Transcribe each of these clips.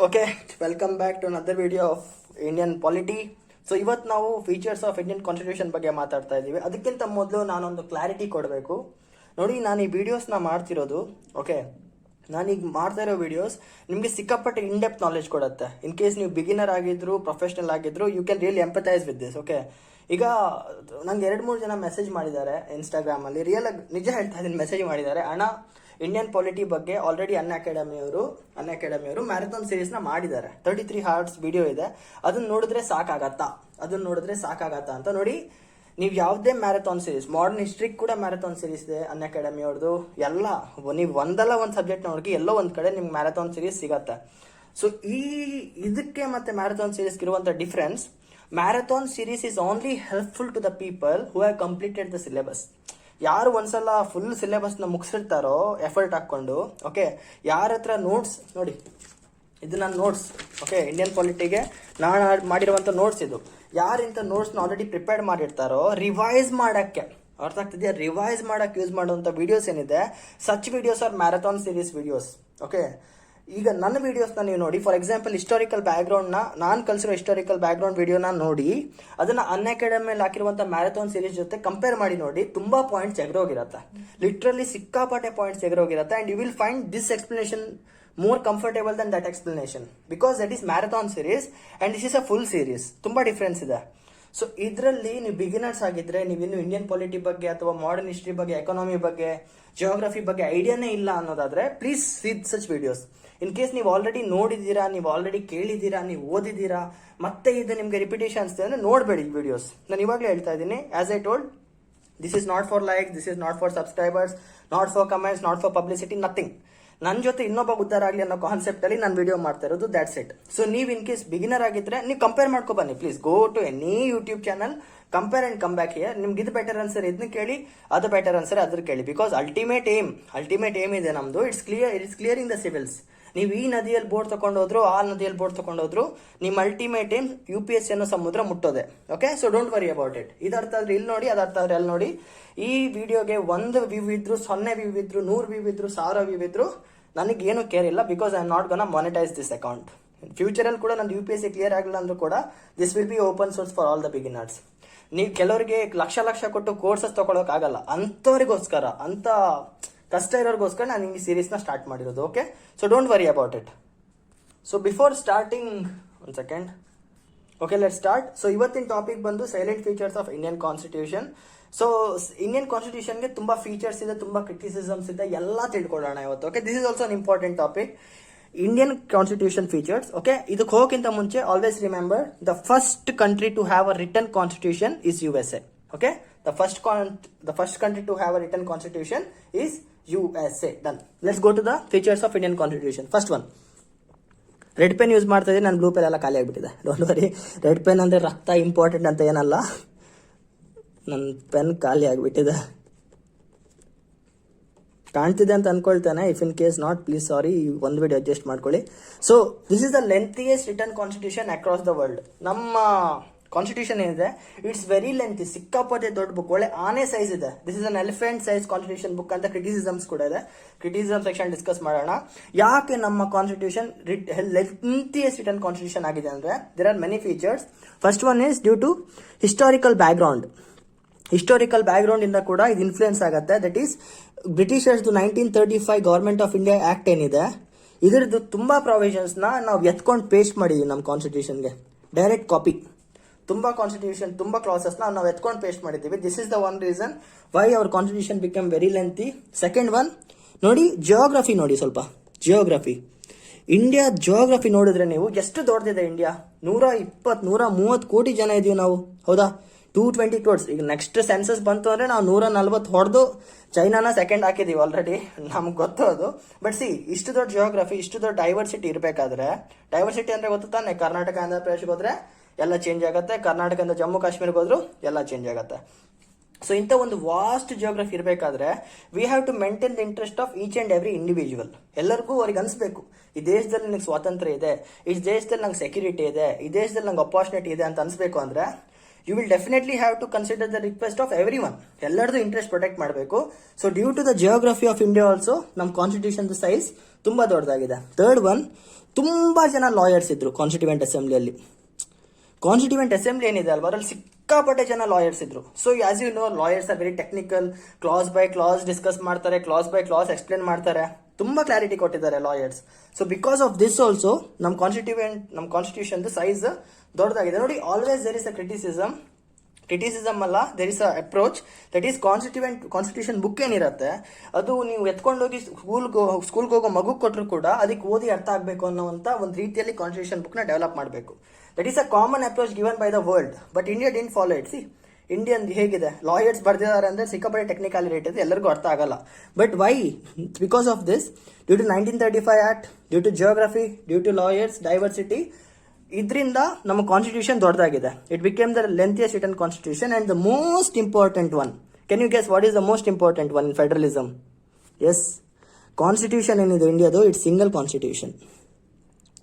Okay, welcome back to another video of Indian polity. So ಇವತ್ತು ನಾವು features of Indian constitution ಬಗ್ಗೆ ಮಾತಾಡ್ತಾ ಇದ್ದೀವಿ. ಅದಕ್ಕಿಂತ ಮೊದಲು ನಾನೊಂದು ಕ್ಲಾರಿಟಿ ಕೊಡಬೇಕು. ನೋಡಿ, ನಾನು ಈ ವಿಡಿಯೋಸ್ನ ಮಾಡ್ತಿರೋದು, ಓಕೆ, ನಾನೀಗ ಮಾಡ್ತಾ ಇರೋ ವಿಡಿಯೋಸ್ ನಿಮಗೆ ಸಿಕ್ಕಾಪಟ್ಟೆ ಇನ್ ಡೆಪ್ತ್ ನಾಲೆಜ್ ಕೊಡುತ್ತೆ. ಇನ್ ಕೇಸ್ ನೀವು ಬಿಗಿನರ್ ಆಗಿದ್ರು, ಪ್ರೊಫೆಷನಲ್ ಆಗಿದ್ರು, you can really empathise with this. Okay, ಈಗ ನಂಗೆ 2-3 ಜನ ಮೆಸೇಜ್ ಮಾಡಿದ್ದಾರೆ ಇನ್ಸ್ಟಾಗ್ರಾಮಲ್ಲಿ. ರಿಯಲ್ ಆಗಿ ನಿಜ ಹೇಳ್ತಾ ಇದ್ದೀನಿ, ಮೆಸೇಜ್ ಮಾಡಿದ್ದಾರೆ, ಅಣ್ಣ ಇಂಡಿಯನ್ ಪಾಲಿಟಿ ಬಗ್ಗೆ ಆಲ್ರೆಡಿ ಅನ್ ಅಕಾಡೆಮಿಯವರು ಮ್ಯಾರಥಾನ್ ಸೀರೀಸ್ನ ಮಾಡಿದ್ದಾರೆ. 33 ಹಾರ್ಟ್ಸ್ ವಿಡಿಯೋ ಇದೆ. ಅದನ್ನ ನೋಡಿದ್ರೆ ಸಾಕಾಗತ್ತಾ ಅಂತ ನೋಡಿ. ನೀವು ಯಾವುದೇ ಮ್ಯಾರಥಾನ್ ಸೀರೀಸ್, ಮಾಡರ್ನ್ ಹಿಸ್ಟ್ರಿ ಕೂಡ ಮ್ಯಾರಥಾನ್ ಸೀರೀಸ್ ಇದೆ ಅನ್ ಅಕಾಡೆಮಿ ಅವ್ರದ್ದು. ಎಲ್ಲ ನೀವು ಒಂದಲ್ಲ ಒಂದು ಸಬ್ಜೆಕ್ಟ್ ನೋಡ್ಕಿ ಎಲ್ಲೋ ಒಂದು ಕಡೆ ನಿಮ್ಗೆ ಮ್ಯಾರಥಾನ್ ಸೀರೀಸ್ ಸಿಗತ್ತೆ. ಸೊ ಇದಕ್ಕೆ ಮತ್ತೆ ಮ್ಯಾರಥಾನ್ ಸೀರೀಸ್ಗೆ ಇರುವಂಥ difference, marathon series is only helpful to the people who have completed the syllabus. ಯಾರು ಒಂದ್ಸಲ ಫುಲ್ ಸಿಲೆಬಸ್ನ ಮುಗಿಸಿರ್ತಾರೋ ಎಫರ್ಟ್ ಹಾಕೊಂಡು, ಓಕೆ, ಯಾರ ಹತ್ರ ನೋಟ್ಸ್ ನೋಡಿ, ಇದು ನನ್ನ ನೋಟ್ಸ್, ಓಕೆ, ಇಂಡಿಯನ್ ಪಾಲಿಟಿಗೆ ನಾನು ಮಾಡಿರುವಂಥ ನೋಟ್ಸ್ ಇದು. ಯಾರಿಂತ ನೋಟ್ಸ್ನ ಆಲ್ರೆಡಿ ಪ್ರಿಪೇರ್ ಮಾಡಿರ್ತಾರೋ ರಿವೈಸ್ ಮಾಡೋಕ್ಕೆ, ಅರ್ಥ ಆಗ್ತಿದೆಯಾ, ರಿವೈಸ್ ಮಾಡೋಕ್ಕೆ ಯೂಸ್ ಮಾಡುವಂಥ ವಿಡಿಯೋಸ್ ಏನಿದೆ, such videos are marathon series videos. Okay, ಈಗ ನನ್ನ ವಿಡಿಯೋಸ್ನ ನೀವು ನೋಡಿ, ಫಾರ್ ಎಕ್ಸಾಂಪಲ್ ಹಿಸ್ಟಾರಿಕಲ್ ಬ್ಯಾಕ್ಗ್ರೌಂಡ್ನ, ನಾನು ಕಲಿಸಿರೋ ಹಿಸ್ಟಾರಿಕಲ್ ಬ್ಯಾಕ್ಗ್ರೌಂಡ್ ವಿಡಿಯೋನ ನೋಡಿ, ಅದನ್ನ ಅನ್ ಅಕಾಡೆಮಿಯಲ್ಲಿ ಹಾಕಿರುವಂಥ ಮ್ಯಾರಥಾನ್ ಸೀರೀಸ್ ಜೊತೆ ಕಂಪೇರ್ ಮಾಡಿ ನೋಡಿ, ತುಂಬಾ ಪಾಯಿಂಟ್ಸ್ ಎಗರೋಗಿರುತ್ತೆ. ಲಿಟ್ರಲಿ ಸಿಕ್ಕಾಪಟ್ಟೆ ಪಾಯಿಂಟ್ಸ್ ಎಗರೋಗಿರುತ್ತೆ. And you will find this explanation more comfortable than that explanation because that is marathon series and this is a full series. ತುಂಬಾ ಡಿಫ್ರೆನ್ಸ್ ಇದೆ. ಸೊ ಇದರಲ್ಲಿ ನೀವು ಬಿಗಿನರ್ಸ್ ಆಗಿದ್ರೆ, ನೀವಿನ್ನು ಇಂಡಿಯನ್ ಪಾಲಿಟಿ ಬಗ್ಗೆ ಅಥವಾ ಮಾಡರ್ನ್ ಹಿಸ್ಟ್ರಿ ಬಗ್ಗೆ, ಎಕಾನಮಿ ಬಗ್ಗೆ, ಜಿಯೋಗ್ರಫಿ ಬಗ್ಗೆ ಐಡಿಯಾನೇ ಇಲ್ಲ ಅನ್ನೋದಾದ್ರೆ please see such videos. In case ನೀವು ಆಲ್ರೆಡಿ ನೋಡಿದ್ದೀರಾ, ನೀವು ಆಲ್ರೆಡಿ ಕೇಳಿದ್ದೀರಾ, ನೀವು ಓದಿದ್ದೀರಾ, ಮತ್ತೆ ಇದು ನಿಮಗೆ ರಿಪಿಟೇಷನ್ ಅನ್ಸುತ್ತೆ ಅಂದ್ರೆ ನೋಡಬೇಡಿ ಈ ವಿಡಿಯೋಸ್. ನಾನು ಇವಾಗಲೇ ಹೇಳ್ತಾ ಇದ್ದೀನಿ, as I told, this is not for like, this is not for subscribers, not for comments, not for publicity, nothing. ನನ್ನ ಜೊತೆ ಇನ್ನೊಬ್ಬ ಉದ್ದಾರ ಆಗಲಿ ಅನ್ನೋ ಕಾನ್ಸೆಪ್ಟ್ ಅಲ್ಲಿ ನಾನು ವಿಡಿಯೋ ಮಾಡ್ತಾ ಇರೋದು, ದ್ಯಾಟ್ಸ್ ಇಟ್. ಸೊ ನೀವು ಇನ್ ಕೇಸ್ ಬಿಗಿನರ್ ಆಗಿದ್ರೆ ನೀವು ಕಂಪೇರ್ ಮಾಡ್ಕೊ ಬನ್ನಿ. Please go to any YouTube channel, compare and come back here. ನಿಮ್ಗೆ ಇದು ಬೆಟರ್ ಅನ್ಸರ್ ಇದನ್ನ ಕೇಳಿ, ಅದು ಬೆಟರ್ ಅನ್ಸರ್ ಅದ್ರ ಕೇಳಿ. ಬಿಕಾಸ್ ಅಲ್ಟಿಮೇಟ್ ಏಮ್ ಇದೆ ನಮ್ದು, ಇಟ್ಸ್ ಕ್ಲಿಯರಿಂಗ್ ದ ಸಿವಿಲ್ಸ್. ನೀವು ಈ ನದಿಯಲ್ಲಿ ಬೋಟ್ ತಗೊಂಡೋದ್ರು, ಆ ನದಿಯಲ್ಲಿ ಬೋಟ್ ತಗೊಂಡೋದ್ರು, ನಿಮ್ಮ ಅಲ್ಟಿಮೇಟ್ ಏಮ್ UPSC ಅನ್ನೋ ಸಮುದ್ರ ಮುಟ್ಟೋದೆ. Okay, so don't worry about it. ಇದು ಅರ್ಥ ಆದ್ರೆ ಇಲ್ಲಿ ನೋಡಿ, ಅದು ಅರ್ಥ ಆದ್ರೆ ಅಲ್ಲಿ ನೋಡಿ. ಈ ವಿಡಿಯೋಗೆ 1 ವ್ಯೂ ಇದ್ರು, 0 ವ್ಯೂ ಇದ್ರು, 100 ವ್ಯೂ ಇದ್ರು, 1000 ವ್ಯೂ ಇದ್ರು, ನನಗೇನು ಕೇರ್ ಇಲ್ಲ. Because I am not gonna monetise this account. ಫ್ಯೂಚರಲ್ಲಿ ಕೂಡ ನಂದು UPSC ಕ್ಲಿಯರ್ ಆಗಲಿಲ್ಲ ಅಂದ್ರೂ ಕೂಡ this will be open source for all the beginners. ನೀವು ಕೆಲವರಿಗೆ ಲಕ್ಷ ಕೊಟ್ಟು ಕೋರ್ಸಸ್ ತಗೊಳಕ್ಕಾಗಲ್ಲ, ಅಂಥವ್ರಿಗೋಸ್ಕರ, ಅಂತ ಕಷ್ಟ ಇರೋರಿಗೋಸ್ಕರ ನಾನು ಈ ಸೀರೀಸ್ನ ಸ್ಟಾರ್ಟ್ ಮಾಡಿರೋದು. Okay, so don't worry about it. So before starting, one second, okay, let start. So ಇವತ್ತಿನ ಟಾಪಿಕ್ ಬಂದು salient features of Indian constitution. So Indian ಕಾನ್ಸ್ಟಿಟ್ಯೂಷನ್ಗೆ ತುಂಬಾ ಫೀಚರ್ಸ್ ಇದೆ, ತುಂಬಾ ಕ್ರಿಟಿಸಿಸಮ್ಸ್ ಇದೆ, ಎಲ್ಲ ತಿಳ್ಕೊಳ್ಳೋಣ ಇವತ್ತು. Okay, this is also an important topic, Indian constitution features. Okay, ಇದಕ್ಕೆ ಹೋಗೋಕ್ಕಿಂತ ಮುಂಚೆ always remember, the first country to have a written constitution is USA. Okay, the first country to have a written constitution is USA. Done. Let's go to the features of Indian constitution. First one, red pen use ಮಾಡ್ತಾ ಇದ್ದೀನಿ, ನನ್ನ blue pen ಎಲ್ಲ ಖಾಲಿ ಆಗಿಬಿಟ್ಟಿದೆ. Don't worry, red pen ಅಂದರೆ ರಕ್ತ important ಅಂತ ಏನಲ್ಲ, ನನ್ನ ಪೆನ್ ಖಾಲಿ ಆಗಿಬಿಟ್ಟಿದೆ. ಕಾಣ್ತಿದೆ ಅಂತ ಅನ್ಕೊಳ್ತಾನೆ. If in case not, please sorry, ಒಂದು ವಿಡಿಯೋ ಅಡ್ಜಸ್ಟ್ ಮಾಡ್ಕೊಳ್ಳಿ. So this is the lengthiest written constitution across the world. ನಮ್ಮ ಕಾನ್ಸ್ಟಿಟ್ಯೂಷನ್ ಏನಿದೆ, ಇಟ್ಸ್ ವೆರಿ ಲೆಂತಿ, ಸಿಕ್ಕಾಪಟ್ಟೆ ದೊಡ್ಡ ಬುಕ್, ಒಳ್ಳೆ ಆನೆ ಸೈಜ್ ಇದೆ. This is an elephant size constitution book ಅಂತ ಕ್ರಿಟಿಸಿಸಮ್ಸ್ ಕೂಡ ಇದೆ. ಕ್ರಿಟಿಸಿಸಮ್ ಸೆಕ್ಷನ್ ಡಿಸ್ಕಸ್ ಮಾಡೋಣ. ಯಾಕೆ ನಮ್ಮ ಕಾನ್ಸ್ಟಿಟ್ಯೂಷನ್ ಲೆಂಥಿಯೆಸ್ಟ್ ರಿಟನ್ ಕಾನ್ಸ್ಟಿಟ್ಯೂಷನ್ ಆಗಿದೆ ಅಂದ್ರೆ, there are many features. First one is due to historical background. Historical background ಇಂದ ಕೂಡ ಇದು ಇನ್ಫ್ಲೂಯೆನ್ಸ್ ಆಗುತ್ತೆ. That is Britishers 1935 government of India act ಏನಿದೆ, ಇದರದ್ದು ತುಂಬಾ ಪ್ರಾವಿಷನ್ಸ್ ನಾವು ಎತ್ಕೊಂಡು ಪೇಸ್ಟ್ ಮಾಡಿದೀವಿ ನಮ್ಮ ಕಾನ್ಸ್ಟಿಟ್ಯೂಷನ್ಗೆ, ಡೈರೆಕ್ಟ್ ಕಾಪಿ. ತುಂಬಾ ಕಾನ್ಸ್ಟಿಟ್ಯೂಷನ್, ತುಂಬಾ ಕ್ಲಾಸಸ್ ನಾವು ಎತ್ಕೊಂಡು ಪೇಸ್ಟ್ ಮಾಡಿದ್ದೀವಿ. This is the one reason why our constitution become very lengthy. Second one ನೋಡಿ, ಜಿಯೋಗ್ರಫಿ ನೋಡಿ, ಸ್ವಲ್ಪ ಜಿಯೋಗ್ರಫಿ. ಇಂಡಿಯಾ ಜಿಯೋಗ್ರಫಿ ನೋಡಿದ್ರೆ ನೀವು ಎಷ್ಟು ದೊಡ್ಡದಿದೆ ಇಂಡಿಯಾ. 120-130 ಕೋಟಿ ಜನ ಇದೀವಿ ನಾವು, ಹೌದಾ? 220 crores. ಈಗ ನೆಕ್ಸ್ಟ್ ಸೆನ್ಸಸ್ ಬಂತು ಅಂದ್ರೆ ನಾವು 140 ಹೊಡೆದು ಚೈನಾನ ಸೆಕೆಂಡ್ ಹಾಕಿದೀವಿ ಆಲ್ರೆಡಿ, ನಮ್ಗೆ ಗೊತ್ತು ಅದು. ಬಟ್ ಸಿ, ಇಷ್ಟು ದೊಡ್ಡ ಜಿಯೋಗ್ರಫಿ, ಇಷ್ಟು ದೊಡ್ಡ ಡೈವರ್ಸಿಟಿ ಇರಬೇಕಾದ್ರೆ, ಡೈವರ್ಸಿಟಿ ಅಂದ್ರೆ ಗೊತ್ತು ತಾನೆ, ಕರ್ನಾಟಕ ಆಂಧ್ರ ಪ್ರದೇಶಕ್ಕೆ ಹೋದ್ರೆ ಎಲ್ಲ ಚೇಂಜ್ ಆಗುತ್ತೆ, ಕರ್ನಾಟಕದಿಂದ ಜಮ್ಮು ಕಾಶ್ಮೀರ್ಗೆ ಹೋದ್ರು ಎಲ್ಲ ಚೇಂಜ್ ಆಗುತ್ತೆ. ಸೊ ಇಂಥ ಒಂದು ವಾಸ್ಟ್ ಜಿಯೋಗ್ರಫಿ ಇರಬೇಕಾದ್ರೆ we have to maintain the interest of each and every individual. ಎಲ್ಲರಿಗೂ ಅವ್ರಿಗೆ ಅನ್ಸ್ಬೇಕು, ಈ ದೇಶದಲ್ಲಿ ನನಗೆ ಸ್ವಾತಂತ್ರ್ಯ ಇದೆ, ಈ ದೇಶದಲ್ಲಿ ನಂಗೆ ಸೆಕ್ಯೂರಿಟಿ ಇದೆ, ಈ ದೇಶದಲ್ಲಿ ನಂಗೆ ಅಪಾರ್ಚುನಿಟಿ ಇದೆ ಅಂತ ಅನ್ಸ್ಬೇಕು ಅಂದ್ರೆ you will definitely have to consider the request of everyone. ಎಲ್ಲರದು ಇಂಟ್ರೆಸ್ಟ್ ಪ್ರೊಟೆಕ್ಟ್ ಮಾಡಬೇಕು. So due to the geography of India also ನಮ್ಮ ಕಾನ್ಸ್ಟಿಟ್ಯೂಷನ್ ಸೈಜ್ ತುಂಬಾ ದೊಡ್ಡದಾಗಿದೆ. ಥರ್ಡ್ ಒನ್, ತುಂಬ ಜನ ಲಾಯರ್ಸ್ ಇದ್ರು ಕಾನ್ಸ್ಟಿಟ್ಯೂಯೆಂಟ್ ಅಸೆಂಬ್ಲಿಯಲ್ಲಿ. ಕಾನ್ಸ್ಟಿಟ್ಯೂಯೆಂಟ್ ಅಸೆಂಬ್ಲಿ ಏನಿದೆ ಅಲ್ವಾ, ಅದ್ರಲ್ಲಿ ಸಿಕ್ಕಾಪಟ್ಟೆ ಜನ ಲಾಯರ್ಸ್ ಇದ್ರು. So as you know, lawyers are very technical. Clause by clause discuss ಮಾಡ್ತಾರೆ, ಕ್ಲಾಸ್ ಬೈ ಕ್ಲಾಸ್ ಎಕ್ಸ್ಪ್ಲೇನ್ ಮಾಡ್ತಾರೆ, ತುಂಬಾ ಕ್ಲಾರಿಟಿ ಕೊಟ್ಟಿದ್ದಾರೆ lawyers. So because of this also ನಮ್ಮ ಕಾನ್ಸ್ಟಿಟ್ಯೂಷನ್ ಸೈಜ್ ದೊಡ್ಡದಾಗಿದೆ. ನೋಡಿ, always there is a criticism ಅಲ್ಲ, there is a approach. That is constitution book ಏನಿರುತ್ತೆ ಅದು ನೀವು ಎತ್ಕೊಂಡೋಗಿ ಸ್ಕೂಲ್ಗೆ ಹೋಗೋ ಮಗು ಕೊಟ್ಟರು ಕೂಡ ಅದಕ್ಕೆ ಓದಿ ಅರ್ಥ ಆಗಬೇಕು ಅನ್ನೋಂಥ ಒಂದು ರೀತಿಯಲ್ಲಿ ಕಾನ್ಸ್ಟಿಟ್ಯೂಷನ್ ಬುಕ್ನ ಡೆವಲಪ್ ಮಾಡಬೇಕು. That is a common approach given by the world, but India didn't follow it. See, Indian ಹೇಗಿದೆ, ಲಾಯರ್ಸ್ ಬರ್ದಿದ್ದಾರೆ ಅಂದ್ರೆ ಸಿಕ್ಕಾಪಟ್ಟೆ ಟೆಕ್ನಿಕಾಲಿಟಿ ಇದೆ, ಎಲ್ಲರಿಗೂ ಅರ್ಥ ಆಗಲ್ಲ. But why? Because of this, due to 1935 act, due to geography, due to lawyers diversity, ಇದರಿಂದ ನಮ್ಮ ಕಾನ್ಸ್ಟಿಟ್ಯೂಷನ್ ದೊಡ್ಡದಾಗಿದೆ. It became the lengthiest written constitution and the most important one. Can you guess what is the most important one in federalism? S, constitution ಏನಿದೆ ಇಂಡಿಯಾದು, it's single constitution.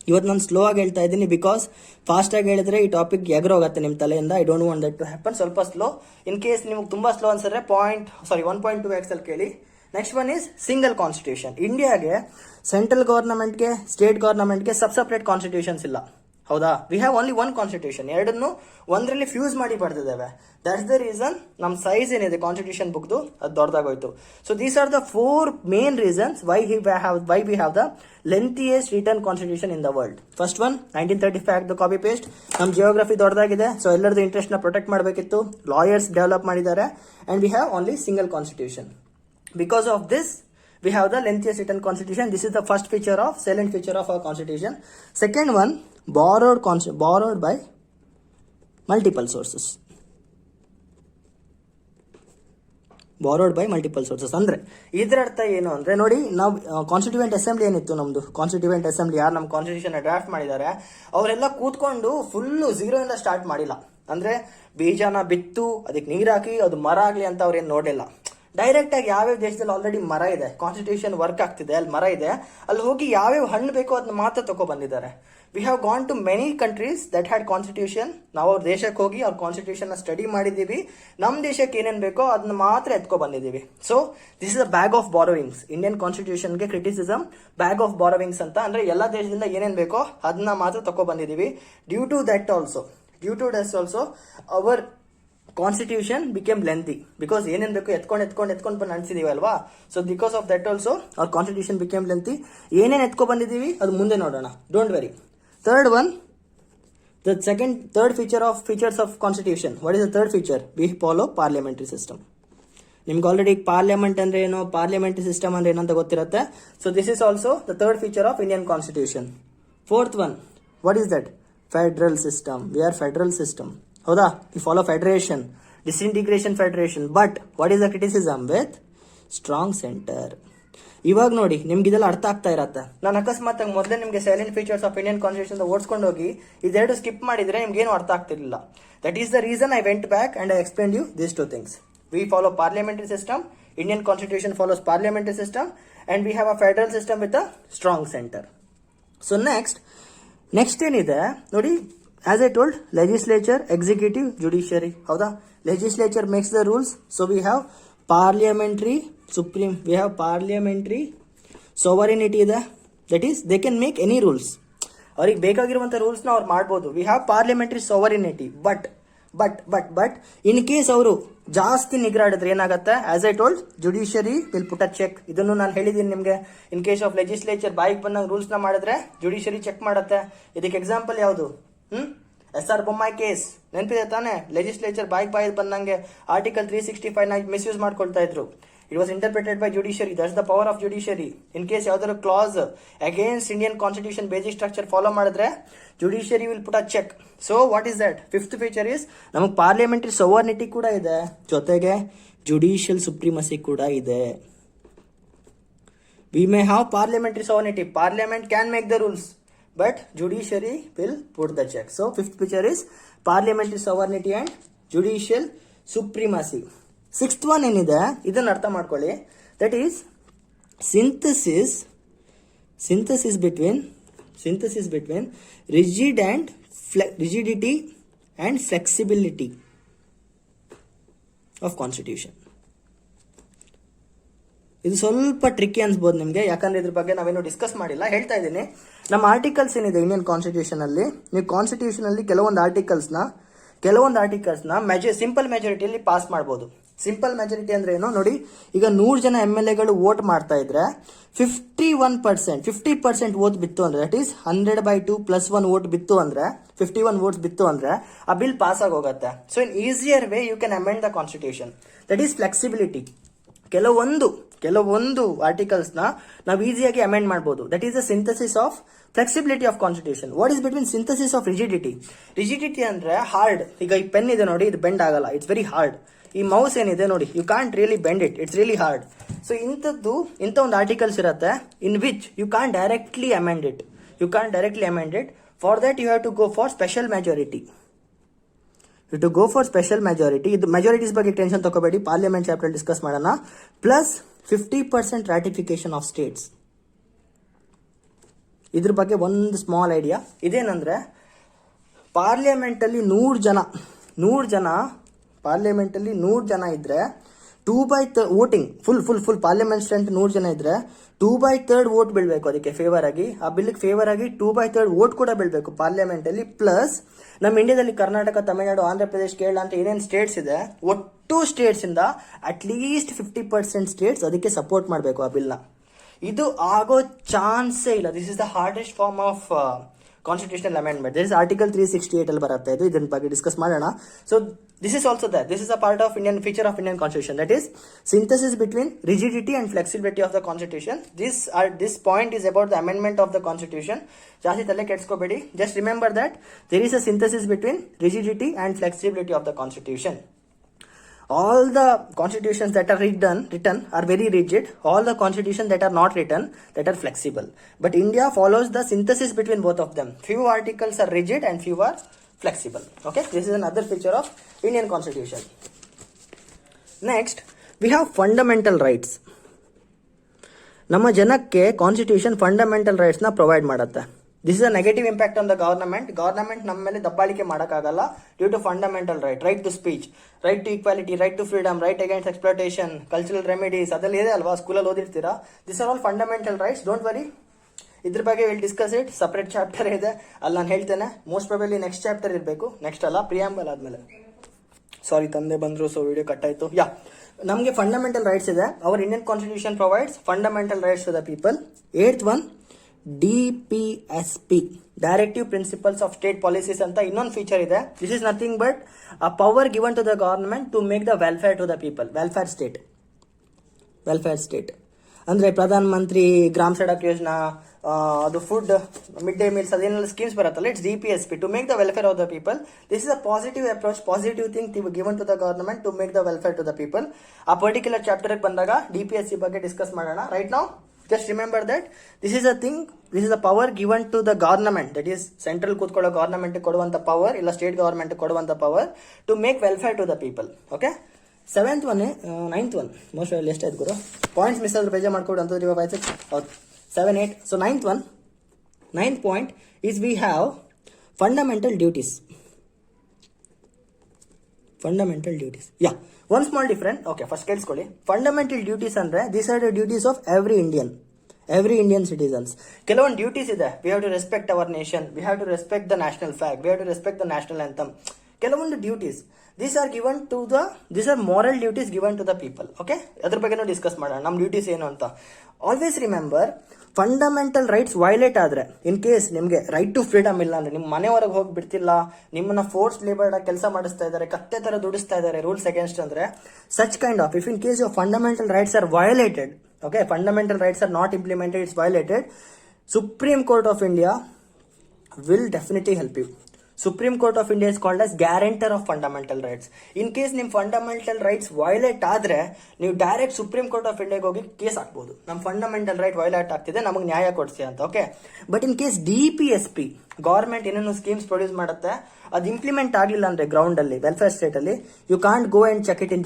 ಇವತ್ತು ನಾನು slow ಆಗಿ ಹೇಳ್ತಾ ಇದ್ದೀನಿ, ಬಿಕಾಸ್ ಫಾಸ್ಟ್ ಆಗಿ ಹೇಳಿದ್ರೆ ಈ ಟಾಪಿಕ್ ಎಗರೋಗುತ್ತೆ ನಿಮ್ಮ ತಲೆಯಿಂದ. I don't want that to happen. ಸ್ವಲ್ಪ ಸ್ಲೋ. ಇನ್ ಕೇಸ್ ನಿಮ್ಗೆ ತುಂಬಾ ಸ್ಲೋ ಅನ್ಸಿದ್ರೆ 1.2x ಅಲ್ಲಿ ಕೇಳಿ. Next one is single constitution. ಇಂಡಿಯಾಗೆ ಸೆಂಟ್ರಲ್ ಗವರ್ನಮೆಂಟ್ಗೆ, ಸ್ಟೇಟ್ ಗವರ್ನಮೆಂಟ್ಗೆ ಸಪ್ರೇಟ್ ಕಾನ್ಸ್ಟಿಟ್ಯೂಷನ್ಸ್ ಇಲ್ಲ, ಹೌದಾ? We have only one constitution. ಎರಡನ್ನು ಒಂದರಲ್ಲಿ ಫ್ಯೂಸ್ ಮಾಡಿ ಬರ್ದಿದ್ದೇವೆ. ದಟ್ಸ್ ದ ರೀಸನ್ ನಮ್ಮ ಸೈಜ್ ಏನಿದೆ ಕಾನ್ಸ್ಟಿಟ್ಯೂಷನ್ ಬುಕ್ದು ಅದು ದೊಡ್ಡದಾಗೋಯ್ತು. So these are the 4 main reasons why we have the lengthiest written constitution in the world. First one 1935 the copy paste. ನಮ್ಮ ಜಿಯೋಗ್ರಫಿ ದೊಡ್ಡದಾಗಿದೆ, ಸೊ ಎಲ್ಲರದ್ದು ಇಂಟ್ರೆಸ್ಟ್ ನ ಪ್ರೊಟೆಕ್ಟ್ ಮಾಡಬೇಕಿತ್ತು. ಲಾಯರ್ಸ್ ಡೆವಲಪ್ ಮಾಡಿದ್ದಾರೆ, and we have only single constitution. Because of this we have the lengthiest written constitution. This is the first salient feature of our constitution. Second one, borrowed by multiple sources. ಅಂದ್ರೆ ಇದರ ಅರ್ಥ ಏನು ಅಂದ್ರೆ, ನೋಡಿ, ನಾವು constituent assembly ಏನಿತ್ತು ನಮ್ದು, constituent assembly ಯಾರು ನಮ್ಮ ಕಾನ್ಸ್ಟಿಟ್ಯೂಷನ್ ಡ್ರಾಫ್ಟ್ ಮಾಡಿದ್ದಾರೆ, ಅವರೆಲ್ಲ ಕೂತ್ಕೊಂಡು ಫುಲ್ಲು ಝೀರೋ ಇಂದ ಸ್ಟಾರ್ಟ್ ಮಾಡಿಲ್ಲ. ಅಂದ್ರೆ ಬೀಜನ ಬಿತ್ತು, ಅದಕ್ಕೆ ನೀರ್ ಹಾಕಿ ಅದು ಮರ ಆಗ್ಲಿ ಅಂತ ಅವ್ರೇನು ನೋಡಿಲ್ಲ. ಡೈರೆಕ್ಟ್ ಆಗಿ ಯಾವ್ಯಾವ ದೇಶದಲ್ಲಿ ಆಲ್ರೆಡಿ ಮರ ಇದೆ, ಕಾನ್ಸ್ಟಿಟ್ಯೂಷನ್ ವರ್ಕ್ ಆಗ್ತಿದೆ, ಅಲ್ಲಿ ಮರ ಇದೆ, ಅಲ್ಲಿ ಹೋಗಿ ಯಾವ್ಯಾವ ಹಣ್ಣು ಬೇಕೋ ಅದನ್ನ ಮಾತ್ರ ತಗೋ ಬಂದಿದ್ದಾರೆ. We have gone to many countries that had constitution. ನಾವು ಅವ್ರ ದೇಶಕ್ಕೆ ಹೋಗಿ ಅವ್ರ ಕಾನ್ಸ್ಟಿಟ್ಯೂಷನ್ ನ ಸ್ಟಡಿ ಮಾಡಿದೀವಿ, ನಮ್ಮ ದೇಶಕ್ಕೆ ಏನೇನ್ ಬೇಕೋ ಅದನ್ನ ಮಾತ್ರ ಎತ್ಕೊ ಬಂದಿದ್ದೀವಿ. So this is a bag of borrowings. Indian ಕಾನ್ಸ್ಟಿಟ್ಯೂಷನ್ಗೆ ಕ್ರಿಟಿಸಿಸಮ್ ಬ್ಯಾಗ್ ಆಫ್ ಬಾರೋವಿಂಗ್ಸ್ ಅಂತ. ಅಂದ್ರೆ ಎಲ್ಲಾ ದೇಶದಿಂದ ಏನೇನ್ ಬೇಕೋ ಅದನ್ನ ಮಾತ್ರ ತಗೋ ಬಂದಿದ್ದೀವಿ. Due to that also our constitution became lengthy, because ಏನೇನ್ ಬೇಕು ಎತ್ಕೊಂಡು ಬಂದು ಅನ್ಸಿದೀವಿ ಅಲ್ವಾ. So because of that also our constitution became lengthy. ಏನೇನ್ ಎತ್ಕೊ ಬಂದಿದೀವಿ ಅದು ಮುಂದೆ ನೋಡೋಣ, don't worry. Third one, third features of constitution. What is the third feature? We follow parliamentary system. ನಿಮ್ಗೆ ಆಲ್ರೆಡಿ ಪಾರ್ಲಿಮೆಂಟ್ ಅಂದ್ರೆ ಏನು, ಪಾರ್ಲಿಮೆಂಟರಿ ಸಿಸ್ಟಮ್ ಅಂದ್ರೆ ಏನಂತ ಗೊತ್ತಿರುತ್ತೆ. So this is also the third feature of Indian constitution. Fourth one, what is that? Federal system. We are federal system, ಹೌದಾ? We follow federation, disintegration federation. But what is the criticism? With strong centre. ಇವಾಗ ನೋಡಿ, ನಿಮ್ಗೆ ಇದೆಲ್ಲ ಅರ್ಥ ಆಗ್ತಾ ಇರತ್ತೆ. ನಾನು ಅಕಸ್ಮಾತ್ ಮೊದಲೇ ನಿಮಗೆ salient features of Indian constitution ಓಡಿಸ್ಕೊಂಡು ಹೋಗಿ ಇದೆರಡು ಸ್ಕಿಪ್ ಮಾಡಿದ್ರೆ ನಿಮ್ಗೆ ಏನು ಅರ್ಥ ಆಗ್ತಿರ್ಲಿಲ್ಲ. That is the reason I went back and I explain you these two things. We follow parliamentary system, Indian constitution follows parliamentary system, and we have a federal system with a strong centre. So next ಏನಿದೆ ನೋಡಿ, as I told, legislature, executive, judiciary, ಹೌದಾ? legislature makes the rules, so we have parliamentary sovereignty ಇದೆ. that is they can make any rules. ಅವ್ರಿಗೆ ಬೇಕಾಗಿರುವಂತ rules ನ ಅವ್ರು ಮಾಡ್ಬೋದು. We have parliamentary sovereignty. But in case ಅವರು ಜಾಸ್ತಿ ನಿಗ್ರಾಡಿದ್ರೆ ಏನಾಗುತ್ತೆ? As I told, judiciary will put a check. ಇದನ್ನು ನಾನು ಹೇಳಿದ್ದೀನಿ ನಿಮ್ಗೆ. ಇನ್ ಕೇಸ್ ಆಫ್ ಲೆಜಿಸ್ಲೇಚರ್ ಬಾಯಿಗೆ ಬಂದಾಗ ರೂಲ್ಸ್ ನ ಮಾಡಿದ್ರೆ ಜುಡಿಷಿಯರಿ ಚೆಕ್ ಮಾಡುತ್ತೆ. ಇದಕ್ಕೆ ಎಕ್ಸಾಂಪಲ್ ಯಾವುದು? SR ಬೊಮ್ಮಾಯಿ ಕೇಸ್ ನೆನಪಿದೆ ತಾನೆ? ಲೆಜಿಸ್ಲೇಚರ್ ಬಾಯಿಗೆ ಬಂದಂಗೆ ಆರ್ಟಿಕಲ್ 365 ಮಿಸ್ಯೂಸ್ ಮಾಡ್ಕೊಳ್ತಾ ಇದ್ರು. It was interpreted by judiciary. That's the power of judiciary. In case ಯಾವ್ದಾದ್ರು clause against Indian constitution basic structure follow ಮಾಡಿದ್ರೆ judiciary will put a check. So what is that? Fifth feature is ನಮಗೆ parliamentary sovereignty ಕೂಡ ಇದೆ, ಜೊತೆಗೆ judicial supremacy ಕೂಡ ಇದೆ. We may have parliamentary sovereignty. Parliament can make the rules, but judiciary will put the check. So fifth feature is parliamentary sovereignty and judicial supremacy. Sixth one ಏನಿದೆ ಇದನ್ನ ಅರ್ಥ ಮಾಡ್ಕೊಳ್ಳಿ. that is synthesis between rigidity and flexibility of constitution. ಇದು ಸ್ವಲ್ಪ tricky ಅನ್ಸ್ಬೋದು ನಿಮ್ಗೆ, ಯಾಕಂದ್ರೆ ಇದ್ರ ಬಗ್ಗೆ ನಾವೇನು ಡಿಸ್ಕಸ್ ಮಾಡಿಲ್ಲ. ಹೇಳ್ತಾ ಇದ್ದೀನಿ, ನಮ್ಮ ಆರ್ಟಿಕಲ್ಸ್ ಏನಿದೆ ಇಂಡಿಯನ್ ಕಾನ್ಸ್ಟಿಟ್ಯೂಷನ್ ಅಲ್ಲಿ, ನೀವು ಕಾನ್ಸ್ಟಿಟ್ಯೂಷನ್ ಅಲ್ಲಿ ಕೆಲವೊಂದು ಆರ್ಟಿಕಲ್ಸ್ನ ಸಿಂಪಲ್ ಮೆಜಾರಿಟಿಯಲ್ಲಿ ಪಾಸ್ ಮಾಡ್ಬೋದು. ಸಿಂಪಲ್ ಮೆಜಾರಿಟಿ ಅಂದ್ರೆ ಏನು ನೋಡಿ, ಈಗ 100 ಜನ MLAಗಳು ವೋಟ್ ಮಾಡ್ತಾ ಇದ್ರೆ 50% ವೋಟ್ ಬಿತ್ತು ಅಂದ್ರೆ, ದಟ್ ಈಸ್ 100/2 +1 ವೋಟ್ ಬಿತ್ತು ಅಂದ್ರೆ 51 ವೋಟ್ಸ್ ಬಿತ್ತು ಅಂದ್ರೆ ಆ ಬಿಲ್ ಪಾಸ್ ಆಗಿ ಹೋಗುತ್ತೆ. So in easier way you can amend the constitution, that is flexibility. ಕೆಲವೊಂದು ಆರ್ಟಿಕಲ್ಸ್ನ ನಾವು ಈಸಿಯಾಗಿ ಅಮೆಂಡ್ ಮಾಡಬಹುದು. That is the synthesis of flexibility of constitution. What is between synthesis of rigidity ಅಂದ್ರೆ ಹಾರ್ಡ್. ಈಗ ಈ ಪೆನ್ ಇದೆ ನೋಡಿ, ಇದು ಬೆಂಡ್ ಆಗಲ್ಲ, ಇಟ್ಸ್ ವೆರಿ ಹಾರ್ಡ್. ಈ ಮೌಸ್ ಏನಿದೆ ನೋಡಿ, you can't really bend it's really hard. So ಇಂಥ ಒಂದು ಆರ್ಟಿಕಲ್ಸ್ ಇರುತ್ತೆ in which you can't directly amend it. For that you have to go for special majority. ಇದು ಮೆಜಾರಿಟೀಸ್ ಬಗ್ಗೆ tension ತಗೋಬೇಡಿ, parliament chapter discuss ಮಾಡೋಣ. Plus 50% ratification of states. ಇದ್ರ ಬಗ್ಗೆ ಒಂದು ಸ್ಮಾಲ್ ಐಡಿಯಾ ಇದೇನಂದ್ರೆ, ಪಾರ್ಲಿಮೆಂಟಲ್ಲಿ 100 ಜನ ಇದ್ರೆ 2/3 ವೋಟಿಂಗ್, ಫುಲ್ ಪಾರ್ಲಿಮೆಂಟ್ ಸ್ಟ್ರೆಂತ್ 100 ಜನ ಇದ್ರೆ 2/3 ವೋಟ್ ಬೀಳ್ಬೇಕು ಅದಕ್ಕೆ ಫೇವರ್ ಆಗಿ. ಆ ಬಿಲ್ಗೆ ಫೇವರ್ ಆಗಿ 2/3 ವೋಟ್ ಕೂಡ ಬೀಳ್ಬೇಕು ಪಾರ್ಲಿಮೆಂಟ್ ಅಲ್ಲಿ. ಪ್ಲಸ್ ನಮ್ಮ ಇಂಡಿಯಾದಲ್ಲಿ ಕರ್ನಾಟಕ, ತಮಿಳುನಾಡು, ಆಂಧ್ರ ಪ್ರದೇಶ್, ಕೇರಳ ಅಂತ ಏನೇನು ಸ್ಟೇಟ್ಸ್ ಇದೆ, ಒಟ್ಟು ಸ್ಟೇಟ್ಸ್ ಇಂದ ಅಟ್ಲೀಸ್ಟ್ 50% ಸ್ಟೇಟ್ಸ್ ಅದಕ್ಕೆ ಸಪೋರ್ಟ್ ಮಾಡಬೇಕು ಆ ಬಿಲ್ನ. ಇದು ಆಗೋ ಚಾನ್ಸೇ ಇಲ್ಲ. This is the hardest form of constitutional amendment. This article 368 ಅಲ್ಲಿ ಬರುತ್ತೆ. ಇದ್ರ ಬಗ್ಗೆ ಡಿಸ್ಕಸ್ ಮಾಡೋಣ. So this is also there. This is a part of feature of Indian constitution, that is synthesis between rigidity and flexibility of the constitution. This point is about the amendment of the constitution. ಜಾಸ್ತಿ ತಲೆ ಕೆಡಿಸ್ಕೋಬೇಡಿ. Just remember that there is a synthesis between rigidity and flexibility of the constitution. All the constitutions that are written are very rigid. All the constitutions that are not written, that are flexible. But India follows the synthesis between both of them. Few articles are rigid and few are flexible. Okay, this is another feature of Indian constitution. Next, we have fundamental rights. ನಮ್ಮ ಜನಕ್ಕೆ constitution fundamental rights ನ provide ಮಾಡುತ್ತೆ. This is a negative impact on the government ನಮ್ಮ ಮೇಲೆ ದಬ್ಬಾಳಿಕೆ ಮಾಡೋಕ್ಕಾಗಲ್ಲ due to fundamental right to speech, right to equality, right to freedom, right against exploitation, cultural remedies, ಅದೆಲ್ಲ ಇದೆ ಅಲ್ವಾ, ಸ್ಕೂಲಲ್ಲಿ ಓದಿರ್ತೀರಾ. This are all fundamental rights. Don't worry, ಇದ್ರ ಬಗ್ಗೆ will discuss it. Separate chapter ಇದೆ, ಅಲ್ಲಿ ನಾನು ಹೇಳ್ತೇನೆ. ಮೋಸ್ಟ್ ಪ್ರಾಬಬ್ಲಿ ನೆಕ್ಸ್ಟ್ ಚಾಪ್ಟರ್ ಇರಬೇಕು, ನೆಕ್ಸ್ಟ್ ಅಲ್ಲ, ಪ್ರಿಯಾಂಬಲ್ ಆದ್ಮೇಲೆ. ಸಾರಿ, ತಂದೆ ಬಂದ್ರು, ಸೊ ವಿಡಿಯೋ ಕಟ್ ಆಯ್ತು. ನಮಗೆ ಫಂಡಮೆಂಟಲ್ ರೈಟ್ಸ್ ಇದೆ. Our Indian constitution provides fundamental rights to the people. 8th one, DPSP, directive principles of state policies ಅಂತ ಇನ್ನೊಂದು ಫೀಚರ್ ಇದೆ. This is nothing but a power given to the government to make the welfare to the people. Welfare state ಅಂದ್ರೆ ಪ್ರಧಾನ ಮಂತ್ರಿ ಗ್ರಾಮ ಸಡಕ್ ಯೋಜನಾ, ಅದು food mid day meals, ಅದೇನೆಲ್ಲ schemes ಬರುತ್ತಲ್ಲ, it's DPSP, to make the welfare of the people. This is a positive approach, positive thing given to the government to make the welfare to the people. ಆ particular chapter ಬಂದಾಗ DPSP ಬಗ್ಗೆ discuss ಮಾಡೋಣ. Right now just remember that this is a power given to the government, that is central ಕೂತ್ಕೊಳ್ಳೋ government ಕೊಡುವಂತ power, ಇಲ್ಲ state government ಕೊಡುವಂತ power to make welfare to the people. Okay, 7th one, 9th one, most ಎಷ್ಟು ಆಯ್ತು ಗುರು, points miss ಆದ್ರೆ ಬೇಜಾರು ಮಾಡ್ಕೊಡು ಅಂತ 5 6 ಹೌದು 7 8. So 9th point is we have fundamental duties. One small difference. Okay, first ಕೇಳಿಸ್ಕೊಳ್ಳಿ. Fundamental duties ಅಂದ್ರೆ these are the duties of every Indian citizens. ಕೆಲವೊಂದು duties ಇದೆ. We have to respect our nation, we have to respect the national flag, we have to respect the national anthem. ಕೆಲವೊಂದು duties these are moral duties given to the people. Okay, ಅದ್ರ ಬಗ್ಗೆನೂ discuss ಮಾಡೋಣ, ನಮ್ಮ duties ಏನು ಅಂತ. Always remember, fundamental rights violate ಆದ್ರೆ, in case ನಿಮಗೆ right to freedom ಇಲ್ಲ ಅಂದ್ರೆ, ನಿಮ್ಮ ಮನೆವರೆಗೆ ಹೋಗಿ ಬಿಡ್ತಿಲ್ಲ, ನಿಮ್ಮನ್ನ ಫೋರ್ಸ್ ಲೇಬರ್ ಕೆಲಸ ಮಾಡಿಸ್ತಾ ಇದ್ದಾರೆ, ಕತ್ತೆ ತರ ದುಡಿಸ್ತಾ ಇದ್ದಾರೆ, ರೂಲ್ಸ್ ಅಗೇನ್ಸ್ಟ್ ಅಂದ್ರೆ, such kind of, if in case your fundamental rights are violated, okay, fundamental rights are not implemented, it's violated, Supreme Court of India will definitely help you. Supreme Court of India is called as guarantor of fundamental rights. In case ನಿಮ್ fundamental rights violate ಆದ್ರೆ, ನೀವು direct supreme court of ಇಂಡಿಯಾಗೆ ಹೋಗಿ case ಹಾಕ್ಬೋದು, ನಮ್ಮ fundamental right violate ಆಗ್ತಿದೆ, ನಮಗೆ ನ್ಯಾಯ ಕೊಡಿಸಿ ಅಂತ. Okay, but in case DPSP government ಏನೇನು ಸ್ಕೀಮ್ಸ್ ಪ್ರೊಡ್ಯೂಸ್ ಮಾಡುತ್ತೆ, ಅದು ಇಂಪ್ಲಿಮೆಂಟ್ ಆಗಿಲ್ಲ ಅಂದ್ರೆ ಗ್ರೌಂಡ್ ಅಲ್ಲಿ, ವೆಲ್ಫೇರ್ ಸ್ಟೇಟ್ ಅಲ್ಲಿ, you can't go and check it in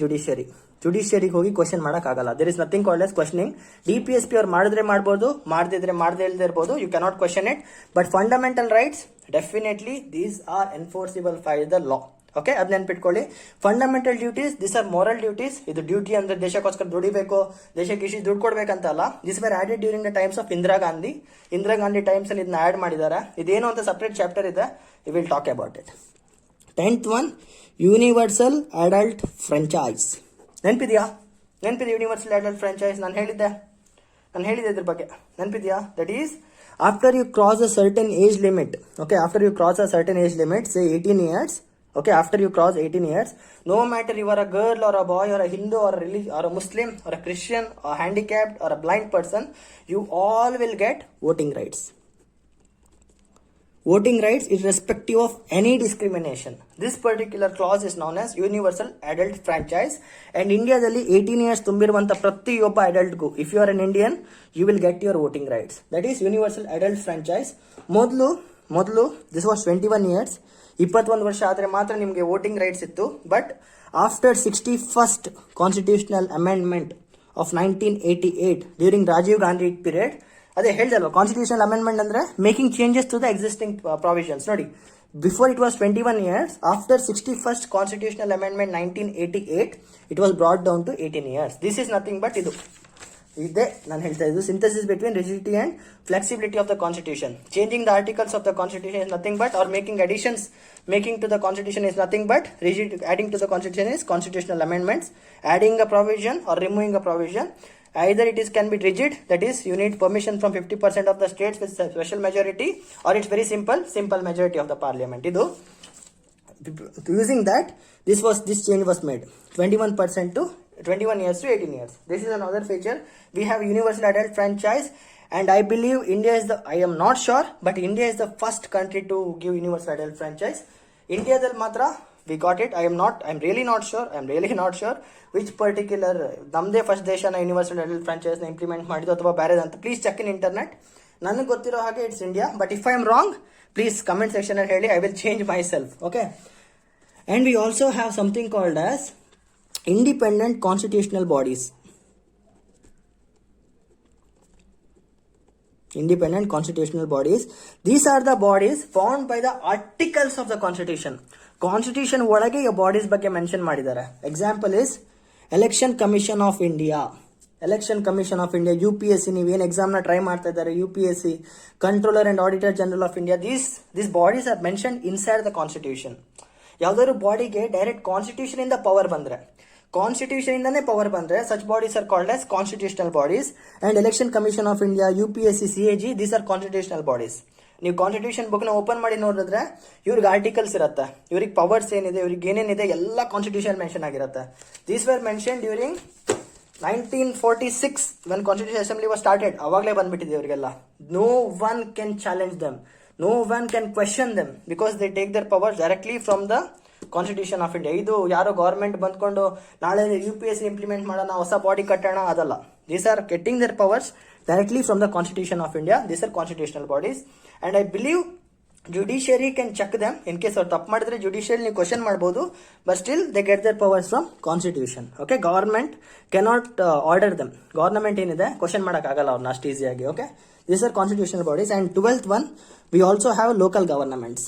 ಜುಡಿಷಿಯರಿಗೆ ಹೋಗಿ ಕ್ವಶನ್ ಮಾಡಕ್ಕಾಗಲ್ಲ. There is nothing called as questioning. DPSP ಅವ್ರು ಮಾಡಿದ್ರೆ ಮಾಡ್ಬೋದು, ಮಾಡದಿದ್ರೆ ಮಾಡದೇ ಇಲ್ಲದೆ ಇರ್ಬೋದು, you cannot question it. But fundamental rights definitely these are enforceable by the law. Okay, ಅದ್ ನೆನ್ಪಿಟ್ಕೊಳ್ಳಿ. Fundamental duties, this are moral duties. ಇದು ಡ್ಯೂಟಿ ಅಂದ್ರೆ ದೇಶಕ್ಕೋಸ್ಕರ ದುಡಿಬೇಕು, ದೇಶಕ್ಕೆ ಇಷ್ಟು ದುಡ್ಡು ಕೊಡ್ಬೇಕಂತಲ್ಲ. This were added during the times of Indira Gandhi times ಅಲ್ಲಿ ಇದನ್ನ ಆಡ್ ಮಾಡಿದ್ದಾರೆ. ಇದೇನು ಅಂತ ಸಪ್ರೇಟ್ ಚಾಪ್ಟರ್ ಇದೆ, we will talk about it. 10th one, universal adult franchise. ನೆನಪಿದ್ಯಾ ಯೂನಿವರ್ಸಲ್ ಅಡಲ್ಟ್ ಫ್ರಾಂಚೈಸ್? ನಾನು ಹೇಳಿದ್ದೆ ಇದ್ರ ಬಗ್ಗೆ, ನೆನಪಿದ್ಯಾ? That is after you cross a certain age limit, okay, after you cross a certain age limit, say 18 years, okay, after you cross 18 years, no matter you are a girl or a boy or a Hindu or a religious or a Muslim or a Christian or handicapped or a blind person, you all will get voting rights. Voting rights irrespective of any discrimination. This particular clause is known as universal adult franchise. And ಇಂಡಿಯಾದಲ್ಲಿ 18 years ತುಂಬಿರುವಂತ ಪ್ರತಿಯೊಬ್ಬ ಅಡಲ್ಟ್ಗೂ, if you are an Indian, you will get your voting rights. That is universal adult franchise. ಮೊದಲು this was 21 years. 21 ವರ್ಷ ಆದ್ರೆ ಮಾತ್ರ ನಿಮಗೆ voting rights ಇತ್ತು. But after 61st constitutional amendment of 1988 during Rajiv Gandhi period, ಅದೇ ಹೇಳ್ದಲ್ವ, ಕಾನ್ಸ್ಟಿಟ್ಯೂಷನಲ್ ಅಮೆಂಡ್ಮೆಂಟ್ ಅಂದ್ರೆ making changes to the existing provisions. ನೋಡಿ, before it was 21 years, after 61st constitutional amendment 1988 it was brought down to 18 years. This is nothing but ಇದೇ ನಾನು ಹೇಳ್ತಾ ಇದ್ದು synthesis between rigidity and flexibility of the constitution. Changing the articles of the constitution is nothing but, or making additions making to the constitution is nothing but, adding to the constitution is constitutional amendments, adding a provision or removing a provision. Either it is can be rigid, that is you need permission from 50% of the states with special majority, or it's very simple majority of the parliament. Idu using that, this change was made 21% to 21 years to 18 years. This is another feature. We have universal adult franchise, and I believe India is I am not sure, but India is the first country to give universal adult franchise. India dal matra we got it. I'm really not sure which particular ನಮ್ದೇ first ದೇಶನ universal adult franchise ನ implement ಮಾಡಿದ್ದು ಅಥವಾ ಬೇರೆದ ಅಂತ. Please check in internet. ನನಗೆ ಗೊತ್ತಿರೋ ಹಾಗೆ it's India, but if I am wrong, please comment section ಅಲ್ಲಿ ಹೇಳಿ. I will change myself. Okay, and we also have something called as independent constitutional bodies. Independent constitutional bodies. These are the bodies formed by the articles of the constitution. Constitution ಒಳಗೆ ಈ bodies ಬಗ್ಗೆ mention ಮಾಡಿದ್ದಾರೆ. Example is election commission of India. UPSC, ನೀವೇನು exam ನ try ಮಾಡ್ತಾ ಇದ್ದಾರೆ, UPSC, controller and auditor general of India, these bodies are mention inside the constitution. ಯಾವ್ದಾದ್ರು ಬಾಡಿಗೆ ಡೈರೆಕ್ಟ್ ಕಾನ್ಸ್ಟಿಟ್ಯೂಷನ್ ಇಂದ ಪವರ್ ಬಂದ್ರೆ, such bodies are called as constitutional bodies. And election commission of India, UPSC, CAG, these are constitutional bodies. ನೀವು constitution book ನ open ಮಾಡಿ ನೋಡಿದ್ರೆ ಇವ್ರಿಗೆ articles ಇರುತ್ತೆ, ಇವ್ರಿಗೆ ಪವರ್ಸ್ ಏನಿದೆ, ಇವ್ರಿಗೆ ಏನೇನಿದೆ ಎಲ್ಲ ಕಾನ್ಸ್ಟಿಟ್ಯೂಷನ್ ಮೆನ್ಷನ್ ಆಗಿರುತ್ತೆ. These were mention during 1946 when Constitutional Assembly was started. ಅವಾಗಲೇ ಬಂದ್ಬಿಟ್ಟಿದೆ ಇವರಿಗೆಲ್ಲ. No one can challenge them, no one can question them, because they take their powers directly from the constitution of India. ಇದು ಯಾರೋ government ಬಂದ್ಕೊಂಡು ನಾಳೆ UPSC implement ಮಾಡೋಣ, ಹೊಸ body ಕಟ್ಟೋಣ, ಅದಲ್ಲ. These are getting their powers directly from the constitution of India. These are constitutional bodies. And I believe judiciary can check them. In case ಅವ್ರು ತಪ್ಪು ಮಾಡಿದ್ರೆ ಜುಡಿಷಿಯರಿ ನೀವು ಕ್ವಶನ್ ಮಾಡಬಹುದು, but still they get their powers from constitution. Okay, government cannot order them. Government ಏನಿದೆ question ಮಾಡೋಕ್ಕಾಗಲ್ಲ ಅವ್ರನ್ನ ಅಷ್ಟು ಈಸಿಯಾಗಿ. Okay, these are constitutional bodies. And 12th one, we also have local governments.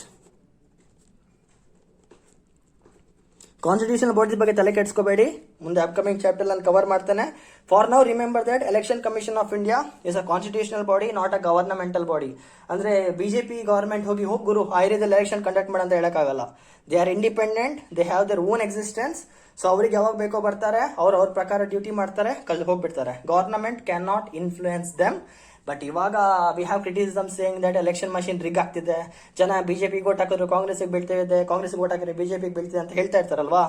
Constitutional bodies ಬಗ್ಗೆ ತಲೆ ಕೆಡಿಸ್ಕೋಬೇಡಿ, ಮುಂದೆ ಅಪ್ಕಮಿಂಗ್ ಚಾಪ್ಟರ್ ನಾನು ಕವರ್ ಮಾಡ್ತೇನೆ. For now remember that election commission of India is a constitutional body, not a governmental body. ಅಂದ್ರೆ BJP government ಹೋಗಿ ಗುರು ಆ ಏರಿಯಾದಲ್ಲಿ ಎಲೆಕ್ಷನ್ ಕಂಡಕ್ಟ್ ಮಾಡಂತ ಹೇಳಕ್ಕಾಗಲ್ಲ. They are independent, they have their own existence. So ಅವ್ರಿಗೆ ಯಾವಾಗ ಬೇಕೋ ಬರ್ತಾರೆ, ಅವ್ರ ಪ್ರಕಾರ ಡ್ಯೂಟಿ ಮಾಡ್ತಾರೆ, ಹೋಗ್ಬಿಡ್ತಾರೆ. Government can not influence them. But ಇವಾಗ we have criticism saying that election machine rig ಆಗ್ತಿದೆ, ಜನ ಬಿಜೆಪಿ ವೋಟ್ ಹಾಕಿದ್ರು ಕಾಂಗ್ರೆಸ್ಗೆ ಬೀಳ್ತಿದೆ, ಕಾಂಗ್ರೆಸ್ ವೋಟ್ ಹಾಕಿದ್ರೆ ಬಿಜೆಪಿ ಬೀಳ್ತಿದೆ ಅಂತ ಹೇಳ್ತಾ ಇರ್ತಾರಲ್ವಾ.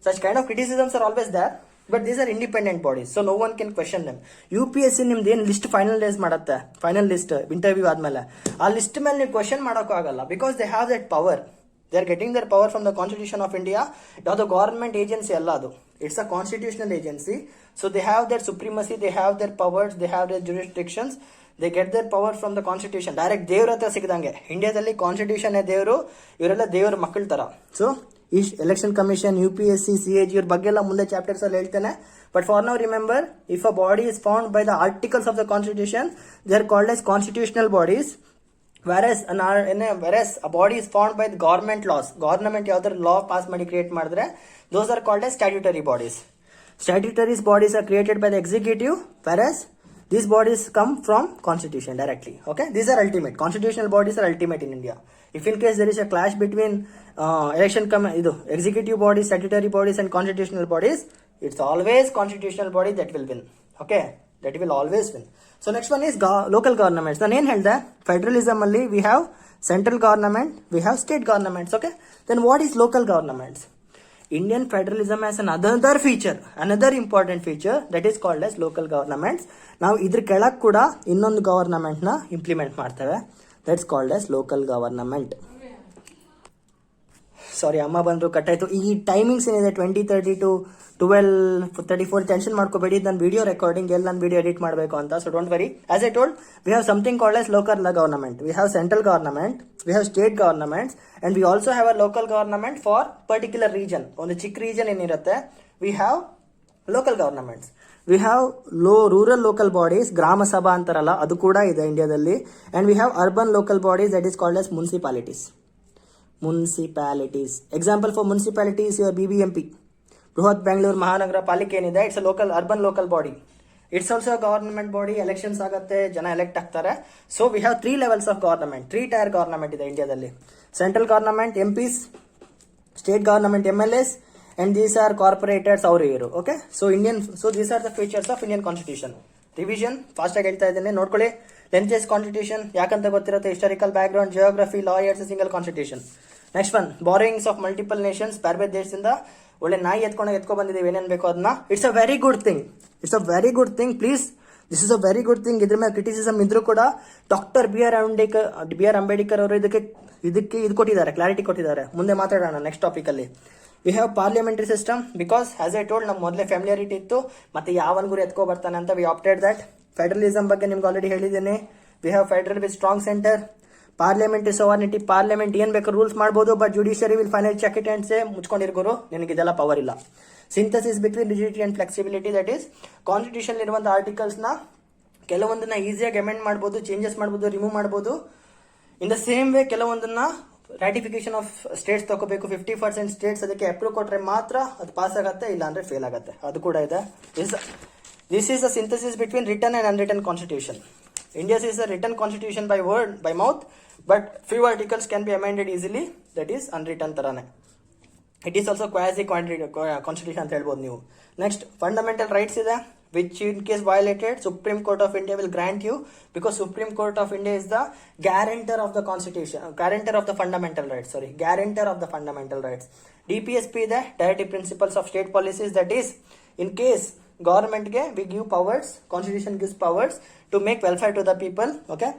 Such kind of criticisms are always there, but these are independent bodies, so no one can question them. UPSC ನಿಮ್ದು ಏನು ಲಿಸ್ಟ್ ಫೈನಲೈಸ್ ಮಾಡುತ್ತೆ, ಫೈನಲ್ ಲಿಸ್ಟ್ ಇಂಟರ್ವ್ಯೂ ಆದ್ಮೇಲೆ, ಆ ಲಿಸ್ಟ್ ಮೇಲೆ ನೀವು ಕ್ವೆಶ್ಚನ್ ಮಾಡೋಕ್ಕೂ ಆಗಲ್ಲ, because they have that power. They are getting their power from the constitution of India. ಯಾವುದೋ ಗವರ್ಮೆಂಟ್ ಏಜೆನ್ಸಿ ಅಲ್ಲ ಅದು, it's a constitutional agency. So they have their supremacy, they have their powers, they have their jurisdictions. They get their power from the constitution. Direct ದೇವ್ರ ಹತ್ರ ಸಿಗದಂಗೆ. ಇಂಡಿಯಾದಲ್ಲಿ constitution ದೇವರು, ಇವರೆಲ್ಲ ದೇವರ ಮಕ್ಕಳ ತರ. ಸೊ ಈ ಎಲೆಕ್ಷನ್ ಕಮಿಷನ್, UPSC, CAG ಇವ್ರ ಬಗ್ಗೆ ಎಲ್ಲ ಮುಂದೆ ಚಾಪ್ಟರ್ಸ್ ಅಲ್ಲಿ ಹೇಳ್ತೇನೆ. But for now remember, if a body is found by the articles of the constitution, they are called S constitutional bodies. whereas a body is formed by the government laws. Government ಯಾವ್ದಾದ್ರು law pass ಮಾಡಿ create ಮಾಡಿದ್ರೆ those are called as statutory bodies. Statutory bodies are created by the executive, whereas these bodies come from constitution directly. Okay, these are ultimate. Constitutional bodies are ultimate in India. If in case there is a clash between executive bodies, statutory bodies and constitutional bodies, it's always constitutional body that will win. Okay, that will always win. So next one is local governments. ನಾನು ಏನು ಹೇಳಿದೆ, federalism ಅಲ್ಲಿ we have central government, we have state governments. Okay, then what is local governments? Indian federalism has another important feature that is called as local governments. ನಾವು ಇದ್ರ ಕೆಳಗೆ ಕೂಡ ಇನ್ನೊಂದು government ನ ಇಂಪ್ಲಿಮೆಂಟ್ ಮಾಡ್ತೇವೆ, that's called as local government. ಸಾರಿ, ಅಮ್ಮ ಬಂದ್ರು, cut ಆಯ್ತು. ಈ ಟೈಮಿಂಗ್ಸ್ ಏನಿದೆ 20:30 to 12:34, ಟೆನ್ಷನ್ ಮಾಡ್ಕೋಬೇಡಿ. ನನ್ನ ವಿಡಿಯೋ ರೆಕಾರ್ಡಿಂಗ್ ಎಲ್ಲಿ ನಾನು ವಿಡಿಯೋ ಎಡಿಟ್ ಮಾಡಬೇಕು ಅಂತ, so don't worry. As I told, we have something called as local government. We have central government, we have state governments, and we also have a local government for particular region. ಒಂದು ಚಿಕ್ಕ region ಏನಿರುತ್ತೆ, we have local governments. We have rural local bodies, ಗ್ರಾಮ ಸಭಾ ಅಂತಾರಲ್ಲ, ಅದು ಕೂಡ ಇದೆ ಇಂಡಿಯಾದಲ್ಲಿ. And we have urban local bodies, that is called as municipalities. Example for municipality is your BBMP, ಬೃಹತ್ ಬೆಂಗಳೂರು ಮಹಾನಗರ ಪಾಲಿಕೆ ಏನಿದೆ, it's urban local body. It's also government body. Elections ಆಗುತ್ತೆ, ಜನ ಎಲೆಕ್ಟ್ ಆಗ್ತಾರೆ. So we have 3 levels of government, 3 tier government ಇದೆ ಇಂಡಿಯಾದಲ್ಲಿ. Central government MPs, state government MLAs, and these are corporators, ಅವರು ಇವರು. Okay, so these are the features of Indian constitution. Revision fast ಆಗಿ ಹೇಳ್ತಾ ಇದ್ದೇನೆ, ನೋಡ್ಕೊಳ್ಳಿ. ಲೆಂಥೆಸ್ಟ್ ಕಾನ್ಸ್ಟಿಟ್ಯೂಷನ್ ಯಾಕಂತ ಗೊತ್ತಿರುತ್ತೆ, historical back ground, geography, lawyers, single constitution. Next one, borrowings of multiple Nations, ಬೇರೆ ಬೇರೆ ದೇಶದಿಂದ ಒಳ್ಳೆ ನಾಯಿ ಎತ್ಕೊ ಬಂದಿದ್ದೀವಿ, ಏನೇನು ಬೇಕೋ ಅದನ್ನ. It's a very good thing. Please, this is a very good thing. ಇದ್ರ ಮೇಲೆ ಕ್ರಿಟಿಸಿಸಮ್ ಇದ್ರೂ ಕೂಡ ಡಾಕ್ಟರ್ ಬಿ ಆರ್ ಅಂಬೇಡ್ಕರ್ ಅವರು ಇದಕ್ಕೆ ಇದು ಕೊಟ್ಟಿದ್ದಾರೆ, ಕ್ಲಾರಿಟಿ ಕೊಟ್ಟಿದ್ದಾರೆ. ಮುಂದೆ ಮಾತಾಡೋಣ ನೆಕ್ಸ್ಟ್ ಟಾಪಿಕ್ ಅಲ್ಲಿ. We have parliamentary system, because as I told, ನಮ್ಗೆ ಮೊದಲೇ ಫ್ಯಾಮಿಲಿಯಾರಿಟಿ ಇತ್ತು, ಮತ್ತೆ ಯಾವನ್ ಗುರು ಎತ್ಕೊ ಬರ್ತಾನೆ ಅಂತ ವಿ ಆಪ್ಟೆಡ್ ದಟ್. ಫೆಡರಲಿಸಮ್ ಬಗ್ಗೆ ನಿಮ್ಗೆ ಆಲ್ರೆಡಿ ಹೇಳಿದ್ದೀನಿ. We have federal with strong centre. Parliamentary sovereignty, parliament ಏನ್ ಬೇಕಾದ್ರೂ ರೂಲ್ಸ್ ಮಾಡಬಹುದು, but judiciary will final check it and say ಮುಚ್ಕೊಂಡಿರ್ಗೋರು, ನಿನಗೆ ಇದೆಲ್ಲ ಪವರ್ ಇಲ್ಲ. Synthesis between rigidity and flexibility, that is constitution ಇರುವಂತ ಆರ್ಟಿಕಲ್ಸ್ ನ ಕೆಲವೊಂದನ್ನ ಈಸಿಯಾಗಿ ಅಮೆಂಡ್ ಮಾಡಬಹುದು, ಚೇಂಜಸ್ ಮಾಡಬಹುದು, ರಿಮೂವ್ ಮಾಡಬಹುದು. ಇನ್ ದ ಸೇಮ್ ವೇ ಕೆಲವೊಂದನ್ನ ರಾಟಿಫಿಕೇಶನ್ ಆಫ್ ಸ್ಟೇಟ್ಸ್ ತಗೋಬೇಕು. 50% ಸ್ಟೇಟ್ಸ್ ಅದಕ್ಕೆ ಅಪ್ರೂವ್ ಕೊಟ್ರೆ ಮಾತ್ರ ಅದು ಪಾಸ್ ಆಗುತ್ತೆ, ಇಲ್ಲ ಅಂದ್ರೆ ಫೇಲ್ ಆಗುತ್ತೆ, ಅದು ಕೂಡ ಇದೆ. This is a synthesis between written and unwritten constitution. India's is a written constitution by word, by mouth, but few articles can be amended easily, that is unwritten tarane. It is also quasi constitution ಅಂತ ಹೇಳ್ಬೋದು ನೀವು. Next, fundamental rights ಇದೆ, which in case violated, Supreme Court of India will grant you, because Supreme Court of India is the guarantor of the constitution, guarantor of the fundamental rights. DPSP ಇದೆ, Directive Principles of State Policies, that is in case government ಗೆ we give powers, constitution gives powers to make welfare to the people. Okay,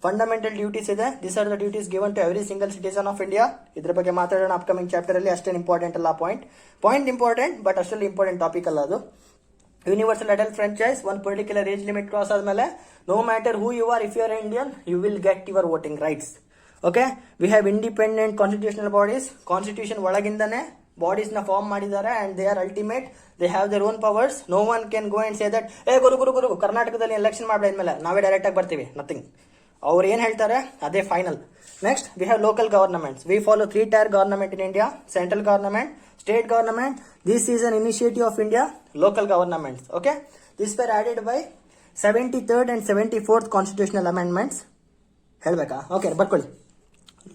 fundamental duties ಇದೆ, these are the duties given to every single citizen of India. ಇದ್ರ ಬಗ್ಗೆ ಮಾತಾಡೋಣ upcoming chapter ಅಲ್ಲಿ. ಅಷ್ಟೇನು important ಅಲ್ಲ, point important, but ಅಷ್ಟಲ್ಲಿ important topic ಅಲ್ಲ ಅದು. ಯೂನಿವರ್ಸಲ್ ಅಡಲ್ಟ್ ಫ್ರಾಂಚೈಸ್, ಒಂದು ಪರ್ಟಿಕ್ಯುಲರ್ ಏಜ್ ಲಿಮಿಟ್ ಕ್ರಾಸ್ ಆದ್ಮೇಲೆ no matter who you are, if you are Indian, you will get your voting rights. Okay, we have independent constitutional bodies. Constitution ಒಳಗಿಂದನೇ bodies ನ form ಮಾಡಿದ್ದಾರೆ, and they are ultimate, they have their own powers. No one can go and say that ಗುರು ಕರ್ನಾಟಕದಲ್ಲಿ election ಮಾಡಿದ್ಮೇಲೆ ನಾವೇ direct ಆಗಿ ಬರ್ತೀವಿ, nothing. ಅವ್ರು ಏನ್ ಹೇಳ್ತಾರೆ ಅದೇ final. Next, we have local governments. We follow 3 tier government in India: central government, state government. This is an initiative of India, local governments. Okay, these were added by 73rd and 74th constitutional amendments. ಹೇಳ್ಬೇಕಾ? Okay, ಬರ್ಕೊಳ್ಳಿ.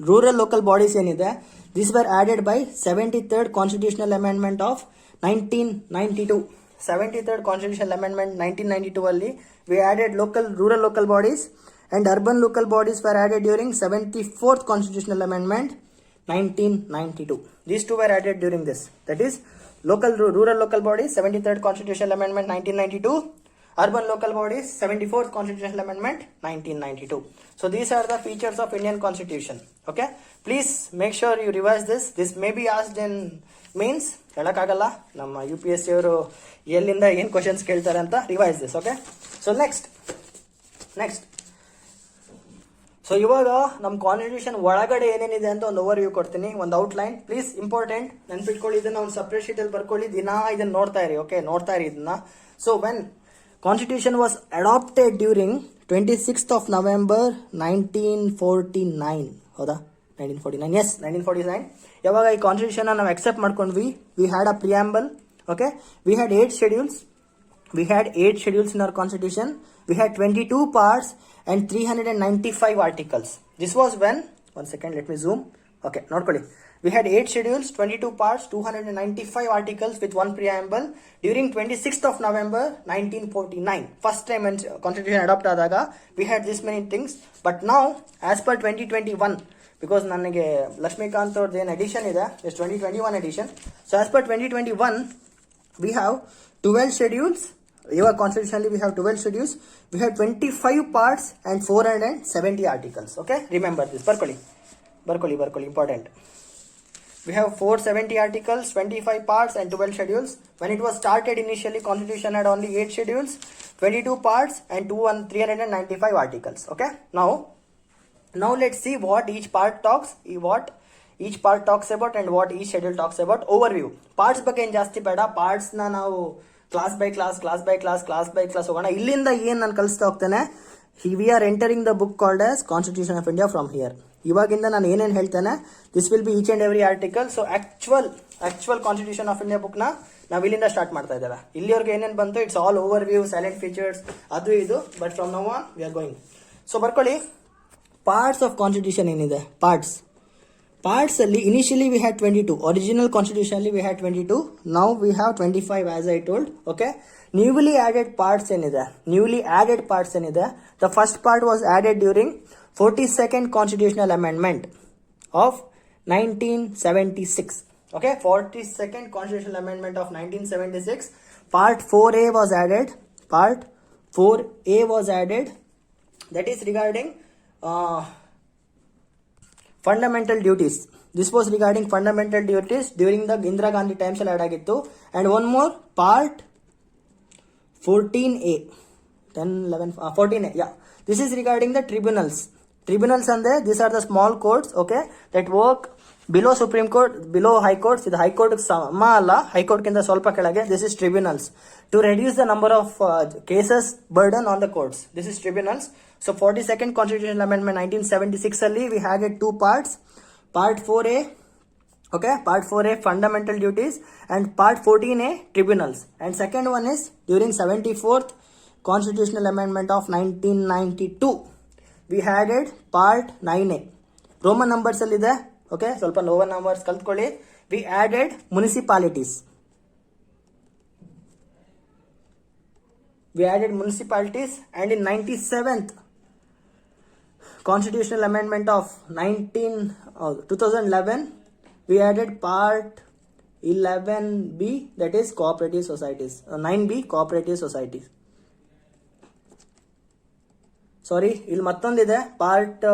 Rural local bodies ಏನಿದೆ, these were added by 73rd constitutional amendment of 1992. 73rd constitutional amendment 1992 ಅಲ್ಲಿ we added rural local bodies, and urban local bodies were added during 74th constitutional amendment 1992. These two were added during this, that is rural local bodies, 73rd constitutional amendment 1992, urban local bodies, 74th constitutional amendment 1992. So these are the features of Indian constitution. Okay, please make sure you revise this may be asked in mains, ಹೇಳಕ್ಕಾಗಲ್ಲ, ನಮ್ಮ UPSC ಅವರು ಎಲ್ಲಿಂದ ಏನು questions ಕೇಳ್ತಾರೆ ಅಂತ. Revise this. Okay, so next so ಇವಾಗ ನಮ್ಮ constitution ಒಳಗಡೆ ಏನೇನಿದೆ ಅಂತ ಒಂದು ಓವರ್ ವ್ಯೂ ಕೊಡ್ತೀನಿ, ಒಂದು ಔಟ್ಲೈನ್. ಪ್ಲೀಸ್ ಇಂಪಾರ್ಟೆಂಟ್, ನೆನ್ಪಿಟ್ಕೊಳ್ಳಿ, ಇದನ್ನ ಒಂದು ಸಪ್ರೇಟ್ ಶೀಟ್ ಅಲ್ಲಿ ಬರ್ಕೊಳ್ಳಿ, ದಿನ ಇದನ್ನ ನೋಡ್ತಾ ಇರಿ. ಓಕೆ, ನೋಡ್ತಾ ಇರಿ ಇದನ್ನ. So when Constitution was adopted during 26th of November 1949. ಹೌದಾ? 1949. Yes, 1949. ಯಾವಾಗ ಈ ಕಾನ್ಸ್ಟಿಟ್ಯೂಷನ್ ನಾವು ಅಕ್ಸೆಪ್ಟ್ ಮಾಡ್ಕೊಂಡ್ವಿ, we had a preamble. Okay, we had 8 schedules. We had 8 schedules in our constitution. We had 22 parts and 395 articles. This was when, one second, let me zoom. Okay, ನೋಡ್ಕೊಳ್ಳಿ. We had 8 schedules, 22 parts, 295 articles with one preamble during 26th of November 1949. First time when constitution adopt ಆದಾಗ we had this many things. But now, as per 2021, because ನನಗೆ ಲಕ್ಷ್ಮೀಕಾಂತ್ ಅವ್ರದ್ದು ಏನು edition ಇದೆ, is 2021 edition. So as per 2021, we have 12 schedules. Your constitutionally we have 12 schedules. We have 25 parts and 470 articles. Okay, remember this. Barkoli, important. We have 470 articles, 25 parts and 12 schedules. When it was started initially, constitution had only 8 schedules, 22 parts and 395 articles. Okay, now let's see what each part talks about and what each schedule talks about. Overview. Parts ಬಗ್ಗೆ ಏನು ಜಾಸ್ತಿ ಬೇಡ. ಪಾರ್ಟ್ಸ್ನ ನಾವು class by class ಹೋಗೋಣ. ಇಲ್ಲಿಂದ ಏನು ನಾನು ಕಲಿಸ್ತಾ ಹೋಗ್ತೇನೆ, we are entering the book called as constitution of India from here. ಇವಾಗಿಂದ ನಾನು ಏನೇನು ಹೇಳ್ತೇನೆ, this will be each and every article. So actual constitution of India ಬುಕ್ನ ನಾವು ಇಲ್ಲಿಂದ ಸ್ಟಾರ್ಟ್ ಮಾಡ್ತಾ ಇದ್ದೇವೆ. ಇಲ್ಲಿವರೆಗೆ ಏನೇನು ಬಂತು, it's all overview, salient features, ಅದು ಇದು. But from now on we are going. So ಬರ್ಕೊಳ್ಳಿ, ಪಾರ್ಟ್ಸ್ ಆಫ್ ಕಾನ್ಸ್ಟಿಟ್ಯೂಷನ್ ಏನಿದೆ, ಪಾರ್ಟ್ಸ್ ಅಲ್ಲಿ initially we had 22. Original constitution ಅಲ್ಲಿ we had 22. Now we have 25 as I told. Okay, newly added parts ಏನಿದೆ, the first part was added during 42nd constitutional amendment of 1976. Okay, 42nd constitutional amendment of 1976. Part 4A was added. That is regarding fundamental duties. This was regarding fundamental duties during the Indira Gandhi times ಅಲ್ಲಿ add ಆಗಿತ್ತು. And one more, part 14A. 14A, yeah. This is regarding the tribunals. Tribunals ಅಂದ್ರೆ these are the small courts, okay, that work below Supreme Court, below High Courts. ಇದು High Court ಸಮ ಅಲ್ಲ, High Court ಗಿಂತ ಸ್ವಲ್ಪ ಕೆಳಗೆ. This is tribunals. To reduce the number of cases burden on the courts. This is tribunals. So 42nd Constitutional Amendment 1976 ಅಲ್ಲಿ we had 2 parts. Part 4A, okay, Part 4A fundamental duties and Part 14A tribunals. And second one is during 74th Constitutional Amendment of 1992. We had Part 9A. Roman numbers ಅಲ್ಲಿ ಇದೆ. Okay, ಸ್ವಲ್ಪ Roman numbers ಕಲ್ತ್ಕೊಳ್ಳಿ. We added municipalities. And in 97th Constitutional Amendment of 2011, we added Part 11B, that is cooperative societies. 9B, cooperative societies. ಸಾರಿ, ಇಲ್ಲಿ ಮತ್ತೊಂದಿದೆ part,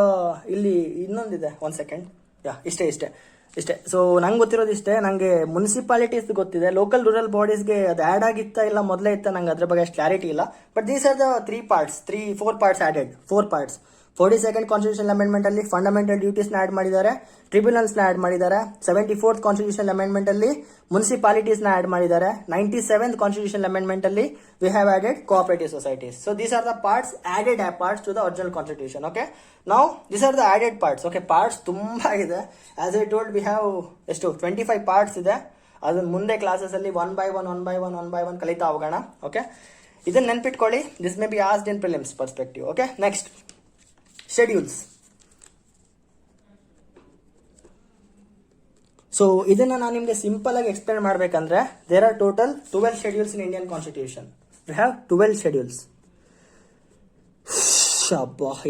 ಇಲ್ಲಿ ಇನ್ನೊಂದಿದೆ. 1 second. ಇಷ್ಟೇ. So ನಂಗೆ ಗೊತ್ತಿರೋದು ಇಷ್ಟೇ. ನಂಗೆ ಮುನ್ಸಿಪಾಲಿಟೀಸ್ ಗೊತ್ತಿದೆ, ಲೋಕಲ್ ರೂರಲ್ ಬಾಡೀಸ್ಗೆ ಅದು ಆ್ಯಡ್ ಆಗಿತ್ತಾ ಇಲ್ಲ ಮೊದಲೇ ಇತ್ತ, ನಂಗೆ ಅದ್ರ ಬಗ್ಗೆ ಅಷ್ಟು ಕ್ಲಾರಿಟಿ ಇಲ್ಲ. But these are the 4 parts added. 4 parts. 42nd constitutional amendment ಅಲ್ಲಿ ಫಂಡಮೆಂಟಲ್ ಡ್ಯೂಟೀಸ್ ನ ಆಡ್ ಮಾಡಿದ್ದಾರೆ, ಟ್ರಿಬ್ಯುನಲ್ಸ್ ನ ಆಡ್ ಮಾಡಿದ್ದಾರೆ. 74th ಕಾನ್ಸ್ಟಿಟ್ಯೂಷನಲ್ ಅಮೆಂಡ್ಮೆಂಟ್ ಅಲ್ಲಿ ಮುನ್ಸಿಪಾಲಿಟೀಸ್ ನ ಆಡ್ ಮಾಡಿದ್ದಾರೆ. 97th ಕಾನ್ಸ್ಟಿಟ್ಯೂಷನಲ್ ಅಮೆಂಡ್ಮೆಂಟ್ ಅಲ್ಲಿ we have added cooperative societies. So these are the parts, added parts to the original constitution. Okay, now these are the added parts. Okay, parts ತುಂಬಾ ಇದೆ. As I told, we have 25 parts ಇದೆ. ಅದನ್ನ ಮುಂದೆ classes ಅಲ್ಲಿ one by one ಕಲಿತಾ ಹೋಗೋಣ. Okay, ಇದನ್ನ ನೆನ್ಪಿಟ್ಕೊಳ್ಳಿ. This may be asked in prelims perspective. Okay, next schedules. So ಇದನ್ನ ನಾನು ನಿಮಗೆ ಸಿಂಪಲ್ ಆಗಿ ಎಕ್ಸ್ಪ್ಲೇನ್ ಮಾಡ್ಬೇಕಂದ್ರೆ, there are total 12 schedules in Indian constitution. We have 12 schedules.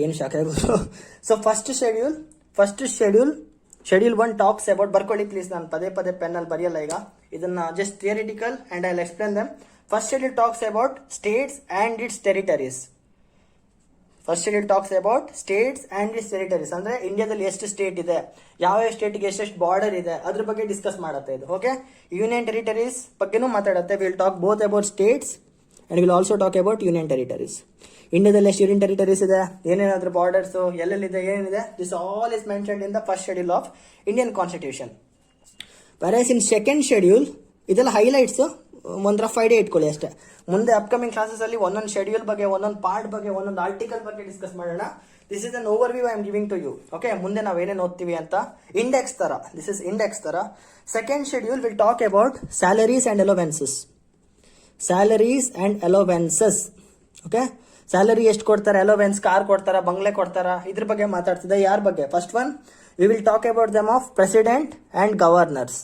ಏನು ಶಾಖ ಆಗೋದು. So first schedule 1 talks about, ಬರ್ಕೊಳ್ಳಿ ಪ್ಲೀಸ್, ನಾನು ಪದೇ ಪೆನ್ನಲ್ಲಿ ಬರೆಯಲ್ಲ ಈಗ, ಇದನ್ನ just theoretical and I will explain them. First schedule talks about states and its territories. ಅಂದ್ರೆ ಇಂಡಿಯಾದಲ್ಲಿ ಎಷ್ಟು ಸ್ಟೇಟ್ ಇದೆ, ಯಾವ ಸ್ಟೇಟ್ಗೆ ಎಷ್ಟೆಷ್ಟು ಬಾರ್ಡರ್ ಇದೆ, ಅದ್ರ ಬಗ್ಗೆ ಡಿಸ್ಕಸ್ ಮಾಡುತ್ತೆ ಇದು. ಓಕೆ, ಯೂನಿಯನ್ ಟೆರಿಟರೀಸ್ ಬಗ್ಗೆನೂ ಮಾತಾಡುತ್ತೆ. Will talk both about states and will also talk about union territories. ಇಂಡಿಯಾದಲ್ಲಿ ಎಷ್ಟು ಯೂನಿಯನ್ ಟೆರಿಟರೀಸ್ ಇದೆ, ಏನೇನಾದ್ರೂ ಬಾರ್ಡರ್ಸ್, ಎಲ್ಲೆಲ್ಲಿದೆ, ಏನಿದೆ, this all is mentioned in the first schedule of Indian constitution. Whereas in second schedule ಇದೆಲ್ಲ highlights, ಒಂದು rough idea ಇಟ್ಕೊಳ್ಳಿ ಅಷ್ಟೇ. ಮುಂದೆ ಅಪ್ಕಮಿಂಗ್ ಕ್ಲಾಸಸ್ ಅಲ್ಲಿ ಒಂದೊಂದು ಶೆಡ್ಯೂಲ್ ಬಗ್ಗೆ, ಒಂದೊಂದು ಪಾರ್ಟ್ ಬಗ್ಗೆ, ಒಂದೊಂದು ಆರ್ಟಿಕಲ್ ಬಗ್ಗೆ ಡಿಸ್ಕಸ್ ಮಾಡೋಣ. This is an overview I am giving to you. Okay, ಮುಂದೆ ನಾವೇನೇನು ಓದ್ತೀವಿ ಅಂತ ಇಂಡೆಕ್ಸ್ ತರ, ದಿಸ್ ಇಸ್ ಇಂಡೆಕ್ಸ್ ತರ. Second schedule will talk about salaries and allowances. Salaries and allowances. Okay, salary ಎಷ್ಟು ಕೊಡ್ತಾರೆ, ಅಲೋವೆನ್ಸ್ ಕಾರ್ ಕೊಡ್ತಾರ, ಬಂಗ್ಲೆ ಕೊಡ್ತಾರ, ಇದ್ರ ಬಗ್ಗೆ ಮಾತಾಡ್ತಿದ್ದೆ. ಯಾರ ಬಗ್ಗೆ? First one V will talk about dum of president and governors.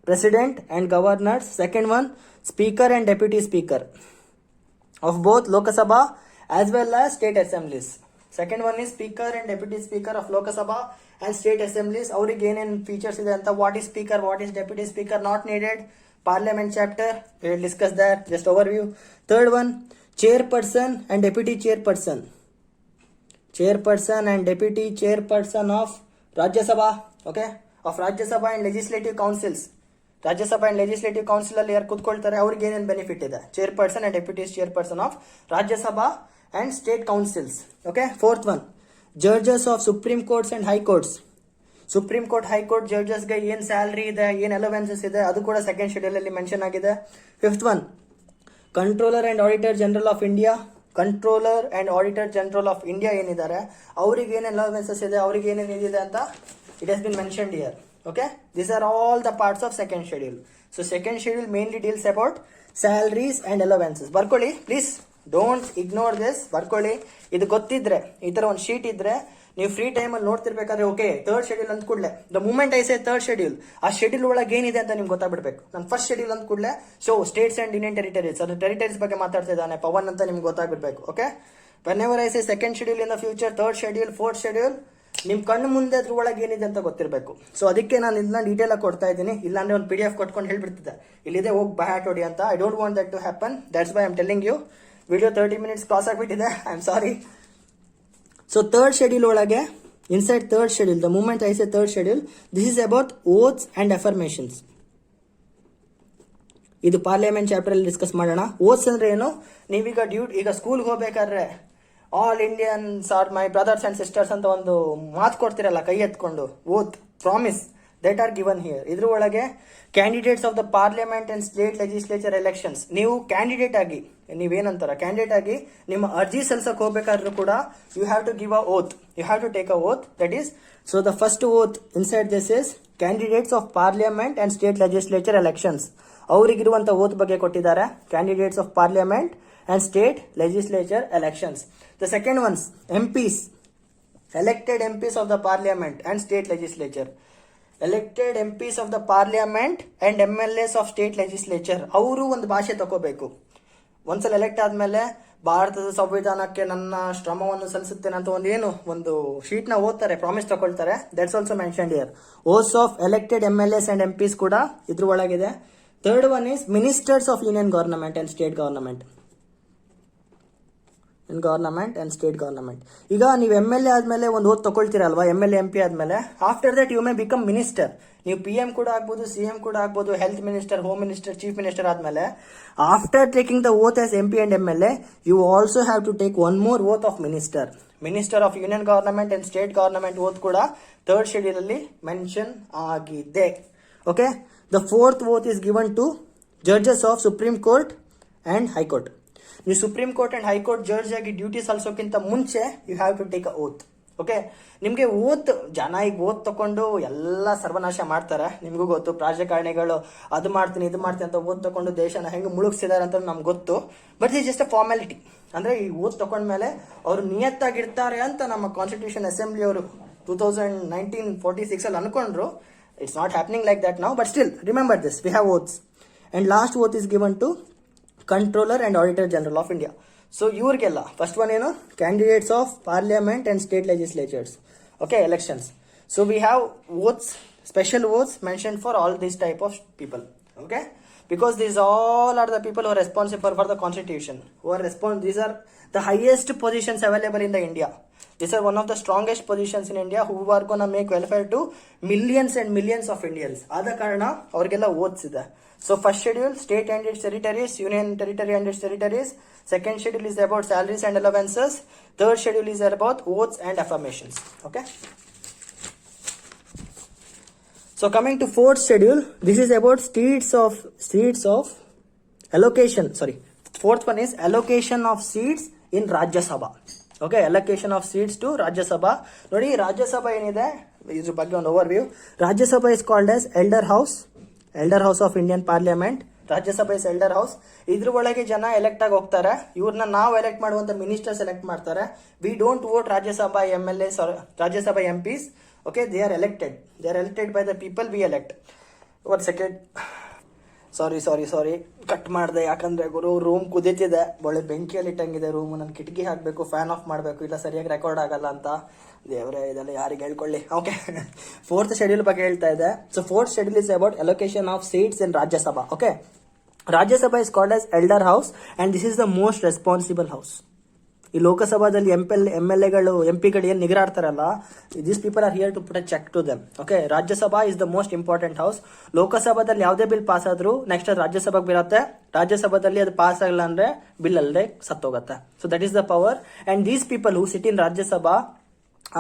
President and governors. Second one speaker and deputy speaker of both Lok Sabha as well as state assemblies. Second one is speaker and deputy speaker of Lok Sabha and state assemblies. ಅವ್ರಿಗೆ ಏನೇನು features ಇದೆ ಅಂತ, what is speaker, what is deputy speaker, not needed. Parliament chapter, we will discuss that, just overview. Third one, chairperson and deputy chairperson. Chairperson and deputy chairperson of Rajya Sabha, okay, of Rajya Sabha and legislative councils. Rajya Sabha and legislative council ಅಲ್ಲಿ ಯಾರು ಕೂತ್ಕೊಳ್ತಾರೆ ಅವ್ರಿಗೆ ಏನೇನು benefit ಇದೆ? Chairperson and deputy chairperson of Rajya Sabha and state councils. Okay, fourth one judges of supreme courts and high courts. Supreme court, high court ಜಡ್ಜಸ್ಗೆ ಏನು salary ಇದೆ, ಏನು ಅಲೋವೆನ್ಸಸ್ ಇದೆ, ಅದು ಕೂಡ ಸೆಕೆಂಡ್ ಶೆಡ್ಯೂಲ್ ಅಲ್ಲಿ ಮೆನ್ಷನ್ ಆಗಿದೆ. Fifth one controller and auditor general of India. Controller and auditor general of India ಏನಿದ್ದಾರೆ ಅವ್ರಿಗೆ ಏನೇನು ಅಲೋವೆನ್ಸಸ್ ಇದೆ, ಅವ್ರಿಗೆ ಏನೇನು ಇದೆ ಅಂತ it has been mentioned here. Okay, these are all the parts of second schedule. So second schedule mainly deals about salaries and allowances. ಬರ್ಕೊಳ್ಳಿ please, don't ignore this. ಬರ್ಕೊಳ್ಳಿ, ಇದು ಗೊತ್ತಿದ್ರೆ, ಈ ತರ ಒಂದು ಶೀಟ್ ಇದ್ರೆ ನೀವು ಫ್ರೀ ಟೈಮಲ್ಲಿ ನೋಡ್ತಿರ್ಬೇಕಾದ್ರೆ, ಓಕೆ ಥರ್ಡ್ ಶೆಡ್ಯೂಲ್ ಅಂತ ಕೂಡಲೇ the moment I say third schedule, ಆ ಶೆಡ್ಯೂಲ್ ಒಳಗೆ ಏನಿದೆ ಅಂತ ನಿಮ್ಗೆ ಗೊತ್ತಾಗ್ಬಿಡ್ಬೇಕು. ನಾನು ಫಸ್ಟ್ ಶೆಡ್ಯೂಲ್ ಅಂತ ಕೂಡಲೇ show states and union territories, ಅದು ಟೆರಿಟರೀಸ್ ಬಗ್ಗೆ ಮಾತಾಡ್ತಾ ಇದ್ದಾನೆ ಪವನ್ ಅಂತ ನಿಮ್ಗೆ ಗೊತ್ತಾಗ್ಬಿಡ್ಬೇಕು. Okay, whenever I say second schedule in the future, third schedule, fourth schedule, ನಿಮ್ ಕಣ್ಣು ಮುಂದೆ ಅದ್ರ ಒಳಗೆ ಏನಿದೆ ಅಂತ ಗೊತ್ತಿರಬೇಕು. ಸೊ ಅದಕ್ಕೆ ನಾನು ಇದನ್ನ ಡೀಟೇಲ್ ಆಗಿ ಕೊಡ್ತಾ ಇದ್ದೀನಿ. ಇಲ್ಲಾಂದ್ರೆ ಒಂದು PDF ಕೊಟ್ಕೊಂಡು ಹೇಳ್ಬಿಡ್ತಿದ್ದೆ, ಇಲ್ಲಿದೆ ಹೋಗಿ ಬ್ಯಾಟ್ ಹೊಡಿ ಅಂತ. I don't want that to happen, that's why I am telling you. Video 30 minutes cross ಆಗಿಬಿಟ್ಟಿದೆ, I am sorry. So third schedule ಒಳಗೆ, inside third schedule, the moment I say third schedule, this is about oaths and affirmations. ಇದು parliament chapter ಅಲ್ಲಿ discuss ಮಾಡೋಣ. Oaths ಅಂದ್ರೆ ಏನು? ನೀವೀಗ ಈಗ ಸ್ಕೂಲ್ಗೆ ಹೋಗ್ಬೇಕಾದ್ರೆ all Indians are my brothers and sisters ಅಂತ ಒಂದು ಮಾತು ಕೊಡ್ತಿರಲ್ಲ ಕೈ ಎತ್ಕೊಂಡು, ಓತ್, promise, that are given here. ಇದ್ರ ಒಳಗೆ candidates of the parliament and state legislature elections, ನೀವು ಕ್ಯಾಂಡಿಡೇಟ್ ಆಗಿ, ನೀವೇನಂತಾರ ಕ್ಯಾಂಡಿಡೇಟ್ ಆಗಿ ನಿಮ್ಮ ಅರ್ಜಿ ಸಲ್ಸಕ್ ಹೋಗ್ಬೇಕಾದ್ರೂ ಕೂಡ you have to give a oath, you have to take a oath. That is, so the first oath inside this is candidates of parliament and state legislature elections. ಅವರಿಗಿರುವಂತ ಓತ್ ಬಗ್ಗೆ ಕೊಟ್ಟಿದ್ದಾರೆ, candidates of parliament and state legislature elections. The second ones, MPs, elected MPs of the parliament and state legislature. Elected MPs of the parliament and MLAs of state legislature. ಅವರು ಒಂದು ಭಾಷೆ ತಗೋಬೇಕು. ಒಂದ್ಸಲ elect ಆದ್ಮೇಲೆ ಭಾರತದ ಸಂವಿಧಾನಕ್ಕೆ ನನ್ನ ಶ್ರಮವನ್ನು ಸಲ್ಲಿಸುತ್ತೇನೆ ಅಂತ ಒಂದು ಶೀಟ್ ನ ಓದ್ತಾರೆ, ಪ್ರಾಮಿಸ್ ತಗೊಳ್ತಾರೆ. That's also mentioned here. Oaths of elected MLAs and MPs ಕೂಡ ಇದ್ರ ಒಳಗಿದೆ. Third one is ministers of union government and state government. Government and state government. ಈಗ ನೀವು MLA ಆದ್ಮೇಲೆ ಒಂದು ಓದ್ ತಗೊಳ್ತೀರಲ್ವಾ, MLA MP ಆದ್ಮೇಲೆ, after that you may become minister. ನೀವು PM ಕೂಡ ಆಗ್ಬೋದು, CM ಕೂಡ ಆಗ್ಬೋದು, health minister, home minister, chief minister ಆದ್ಮೇಲೆ, after taking the oath as MP and MLA, you also have to take one more oath of minister. Minister of union government and state government oath ಕೂಡ third schedule ಅಲ್ಲಿ mention ಆಗಿದೆ. Okay, the fourth oath is given to judges of supreme court and high court. ನೀವು supreme court and high court judge ಆಗಿ duty ಸಲ್ಲಿಸೋಕ್ಕಿಂತ ಮುಂಚೆ you have to take a oath. Okay, ನಿಮ್ಗೆ oath, ಜನ ಈಗ ಓತ್ ತಕೊಂಡು ಎಲ್ಲ ಸರ್ವನಾಶ ಮಾಡ್ತಾರೆ. ನಿಮ್ಗೂ ಗೊತ್ತು, ರಾಜಕಾರಣಿಗಳು ಅದು ಮಾಡ್ತೀನಿ ಇದು ಮಾಡ್ತೀನಿ ಅಂತ ಓದ್ ತಕೊಂಡು ದೇಶನ ಹೆಂಗೆ ಮುಳುಗಿಸಿದಾರೆ ಅಂತ ನಮ್ಗೆ ಗೊತ್ತು. But is just a formality. ಅಂದ್ರೆ ಈ ಓದ್ ತಕೊಂಡ್ಮೇಲೆ ಅವರು ನಿಯತ್ತಾಗಿರ್ತಾರೆ ಅಂತ ನಮ್ಮ ಕಾನ್ಸ್ಟಿಟ್ಯೂಷನ್ ಅಸೆಂಬ್ಲಿ ಅವರು 2019-46 ಅಲ್ಲಿ ಅನ್ಕೊಂಡ್ರು. It's not happening like that now, but still remember this, we have oaths. And last oath is given to controller and auditor general of India. So ಇವ್ರಿಗೆಲ್ಲ ಫಸ್ಟ್ ಒನ್ ಏನು? Candidates of parliament and state legislatures. Okay, elections. So we have oaths, special oaths mention for all this type of people. Okay, because these all are the people who are responsible for the constitution, these are the highest positions available in the India. These are one of the strongest positions in India who are going to make welfare to millions and millions of Indians. ಆದ ಕಾರಣ ಅವ್ರಿಗೆಲ್ಲ ಓತ್ಸ್ ಇದೆ. So first schedule, state and its territories, union territory and its territories. Second schedule is about salaries and allowances. Third schedule is about oaths and affirmations. Okay. So coming to fourth schedule, this is about streets of Fourth one is allocation of seats in Rajya Sabha. Okay, allocation of seats to Rajya Sabha. ನೋಡಿ ರಾಜ್ಯ ಸಭಾ ಏನಿದೆ ಇದ್ರ ಬಗ್ಗೆ ಒಂದು overview. ರಾಜ್ಯ ಸಭಾ is called as elder house of Indian parliament. ರಾಜ್ಯಸಭೆ ಇಸ್ ಎಲ್ಡರ್ ಹೌಸ್. ಇದ್ರ ಒಳಗೆ ಜನ ಎಲೆಕ್ಟ್ ಆಗಿ ಹೋಗ್ತಾರೆ. ಇವ್ರನ್ನ ನಾವು ಎಲೆಕ್ಟ್ ಮಾಡುವಂತ ಮಿನಿಸ್ಟರ್ಸ್ ಎಲೆಕ್ಟ್ ಮಾಡ್ತಾರೆ. We don't vote Rajya Sabha MLA, Rajya Sabha MPs. Okay, they are elected by the people. We elect. 1 second. Sorry cut ಮಾಡಿದೆ. ಯಾಕಂದ್ರೆ ಗುರು ರೂಮ್ ಕುದೀತಿದೆ, ಒಳ್ಳೆ ಬೆಂಕಿಯಲ್ಲಿ ಇಟ್ಟಂಗಿದೆ ರೂಮ್. ನಾನು ಕಿಟಕಿ ಹಾಕಬೇಕು, ಫ್ಯಾನ್ ಆಫ್ ಮಾಡಬೇಕು, ಇಲ್ಲ ಸರಿಯಾಗಿ ರೆಕಾರ್ಡ್ ಆಗಲ್ಲ ಅಂತ. ದೇವರೇ, ಇದೆಲ್ಲ ಯಾರಿಗೆ ಹೇಳ್ಕೊಳ್ಳಿ. ಓಕೆ, ಫೋರ್ತ್ ಶೆಡ್ಯೂಲ್ ಬಗ್ಗೆ ಹೇಳ್ತಾ ಇದೆ. So fourth schedule is about allocation of seats in Rajya Sabha. Okay, Rajya Sabha is called as elder house and this is the most responsible house. ಈ ಲೋಕಸಭಾದಲ್ಲಿ MLAಗಳು MP ಏನು ನಿಗರಾಡ್ತಾರಲ್ಲ, these people are here to put a check to them. Okay, Rajya Sabha is the most important house. ಲೋಕಸಭಾದಲ್ಲಿ ಯಾವುದೇ bill pass ಆದ್ರೂ next ಅದು ರಾಜ್ಯಸಭಾಗೆ ಬರುತ್ತೆ. ರಾಜ್ಯಸಭಾದಲ್ಲಿ ಅದು ಪಾಸ್ ಆಗಲ್ಲ ಅಂದ್ರೆ ಬಿಲ್ ಅಲ್ಲದೆ ಸತ್ತೋಗುತ್ತೆ. So that is the power. And these people who sit in Rajya Sabha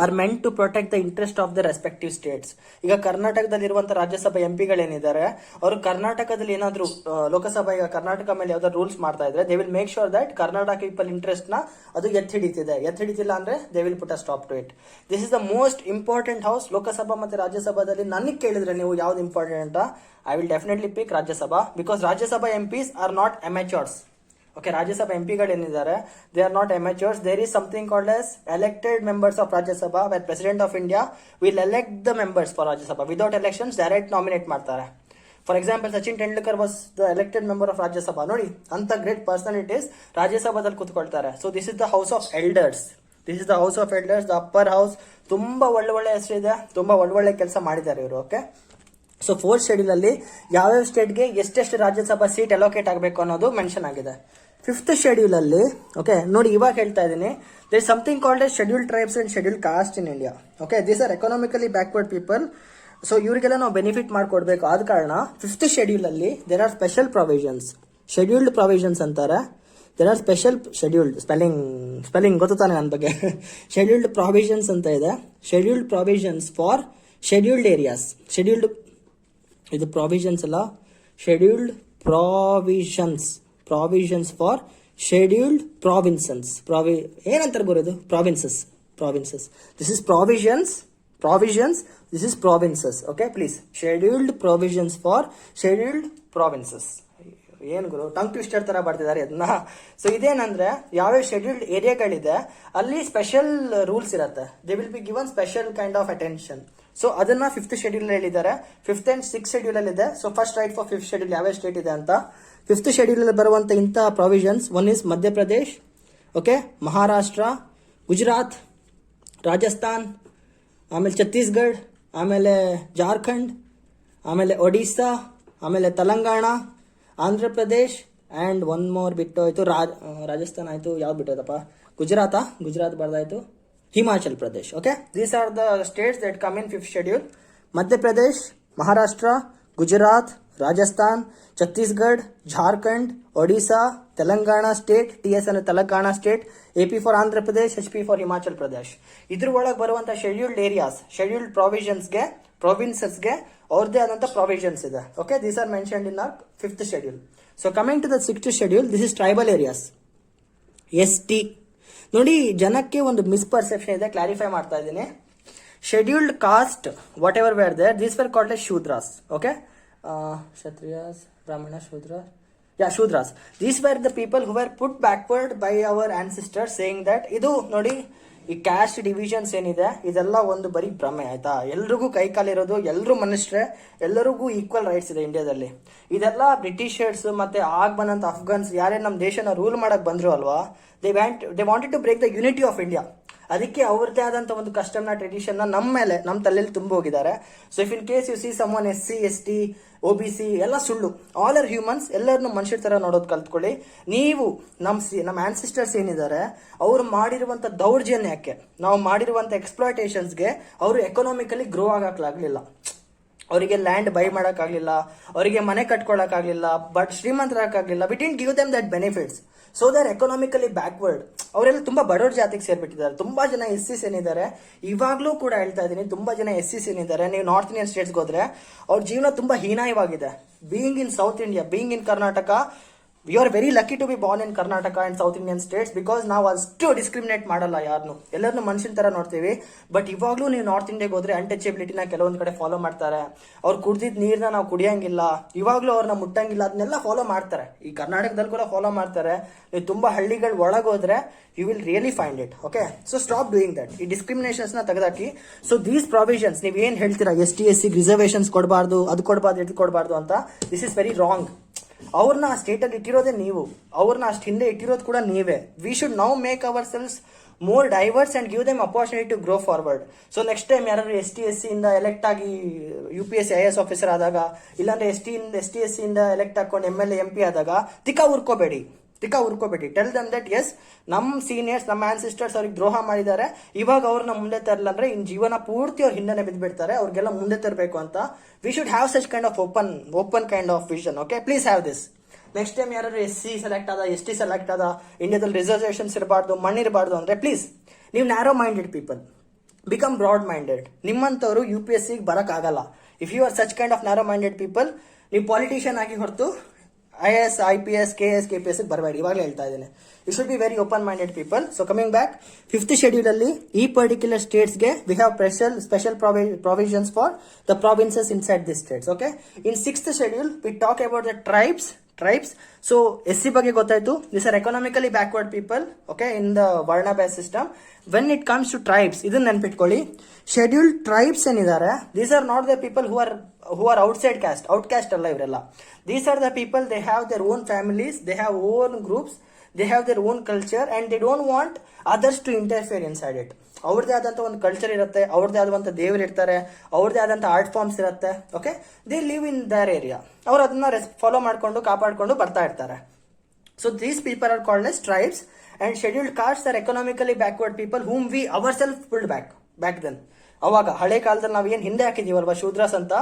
are meant to protect the interest of the respective states. ಈಗ ಕರ್ನಾಟಕದಲ್ಲಿರುವಂತಹ ರಾಜ್ಯಸಭಾ MPಗಳೇನಿದ್ದಾರೆ, ಅವರು ಕರ್ನಾಟಕದಲ್ಲಿ ಏನಾದ್ರು ಲೋಕಸಭಾ ಈಗ ಕರ್ನಾಟಕ ಮೇಲೆ ಯಾವ್ದಾದ್ರು ರೂಲ್ಸ್ ಮಾಡ್ತಾ ಇದ್ರೆ, they will make sure that Karnataka people interest ನ ಅದು ಎತ್ತಿಡಿತಿಲ್ಲ ಅಂದ್ರೆ they will put a stop to it. This is the most important house. Lok Sabha ಮತ್ತೆ ರಾಜ್ಯಸಭಾದಲ್ಲಿ ನನಗೆ ಕೇಳಿದ್ರೆ ನೀವು ಯಾವ್ದು ಇಂಪಾರ್ಟೆಂಟ್ ಅಂತ, I will definitely pick Rajya Sabha, because Rajya Sabha MPs are not amateurs. Okay, Rajya Sabha MPಗಳೇನಿದ್ದಾರೆ, they are not amateurs. There is something called as elected members of Rajya Sabha, where president of India will elect the members for Rajya Sabha without elections. Direct nominate ಮಾಡ್ತಾರೆ. For example, Sachin Tendulkar was the elected member of Rajya Sabha. ನೋಡಿ, ಅಂತ great personalities ರಾಜ್ಯಸಭಾದಲ್ಲಿ ಕೂತ್ಕೊಳ್ತಾರೆ. So this is the house of elders. The upper house. ತುಂಬಾ ಒಳ್ಳೆ ಹೆಸರಿದೆ, ತುಂಬಾ ಒಳ್ಳೆ ಕೆಲಸ ಮಾಡಿದ್ದಾರೆ ಇವರು. ಓಕೆ, ಸೊ ಫೋರ್ತ್ ಶೆಡ್ಯೂಲ್ ಅಲ್ಲಿ ಯಾವ್ಯಾವ ಸ್ಟೇಟ್ಗೆ ಎಷ್ಟೆಷ್ಟು ರಾಜ್ಯಸಭಾ ಸೀಟ್ ಅಲೋಕೇಟ್ ಆಗಬೇಕು ಅನ್ನೋದು ಮೆನ್ಷನ್ ಆಗಿದೆ. ಫಿಫ್ತ್ ಶೆಡ್ಯೂಲ್ ಅಲ್ಲಿ, ಓಕೆ ನೋಡಿ, ಇವಾಗ ಹೇಳ್ತಾ ಇದ್ದೀನಿ, there is something called as scheduled tribes and scheduled caste in India. Okay, these are economically backward people. So ಇವರಿಗೆಲ್ಲ ನಾವು ಬೆನಿಫಿಟ್ ಮಾಡ್ಕೊಡ್ಬೇಕು. ಆದ ಕಾರಣ ಫಿಫ್ತ್ ಶೆಡ್ಯೂಲ್ ಅಲ್ಲಿ there are special provisions. Scheduled provisions ಅಂತಾರೆ. There are special scheduled, spelling ಗೊತ್ತಾನೆ ನನ್ನ ಬಗ್ಗೆ. ಶೆಡ್ಯೂಲ್ಡ್ ಪ್ರಾವಿಷನ್ಸ್ ಅಂತ ಇದೆ. Scheduled provisions for scheduled areas. ಇದು ಪ್ರಾವಿಷನ್ಸ್ ಅಲ್ಲ, scheduled provisions for scheduled provinces. ಏನಂತಾರೆ ಬರೋದು? Provinces. This is provisions. This is provinces. Okay, please, scheduled provisions for scheduled provinces. ಏನ್ ಗುರು, ಟಂಗ್ ಟ್ವಿಸ್ಟರ್ ತರ ಬರ್ತಿದ್ದಾರೆ ಅದನ್ನ. ಸೊ ಇದೇನಂದ್ರೆ, ಯಾವ್ಯಾವ ಶೆಡ್ಯೂಲ್ಡ್ ಏರಿಯಾಗಳಿದೆ ಅಲ್ಲಿ ಸ್ಪೆಷಲ್ ರೂಲ್ಸ್ ಇರುತ್ತೆ. They will be given special kind of attention. So ಅದನ್ನ ಫಿಫ್ತ್ ಶೆಡ್ಯೂಲ್ ಹೇಳಿದ್ದಾರೆ. Fifth and six schedule ಅಲ್ಲಿ ಇದೆ. So first right for fifth schedule ಯಾವ್ಯಾವ ಸ್ಟೇಟ್ ಇದೆ ಅಂತ. ಫಿಫ್ತ್ ಶೆಡ್ಯೂಲ್ ಅಲ್ಲಿ ಬರುವಂತ ಇಂತಹ provisions, one is Madhya Pradesh, okay, Maharashtra, Gujarat, Rajasthan, ಆಮೇಲೆ ಛತ್ತೀಸ್ಗಢ, ಆಮೇಲೆ ಜಾರ್ಖಂಡ್, ಆಮೇಲೆ ಒಡಿಸ್ಸಾ, ಆಮೇಲೆ Telangana, Andhra Pradesh, and one more ಬಿಟ್ಟು ಆಯ್ತು, ರಾಜಸ್ಥಾನ್ ಆಯ್ತು, ಯಾವ್ದು ಬಿಟ್ಟೋದಪ್ಪ, Gujarat ಬರ್ದಾಯ್ತು, Himachal Pradesh. Okay, these are the states that come in fifth schedule. Madhya Pradesh, Maharashtra, Gujarat, Rajasthan, Chhattisgarh, Jharkhand, Odisha, Telangana state, TS ಅಂದ್ರೆ Telangana state, AP for Andhra Pradesh, HP for Himachal Pradesh. ಇದ್ರ ಒಳಗೆ ಬರುವಂತ ಶೆಡ್ಯೂಲ್ಡ್ ಏರಿಯಾಸ್, ಶೆಡ್ಯೂಲ್ಡ್ ಪ್ರಾವಿನ್ಸಸ್ಗೆ ಅವ್ರದೇ ಆದಂತ ಪ್ರಾವಿಷನ್ಸ್ ಇದೆ. Okay, these are mentioned in our fifth schedule. So coming to the sixth schedule, this is tribal areas, ST. ನೋಡಿ, ಜನಕ್ಕೆ ಒಂದು ಮಿಸ್ಪರ್ಸೆಪ್ಷನ್ ಇದೆ, ಕ್ಲಾರಿಫೈ ಮಾಡ್ತಾ ಇದ್ದೀನಿ. Scheduled caste, whatever were there, these were called as Shudras. Okay, Kshatriyas, Brahmana, Shudras. These were the people who were put backward by our ancestors, saying that ಇದು ನೋಡಿ, ಈ caste divisions ಏನಿದೆ ಇದೆಲ್ಲ ಒಂದು ಬರೀ ಭ್ರಮೆ, ಆಯ್ತಾ. ಎಲ್ರಿಗೂ ಕೈ ಕಾಲಿರೋದು, ಎಲ್ಲರೂ ಮನುಷ್ಯರೇ, ಎಲ್ಲರಿಗೂ ಈಕ್ವಲ್ ರೈಟ್ಸ್ ಇದೆ ಇಂಡಿಯಾದಲ್ಲಿ. ಇದೆಲ್ಲ ಬ್ರಿಟಿಷರ್ಸ್ ಮತ್ತೆ ಬಂದಂತ ಅಫ್ಘಾನ್ಸ್ ಯಾರೇ ನಮ್ಮ ದೇಶನ ರೂಲ್ ಮಾಡಕ್ ಬಂದ್ರು ಅಲ್ವಾ, they wanted to break the unity of India. ಅದಕ್ಕೆ ಅವ್ರದ್ದೇ ಆದಂತ ಒಂದು ಕಸ್ಟಮ್ ನ ಟ್ರೆಡಿಷನ್ ನ ನಮ್ಮ ಮೇಲೆ, ನಮ್ಮ ತಲೆಯಲ್ಲಿ ತುಂಬ ಹೋಗಿದ್ದಾರೆ. So if in case U C someone SC, ST, OBC ಎಲ್ಲ ಸುಳ್ಳು. ಆಲ್ ಆರ್ ಹ್ಯೂಮನ್ಸ್, ಎಲ್ಲರನ್ನು ಮನುಷ್ಯರ ತರ ನೋಡೋದು ಕಲ್ತ್ಕೊಳ್ಳಿ. ನೀವು ನಮ್ಮ ಆನ್ಸಿಸ್ಟರ್ಸ್ ಏನಿದ್ದಾರೆ, ಅವ್ರು ಮಾಡಿರುವಂತ ದೌರ್ಜನ್ಯಕ್ಕೆ, ನಾವು ಮಾಡಿರುವಂತ ಎಕ್ಸ್ಪ್ಲಾಯ್ಟೇಷನ್ಸ್ಗೆ ಅವರು ಎಕನಾಮಿಕಲಿ ಗ್ರೋ ಆಗಕ್ಲಾಗ್ಲಿಲ್ಲ. ಅವರಿಗೆ ಲ್ಯಾಂಡ್ ಬೈ ಮಾಡಕ್ಕಾಗ್ಲಿಲ್ಲ, ಅವರಿಗೆ ಮನೆ ಕಟ್ಕೊಳಕ್ಕಾಗ್ಲಿಲ್ಲ, ಬಟ್ ಶ್ರೀಮಂತರಾಗಕ್ಕಾಗ್ಲಿಲ್ಲ. We didn't give them that benefits. So they are economically backward. ಅವರೆಲ್ಲ ತುಂಬಾ ಬಡವ್ರ ಜಾತಿಗೆ ಸೇರ್ಬಿಟ್ಟಿದ್ದಾರೆ. ತುಂಬಾ ಜನ SCs ಏನಿದ್ದಾರೆ, ಇವಾಗ್ಲೂ ಕೂಡ ಹೇಳ್ತಾ ಇದ್ದೀನಿ, ತುಂಬಾ ಜನ SCs ಏನಿದ್ದಾರೆ, ನೀವು ನಾರ್ತ್ ಇಂಡಿಯನ್ ಸ್ಟೇಟ್ಸ್ಗೆ ಹೋದ್ರೆ ಅವ್ರ ಜೀವನ ತುಂಬಾ ಹೀನಾಯವಾಗಿದೆ. Being in South India, being in Karnataka, we are very lucky to be born in Karnataka and South Indian states, because ನಾವು ಅಷ್ಟು ಡಿಸ್ಕ್ರಿಮಿನೇಟ್ ಮಾಡಲ್ಲ ಯಾರನ್ನು, ಎಲ್ಲರನ್ನು ಮನುಷ್ಯನ ತರ ನೋಡ್ತೀವಿ. ಬಟ್ ಇವಾಗಲೂ ನೀವು ನಾರ್ತ್ ಇಂಡಿಯಾಗೆ ಹೋದ್ರೆ ಅನ್ಟಚಬಿಲಿಟಿನ ಕೆಲವೊಂದು ಕಡೆ ಫಾಲೋ ಮಾಡ್ತಾರೆ. ಅವ್ರು ಕುಡ್ದಿದ್ ನೀರ್ನ ನಾವು ಕುಡಿಯಂಗಿಲ್ಲ, ಇವಾಗಲೂ ಅವ್ರನ್ನ ಮುಟ್ಟಂಗಿಲ್ಲ, ಅದನ್ನೆಲ್ಲ ಫಾಲೋ ಮಾಡ್ತಾರೆ. ಈ ಕರ್ನಾಟಕದಲ್ಲಿ ಕೂಡ ಫಾಲೋ ಮಾಡ್ತಾರೆ. ನೀವು ತುಂಬಾ ಹಳ್ಳಿಗಳ ಒಳಗೋದ್ರೆ you will really find it. Okay, so stop doing that. ಈ ಡಿಸ್ಕ್ರಿಮಿನೇಷನ್ಸ್ ನ ತೆಗೆದಾಕಿ. ಸೊ ದೀಸ್ ಪ್ರಾವಿಷನ್ಸ್ ನೀವು ಏನ್ ಹೇಳ್ತೀರಾ, ST/SC ರಿಸರ್ವೇಷನ್ಸ್ ಕೊಡಬಾರ್ದು, ಅದು ಕೊಡಬಾರ್ದು, ಇದು ಕೊಡಬಾರ್ದು ಅಂತ, ದಿಸ್ ಇಸ್ ವೆರಿ ರಾಂಗ್. ಅವ್ರನ್ನ ಆ ಸ್ಟೇಟ್ ಅಲ್ಲಿ ಇಟ್ಟಿರೋದೇ ನೀವು, ಅವ್ರನ್ನ ಅಷ್ಟು ಹಿಂದೆ ಇಟ್ಟಿರೋದು ಕೂಡ ನೀವೇ. We should now make ourselves more diverse and give them opportunity to grow forward. So next time ಯಾರು ST/SC ಇಂದ ಎಲೆಕ್ಟ್ ಆಗಿ UPSC IAS ಆಫೀಸರ್ ಆದಾಗ, ಇಲ್ಲಾಂದ್ರೆ ST/SC ಇಂದ ಎಲೆಕ್ಟ್ ಹಾಕೊಂಡು MLA MP ಆದಾಗ ತಿಕ್ಕ ಉರ್ಕೋಬೇಡಿ. ಟೆಲ್ ದಮ್ ದಟ್ ಎಸ್, ನಮ್ಮ seniors, ನಮ್ಮ ಆನ್ಸಿಸ್ಟರ್ಸ್ ಅವ್ರಿಗೆ ದ್ರೋಹ ಮಾಡಿದ್ದಾರೆ, ಇವಾಗ ಅವ್ರನ್ನ ಮುಂದೆ ತರಲ್ಲ ಅಂದ್ರೆ ಇನ್ ಜೀವನ ಪೂರ್ತಿ ಅವ್ರ ಹಿಂದೆನೆ ಬಿದ್ದ್ಬಿಡ್ತಾರೆ, ಅವ್ರಿಗೆಲ್ಲ ಮುಂದೆ ತರಬೇಕು ಅಂತ. We should have such kind of open kind of vision. Okay, please have this. Next time ಯಾರು SC ಸೆಲೆಕ್ಟ್ ಆದ, ST ಸೆಲೆಕ್ಟ್ ಆದ, ಇಂಡಿಯಾದಲ್ಲಿ ರಿಸರ್ವೇಷನ್ಸ್ ಇರಬಾರ್ದು, ಮಣ್ಣಿರಬಾರ್ದು ಅಂದ್ರೆ ಪ್ಲೀಸ್ ನೀವು narrow minded people, become broad minded. ನಿಮ್ಮಂತವ್ರು UPSC ಬರಕ್ ಆಗಲ್ಲ. If you are such kind of narrow minded people, ನೀವು ಪಾಲಿಟಿಷಿಯನ್ ಆಗಿ ಹೊರತು IAS, IPS, KS, KPS ಬರಬೇಡಿ, ಇವಾಗಲೇ ಹೇಳ್ತಾ ಇದ್ದೇನೆ. You should be very open minded people. So coming back, 5th schedule ಅಲ್ಲಿ ಈ ಪರ್ಟಿಕ್ಯುಲರ್ ಸ್ಟೇಟ್ಸ್ ಗೆ we have special provisions for the provinces inside this states. Okay, in 6th schedule we talk about the tribes. So SC ಬಗ್ಗೆ ಗೊತ್ತಾಯ್ತು, this are economically backward people. Okay, in the varna base system. When it comes to tribes, ಇದನ್ನ ನೆನ್ಪಿಟ್ಕೊಳ್ಳಿ, scheduled tribes ಏನಿದ್ದಾರೆ, these are not the people who are outside caste. Out caste ಅಲ್ಲ ಇವರೆಲ್ಲ. These are the people, they have their own families, they have own groups, they have their own culture and they don't want others to interfere inside it. ಅವ್ರದೇ ಆದಂತ ಒಂದು culture ಇರುತ್ತೆ, ಅವ್ರದೇ ಆದಂತ ದೇವರು ಇರ್ತಾರೆ, ಅವ್ರದೇ ಆದಂತ ಆರ್ಟ್ ಫಾರ್ಮ್ಸ್ ಇರುತ್ತೆ. Okay, they live in their area. ಅವ್ರು ಅದನ್ನ ಫಾಲೋ ಮಾಡ್ಕೊಂಡು ಕಾಪಾಡ್ಕೊಂಡು ಬರ್ತಾ ಇರ್ತಾರೆ. So these people are called as tribes and scheduled castes are economically backward people whom we ourselves pulled back then. ಅವಾಗ ಹಳೆ ಕಾಲದಲ್ಲಿ ನಾವು ಏನ್ ಹಿಂದೆ ಹಾಕಿದೀವಲ್ವಾ ಶೂದ್ರಾಸ್ ಅಂತ,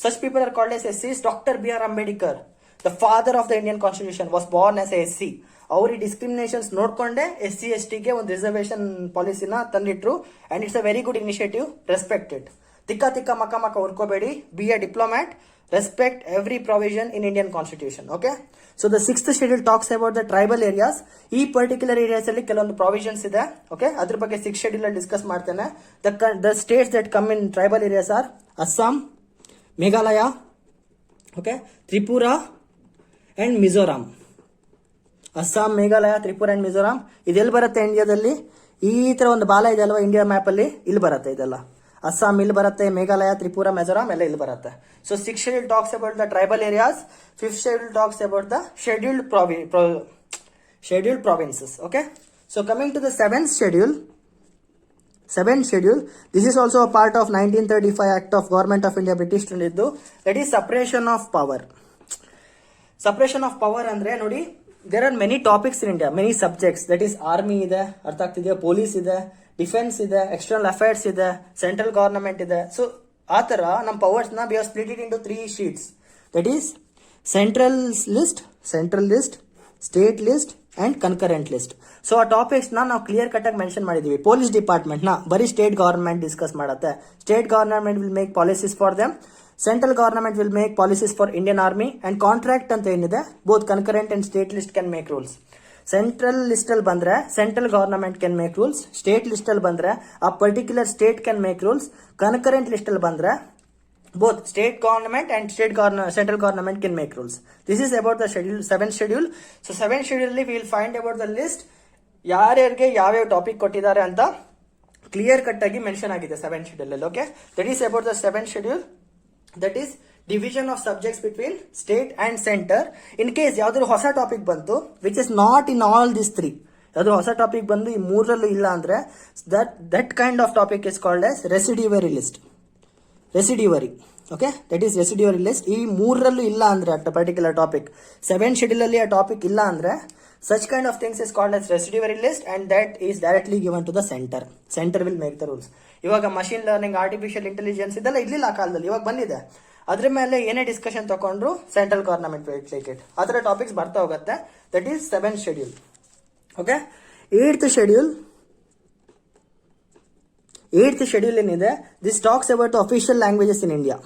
such people are called as SCs. Doctor BR Ambedkar, the father of the Indian constitution, was born as SC. ಅವ್ರ ಈ ಡಿಸ್ಕ್ರಿಮಿನೇಷನ್ಸ್ ನೋಡ್ಕೊಂಡೆ SC/ST ಗೆ ಒಂದು ರಿಸರ್ವೇಶನ್ ಪಾಲಿಸಿನ ತಂದಿಟ್ರು. And it's a very good initiative, respected. ತಿಕ್ಕ ಮಕ್ಕ ಹುರ್ಕೋಬೇಡಿ. Be a diplomat, respect every provision in Indian constitution. Okay, so the 6th schedule talks about the tribal areas. ಈ ಪರ್ಟಿಕ್ಯುಲರ್ ಏರಿಯಾಸ್ ಅಲ್ಲಿ ಕೆಲವೊಂದು ಪ್ರಾವಿಷನ್ಸ್ ಇದೆ. ಓಕೆ, ಅದ್ರ ಬಗ್ಗೆ 6th ಶೆಡ್ಯೂಲ್ ಅಲ್ಲಿ ಡಿಸ್ಕಸ್ ಮಾಡ್ತೇನೆ. The states that come in tribal areas are Assam, Meghalaya, okay, Tripura and Mizoram. Assam, Meghalaya, Tripura and Mizoram. ಇದೆಲ್ಲಿ ಬರುತ್ತೆ ಇಂಡಿಯಾದಲ್ಲಿ? ಈ ತರ ಒಂದು ಬಾಲ ಇದೆ ಅಲ್ವಾ ಇಂಡಿಯಾ ಮ್ಯಾಪ್ ಅಲ್ಲಿ, ಇಲ್ಲಿ ಬರುತ್ತೆ ಇದೆಲ್ಲ. ಅಸ್ಸಾಂ ಇಲ್ಲಿ ಬರುತ್ತೆ, ಮೇಘಾಲಯ, ತ್ರಿಪುರಾ, ಮಿಜೋರಾಂ ಎಲ್ಲ ಇಲ್ಲಿ ಬರುತ್ತೆ. So 6th schedule talks about the tribal areas. 5th schedule talks about the scheduled provinces. Okay, so coming to the 7th schedule, this is also a part of 1935 Act of Government of India, British ತಂದಿದ್ದು. that is separation of power ಅಂದ್ರೆ ನೋಡಿ, there are many topics in India, many subjects. that is army ಇದೆ, ಅರ್ಥ ಆಗ್ತಿದೆಯಾ, police ಇದೆ, defence ಇದೆ, external affairs ಇದೆ, central government ಇದೆ. So ಆ ತರ ನಮ್ಮ ಪವರ್ಸ್ ನ we have split it into 3 sheets. that is central list, state list and concurrent list. So ಆ ಟಾಪಿಕ್ಸ್ ನಾವು ಕ್ಲಿಯರ್ ಕಟ್ ಆಗಿ ಮೆನ್ಷನ್ ಮಾಡಿದೀವಿ. ಪೊಲೀಸ್ ಡಿಪಾರ್ಟ್ಮೆಂಟ್ ನ ಬರೀ ಸ್ಟೇಟ್ ಗವರ್ನಮೆಂಟ್ ಡಿಸ್ಕಸ್ ಮಾಡುತ್ತೆ. State government will make policies for them. Central government will make policies for Indian army. And contract ಅಂತ ಏನಿದೆ, both concurrent and state list can make rules. Central list ಅಲ್ಲಿ ಬಂದ್ರೆ central government can make rules. State list ಅಲ್ಲಿ ಬಂದ್ರೆ ಆ particular state can make rules. Concurrent list ಅಲ್ಲಿ ಬಂದ್ರೆ both state government and central government can make rules. This is about the schedule, 7th schedule. So 7th schedule we will find about the list, ಯಾರ್ಯಾರಿಗೆ ಯಾವ್ಯಾವ topic ಕೊಟ್ಟಿದ್ದಾರೆ ಅಂತ clear cut ಆಗಿ mention ಆಗಿದೆ 7th schedule ಅಲ್ಲಿ. Okay, that is about the 7th schedule. That is division of subjects between state and centre. In case ಯಾವ್ದಾದ್ರು ಹೊಸ topic ಬಂತು which is not in all this 3, ಯಾವ್ದಾದ್ರು ಹೊಸ ಟಾಪಿಕ್ ಬಂದು ಈ 3ರಲ್ಲೂ ಇಲ್ಲ ಅಂದ್ರೆ that kind of topic is called as residuary list. Okay, that is residuary list. ಈ 3ರಲ್ಲೂ ಇಲ್ಲ ಅಂದ್ರೆ ಪರ್ಟಿಕ್ಯುಲರ್ ಟಾಪಿಕ್ 7th schedule ಅಲ್ಲಿ ಆ ಟಾಪಿಕ್ ಇಲ್ಲ ಅಂದ್ರೆ such kind of things is called as residuary list, and that is directly given to the center will make the rules. ಇವಾಗ machine learning, artificial intelligence ಇದೆಲ್ಲ ಇರ್ಲಿಲ್ಲ ಆ ಕಾಲದಲ್ಲಿ, ಇವಾಗ ಬಂದಿದೆ. ಅದ್ರ ಮೇಲೆ ಏನೇ ಡಿಸ್ಕಷನ್ ತಗೊಂಡ್ರು ಸೆಂಟ್ರಲ್ ಗವರ್ನಮೆಂಟ್ ರಿಲೇಟೆಡ್ ಆ ತರ ಟಾಪಿಕ್ಸ್ ಬರ್ತಾ ಹೋಗುತ್ತೆ. That is 7th schedule. Okay, 8th schedule ಏನಿದೆ, this talks about the official languages in India.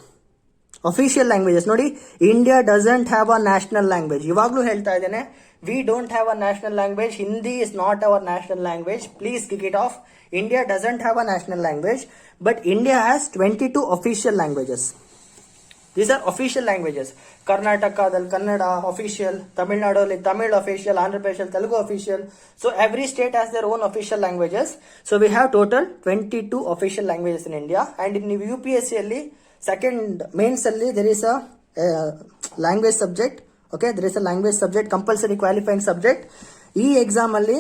Official languages ನೋಡಿ, India doesn't have a national language. ಇವಾಗಲೂ ಹೇಳ್ತಾ ಇದ್ದೇನೆ, we don't have a national language. Hindi is not our national language. Please kick it off. India doesn't have a national language, but India has 22 official languages. These are official languages. Karnatakaದಲ್ಲಿ Kannada official, ತಮಿಳುನಾಡಲ್ಲಿ Tamil official, Andhra Pradesh Telugu official. So every state has their own official languages. So we have total 22 official languages in India. And in UPSC ಅಲ್ಲಿ second mains ಅಲ್ಲಿ there is a language subject. Okay, there is a language subject, compulsory qualifying subject. ಈ exam ಅಲ್ಲಿ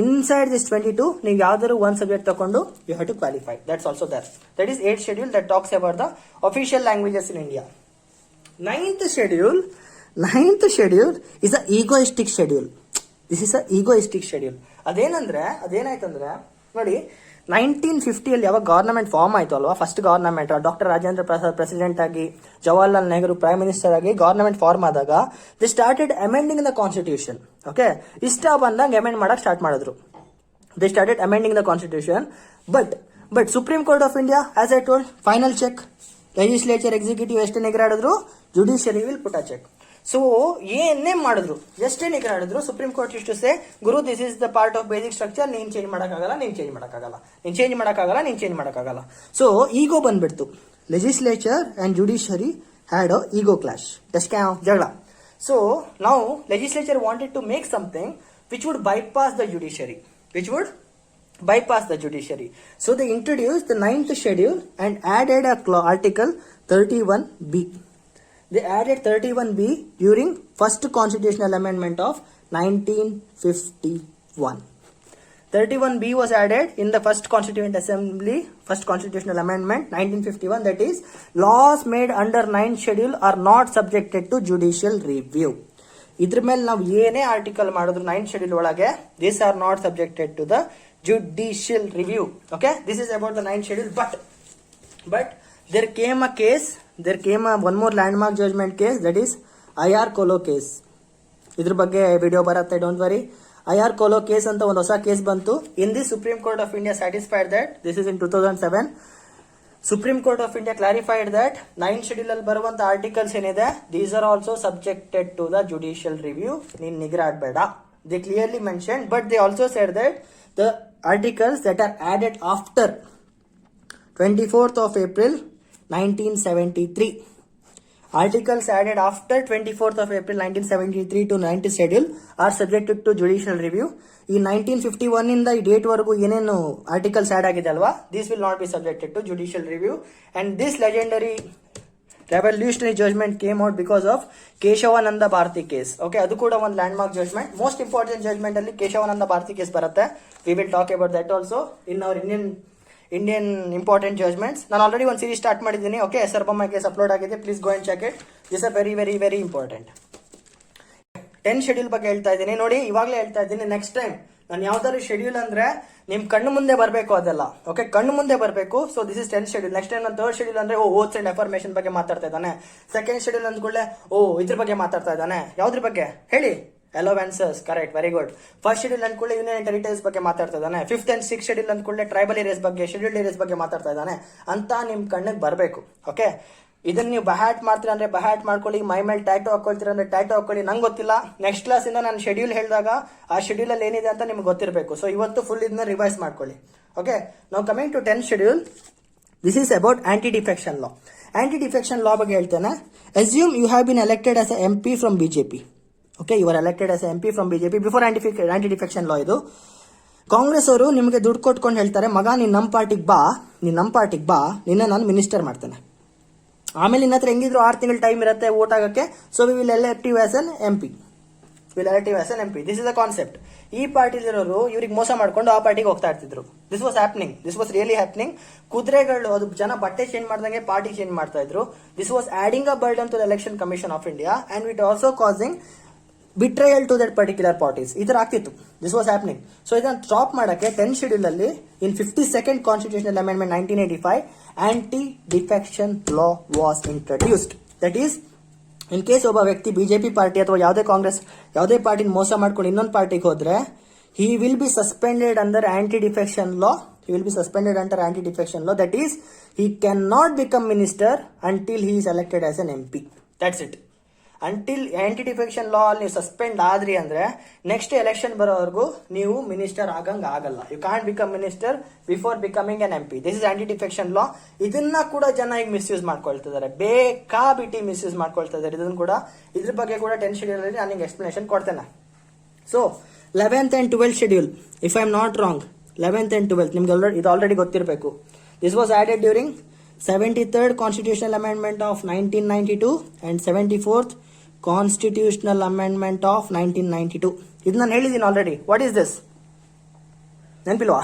inside this 22 ನೀವು ಯಾವ್ದಾದ್ರು ಒಂದು subject ತಗೊಂಡು you have to qualify. That's also there. That is 8th schedule that talks about the official languages in India. 9th schedule is a egoistic schedule. This is a egoistic schedule. ಅದೇನಾಯ್ತಂದ್ರೆ ನೋಡಿ, 1950 ಯಾವಾಗ government form ಆಯ್ತು ಅಲ್ವಾ, first government doctor Rajendra Prasad president ಆಗಿ, Jawaharlal Nehru prime minister ಆಗಿ government form ಆದಾಗ they started amending the constitution. Okay, ಇಷ್ಟ ಬಂದಂಗೆ ಅಮೆಂಡ್ ಮಾಡಕ್ ಸ್ಟಾರ್ಟ್ ಮಾಡಿದ್ರು. They started amending the constitution. But supreme court of India, as I told, final check. Legislature, executive ಎಷ್ಟೇ ನಿಗ್ರಾಡಿದ್ರು, judiciary will put a check. So ಏನೇ ಮಾಡಿದ್ರು, ಎಷ್ಟೇ ನಿಗ್ರಾಡಿದ್ರು, ಸುಪ್ರೀಂ ಕೋರ್ಟ್ ಇಷ್ಟು ಸೇ, ಗುರು this is the part of basic structure, ನೀನ್ change ಮಾಡಕ್ಕಾಗಲ್ಲ. ಸೊ ಈಗೋ ಬಂದ್ಬಿಡ್ತು. Legislature and judiciary had a ego clash, ಜಗಳ. ಸೊ ನಾವು legislature wanted to make something which would bypass the judiciary. So they introduced the 9th schedule and added a article 31B. They added 31B during first constitutional amendment of 1951. 31B was added in the first Constituent Assembly, first constitutional amendment 1951. That is, laws made under 9th schedule are not subjected to judicial review. ಇದ್ರ ಮೇಲೆ ನಾವು ಏನೇ article ಮಾಡಿದ್ರು 9th schedule ಒಳಗೆ, these are not subjected to the judicial review. Okay, this is about the 9th schedule. But there came one more landmark judgment case, that is IR Kolo case. ಇದ್ರ ಬಗ್ಗೆ video ಬರುತ್ತೆ, don't worry. IR Kolo case ಅಂತ ಒಂದು ಹೊಸ case ಬಂತು. In this, Supreme Court of India satisfied that, this is in 2007, Supreme Court of India clarified that 9th schedule ಅಲ್ಲಿ ಬರುವಂತ articles ಏನಿದೆ, these are also subjected to the judicial review. ನೀನ್ ನಿಗ್ರಾಡ್ಬೇಡ. They clearly mentioned, but they also said that the articles that are added after 24th of April 1973, articles added after 24th of April 1973 to 9th schedule are subjected to judicial review. ಈ 1951 ಇಂದ ಈ date ವರೆಗೂ ಏನೇನು articles add ಆಗಿದೆ ಅಲ್ವಾ, this will not be subjected to judicial review. And this legendary revolutionary judgment came out because of Keshavananda Bharati case. Okay, ಅದು ಕೂಡ ಒಂದು landmark judgement. Most important judgement ಅಲ್ಲಿ ಕೇಶವಾನಂದ ಭಾರತಿ ಕೇಸ್ ಬರುತ್ತೆ. We will talk about that also in our Indian important judgements. ನಾನು already ಒಂದು series start ಮಾಡಿದ್ದೀನಿ. Okay, S R Bommai case upload ಆಗಿದೆ, please go and check it. This are very very very important. 10th schedule ಬಗ್ಗೆ ಹೇಳ್ತಾ ಇದ್ದೀನಿ ನೋಡಿ, ಇವಾಗಲೇ ಹೇಳ್ತಾ ಇದ್ದೀನಿ. ನೆಕ್ಸ್ಟ್ ಟೈಮ್ ನಾನು ಯಾವ್ದಾದ್ರು ಶೆಡ್ಯೂಲ್ ಅಂದ್ರೆ ನಿಮ್ ಕಣ್ಣು ಮುಂದೆ ಬರಬೇಕು ಅದೆಲ್ಲ. ಓಕೆ, ಕಣ್ಣು ಮುಂದೆ ಬರಬೇಕು. So this is 10th schedule. Next time ನಾನು 3rd schedule ಅಂದ್ರೆ ಓಟ್ಸ್ ಅಂಡ್ ಅಫರ್ಮೇಷನ್ ಬಗ್ಗೆ ಮಾತಾಡ್ತಾ ಇದ್ದಾನೆ. 2nd schedule ಅಂದ್ಕೊಳ್ಳೆ ಇದ್ರ ಬಗ್ಗೆ ಮಾತಾಡ್ತಾ ಇದ್ದಾನೆ. ಯಾವ್ದ್ರ ಬಗ್ಗೆ ಹೇಳಿ? Allowances, correct, very good. 1st schedule ಅಂದ್ಕೊಳ್ಳೆ ಯೂನಿಯನ್ ಅಂಡ್ ಟೆರಿಟರೀಸ್ ಬಗ್ಗೆ ಮಾತಾಡ್ತಾ ಇದ್ದಾನೆ. 5th and 6th schedule ಅಂದ್ಕೊಳ್ಳೆ ಟ್ರೈಬಲ್ ಏರಿಯಾಸ್ ಬಗ್ಗೆ, ಶೆಡ್ಯೂಲ್ಡ್ ಏರಿಯಾಸ್ ಬಗ್ಗೆ ಮಾತಾಡ್ತಾ ಇದ್ದಾನೆ ಅಂತ ನಿಮ್ ಕಣ್ಣಿಗೆ ಬರಬೇಕು. ಓಕೆ, ಇದನ್ನ ನೀವು ಬಹ್ಯಾಟ್ ಮಾಡ್ತೀರಾ ಅಂದ್ರೆ ಬಹ್ಯಾಟ್ ಮಾಡ್ಕೊಳ್ಳಿ, ಮೈ ಮೇಲೆ ಟ್ಯಾಟೋ ಹಾಕೊಳ್ತೀರಾ ಅಂದ್ರೆ ಟ್ಯಾಟೋ ಹಾಕೊಳ್ಳಿ. ನಂಗೆ ಗೊತ್ತಿಲ್ಲ, ನೆಕ್ಸ್ಟ್ ಕ್ಲಾಸ್ ಇಂದ ನಾನು ಶೆಡ್ಯೂಲ್ ಹೇಳಿದಾಗ ಆ ಶೆಡ್ಯೂಲ್ ಅಲ್ಲಿ ಏನಿದೆ ಅಂತ ನಿಮ್ಗೆ ಗೊತ್ತಿರಬೇಕು. ಸೊ ಇವತ್ತು ಫುಲ್ ಇದನ್ನ ರಿವೈಸ್ ಮಾಡ್ಕೊಳ್ಳಿ. ಓಕೆ, ನಾವು coming to 10th schedule. This is about anti defection law. Anti defection law ಬಗ್ಗೆ ಹೇಳ್ತೇನೆ. Assume you have been elected as a MP from BJP. Okay, you are elected as a MP from BJP before anti defection law. ಇದು ಕಾಂಗ್ರೆಸ್ ಅವರು ನಿಮಗೆ ದುಡ್ಡು ಕೊಟ್ಕೊಂಡು ಹೇಳ್ತಾರೆ, ಮಗ ನೀನ್ ನಮ್ಮ ಪಾರ್ಟಿಗೆ ಬಾ, ನಿನ್ನ ನಾನು ಮಿನಿಸ್ಟರ್ ಮಾಡ್ತೇನೆ. ಆಮೇಲೆ ನಿನ್ನ ಹತ್ರ ಹೆಂಗಿದ್ರು 6 ತಿಂಗಳು ಟೈಮ್ ಇರುತ್ತೆ ವೋಟ್ ಆಗಕ್ಕೆ. So we will elect you as an MP. This is a concept. ಈ ಪಾರ್ಟಿಲಿರೋರು ಇವ್ರಿಗೆ ಮೋಸ ಮಾಡ್ಕೊಂಡು ಆ ಪಾರ್ಟಿಗೆ ಹೋಗ್ತಾ ಇರ್ತಿದ್ರು. This was really happening. ಕುದುರೆಗಳು, ಅದು ಜನ ಬಟ್ಟೆ ಚೇಂಜ್ ಮಾಡ್ದಂಗೆ ಪಾರ್ಟಿ ಚೇಂಜ್ ಮಾಡ್ತಾ ಇದ್ರು. This was adding a burden to the election commission of India and it also causing betrayal to that particular parties. ಈ ತರ ಆಗ್ತಿತ್ತು. This was happening. ಸೊ ಇದನ್ನ ಸ್ಟಾಪ್ ಮಾಡಕ್ಕೆ 10th schedule ಅಲ್ಲಿ in 52nd constitutional amendment 1985 anti defection law was introduced. That is, in case ಒಬ್ಬ ವ್ಯಕ್ತಿ BJP party ಅಥವಾ ಯಾವುದೇ ಪಾರ್ಟಿನ ಮೋಸ ಮಾಡ್ಕೊಂಡು ಇನ್ನೊಂದು ಪಾರ್ಟಿಗೆ ಹೋದ್ರೆ he will be suspended under anti-defection law. He will be suspended under anti-defection law. That is, he cannot become minister until he is elected as an MP. That's it. Until anti-defection law ನೀವು suspend ಆದ್ರಿ ಅಂದ್ರೆ next election ಬರೋವರೆಗೂ ನೀವು minister ಆಗಲ್ಲ. You can't become minister before becoming an MP. This is anti-defection law. ಇದನ್ನ ಕೂಡ ಜನ ಈಗ ಮಿಸ್ಯೂಸ್ ಮಾಡ್ಕೊಳ್ತಿದ್ದಾರೆ, ಬೇಕಾಬಿಟ್ಟಿ ಮಿಸ್ಯೂಸ್ ಮಾಡ್ಕೊಳ್ತಾ ಇದ್ದಾರೆ. ಇದನ್ನ ಕೂಡ, ಇದ್ರ ಬಗ್ಗೆ ಕೂಡ 10th schedule ಅಲ್ಲಿ ನಾನು ನಿಮ್ಗೆ ಎಕ್ಸ್ಪ್ಲನೇಷನ್ ಕೊಡ್ತೇನೆ. So 11th and 12th schedule, if I am not wrong, 11th and 12th ನಿಮ್ಗೆ ಇದು ಆಲ್ರೆಡಿ ಗೊತ್ತಿರಬೇಕು. This was added during 73rd Constitutional Amendment of 1992 and 74th Constitutional Amendment of 1992. ಇದು ನಾನು ಹೇಳಿದ್ದೀನಿ ಆಲ್ರೆಡಿ. What is this? ನೆನಪಿಲ್ವಾ?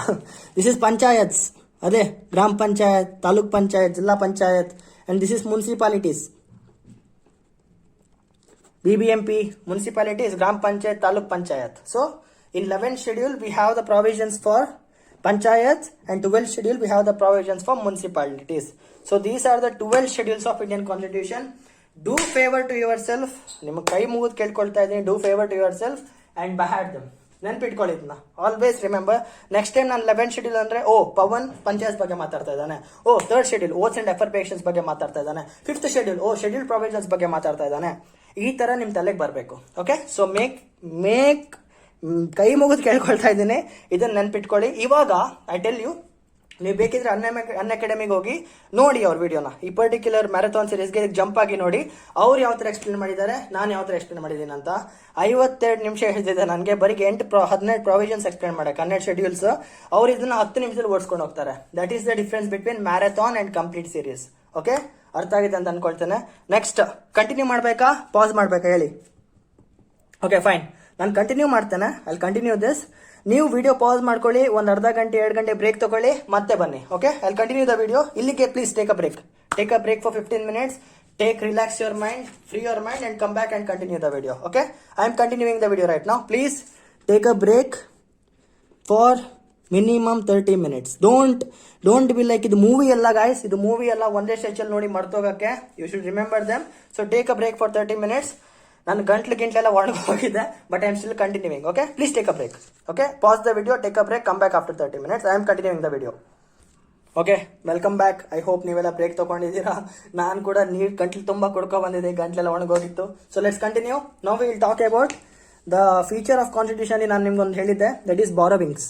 This is panchayats. ಅದೇ Gram panchayat, taluk panchayat, zilla panchayat, and this is municipalities. BBMP, municipalities, Gram Panchayat, Taluk Panchayat. So, in 11th schedule, we have the provisions for Panchayats, and 12th schedule, we have the provisions for municipalities. So, these are the 12 schedules of Indian Constitution. Do favor to yourself. ನಿಮ್ಮ ಕೈ ಮುಗಿದು ಕೇಳ್ಕೊಳ್ತಾ ಇದ್ದೀನಿ. Do favor to yourself and behead them. ನೆನ್ಪಿಟ್ಕೊಳ್ಳಿ ಇದನ್ನ. Always remember. Next time ನಾನು 11th schedule ಅಂದ್ರೆ ಪವನ್ ಪಂಚಾಯತ್ ಬಗ್ಗೆ ಮಾತಾಡ್ತಾ ಇದ್ದಾನೆ. 3rd schedule oats and affirmations ಬಗ್ಗೆ ಮಾತಾಡ್ತಾ ಇದ್ದಾನೆ. 5th schedule ಶೆಡ್ಯೂಲ್ ಪ್ರೊವಿಷನ್ಸ್ ಬಗ್ಗೆ ಮಾತಾಡ್ತಾ ಇದ್ದಾನೆ. ಈ ತರ ನಿಮ್ ತಲೆಗೆ ಬರಬೇಕು. ಓಕೆ, ಸೊ ಮೇಕ್ ಕೈ ಮುಗಿದು ಕೇಳ್ಕೊಳ್ತಾ ಇದ್ದೀನಿ, ಇದನ್ನ ನೆನ್ಪಿಟ್ಕೊಳ್ಳಿ. ಇವಾಗ ಐ ಟೆಲ್ ಯು, ನೀವು ಬೇಕಿದ್ರೆ ಅನ್ ಅಕಾಡೆಮಿಗೆ ಹೋಗಿ ನೋಡಿ ಅವ್ರ ವಿಡಿಯೋನ. ಈ ಪರ್ಟಿಕ್ಯುಲರ್ ಮ್ಯಾರಥಾನ್ ಸೀರೀಸ್ಗೆ ಜಂಪ್ ಆಗಿ ನೋಡಿ, ಅವ್ರು ಯಾವ ತರ ಎಕ್ಸ್ಪ್ಲೇನ್ ಮಾಡಿದ್ದಾರೆ, ನಾನು ಯಾವ ತರ ಎಕ್ಸ್ಪ್ಲೇನ್ ಮಾಡಿದ್ದೀನಿ ಅಂತ. 52 ನಿಮಿಷ ಹೇಳಿದೆ ನನಗೆ ಬರೀ 17 ಪ್ರಾವಿಷನ್ಸ್ ಎಕ್ಸ್ಪ್ಲೇನ್ ಮಾಡಕ್ಕೆ, 12 ಶೆಡ್ಯೂಲ್ಸ್. ಅವ್ರು ಇದನ್ನ 10 ನಿಮಿಷದಲ್ಲಿ ಓಡಿಸ್ಕೊಂಡು ಹೋಗ್ತಾರೆ. That is the difference between marathon and complete series. Okay, ಅರ್ಥ ಆಗಿದೆ ಅಂತ ಅನ್ಕೊಳ್ತೇನೆ. ನೆಕ್ಸ್ಟ್ ಕಂಟಿನ್ಯೂ ಮಾಡ್ಬೇಕಾ, ಪಾಸ್ ಮಾಡ್ಬೇಕಾ ಹೇಳಿ? ಓಕೆ ಫೈನ್, ನಾನು ಕಂಟಿನ್ಯೂ ಮಾಡ್ತೇನೆ. ಅಲ್ಲಿ ಕಂಟಿನ್ಯೂ ದಿಸ್. ನೀವು ವಿಡಿಯೋ ಪಾಸ್ ಮಾಡ್ಕೊಳ್ಳಿ, ಒಂದು ಅರ್ಧ ಗಂಟೆ 2 ಗಂಟೆ ಬ್ರೇಕ್ ತಗೊಳ್ಳಿ, ಮತ್ತೆ ಬನ್ನಿ. ಓಕೆ, ಅಲ್ಲಿ ಕಂಟಿನ್ಯೂ ದ ವಿಡಿಯೋ. ಇಲ್ಲಿಗೆ please take a break for 15 minutes. Relax your mind, free your mind, and come back and continue the video. Okay, I am continuing the video right now. Please take a break for minimum 30 minutes. Don't be like ಇದು movie ಅಲ್ಲ guys, ಇದು movie ಅಲ್ಲ ಒಂದೇ ಸ್ಟೆಚ್ ಅಲ್ಲಿ ನೋಡಿ ಮರ್ತೋಗಕ್ಕೆ. You should remember them. So take a break for 30 minutes. ನಾನು ಗಂಟ್ಲೆಲ್ಲ ಒಣಗೋಗಿದೆ, but I am still continuing. Okay, please take a break. Okay, pause the video, take a break, come back after 30 minutes. I am continuing the video. Okay, welcome back. I hope ನೀವೆಲ್ಲ break ತಗೊಂಡಿದ್ದೀರಾ. ನಾನು ಕೂಡ ನೀರು ಗಂಟ್ಲು ತುಂಬ ಕುಡ್ಕೊ ಬಂದಿದೆ, ಗಂಟ್ಲೆಲ್ಲ ಒಣಗೋಗಿತ್ತು. So let's continue. Now we will talk about the feature of constitution. ನಾನು ನಿಮ್ಗೊಂದು ಹೇಳಿದ್ದೆ, that is borrowings.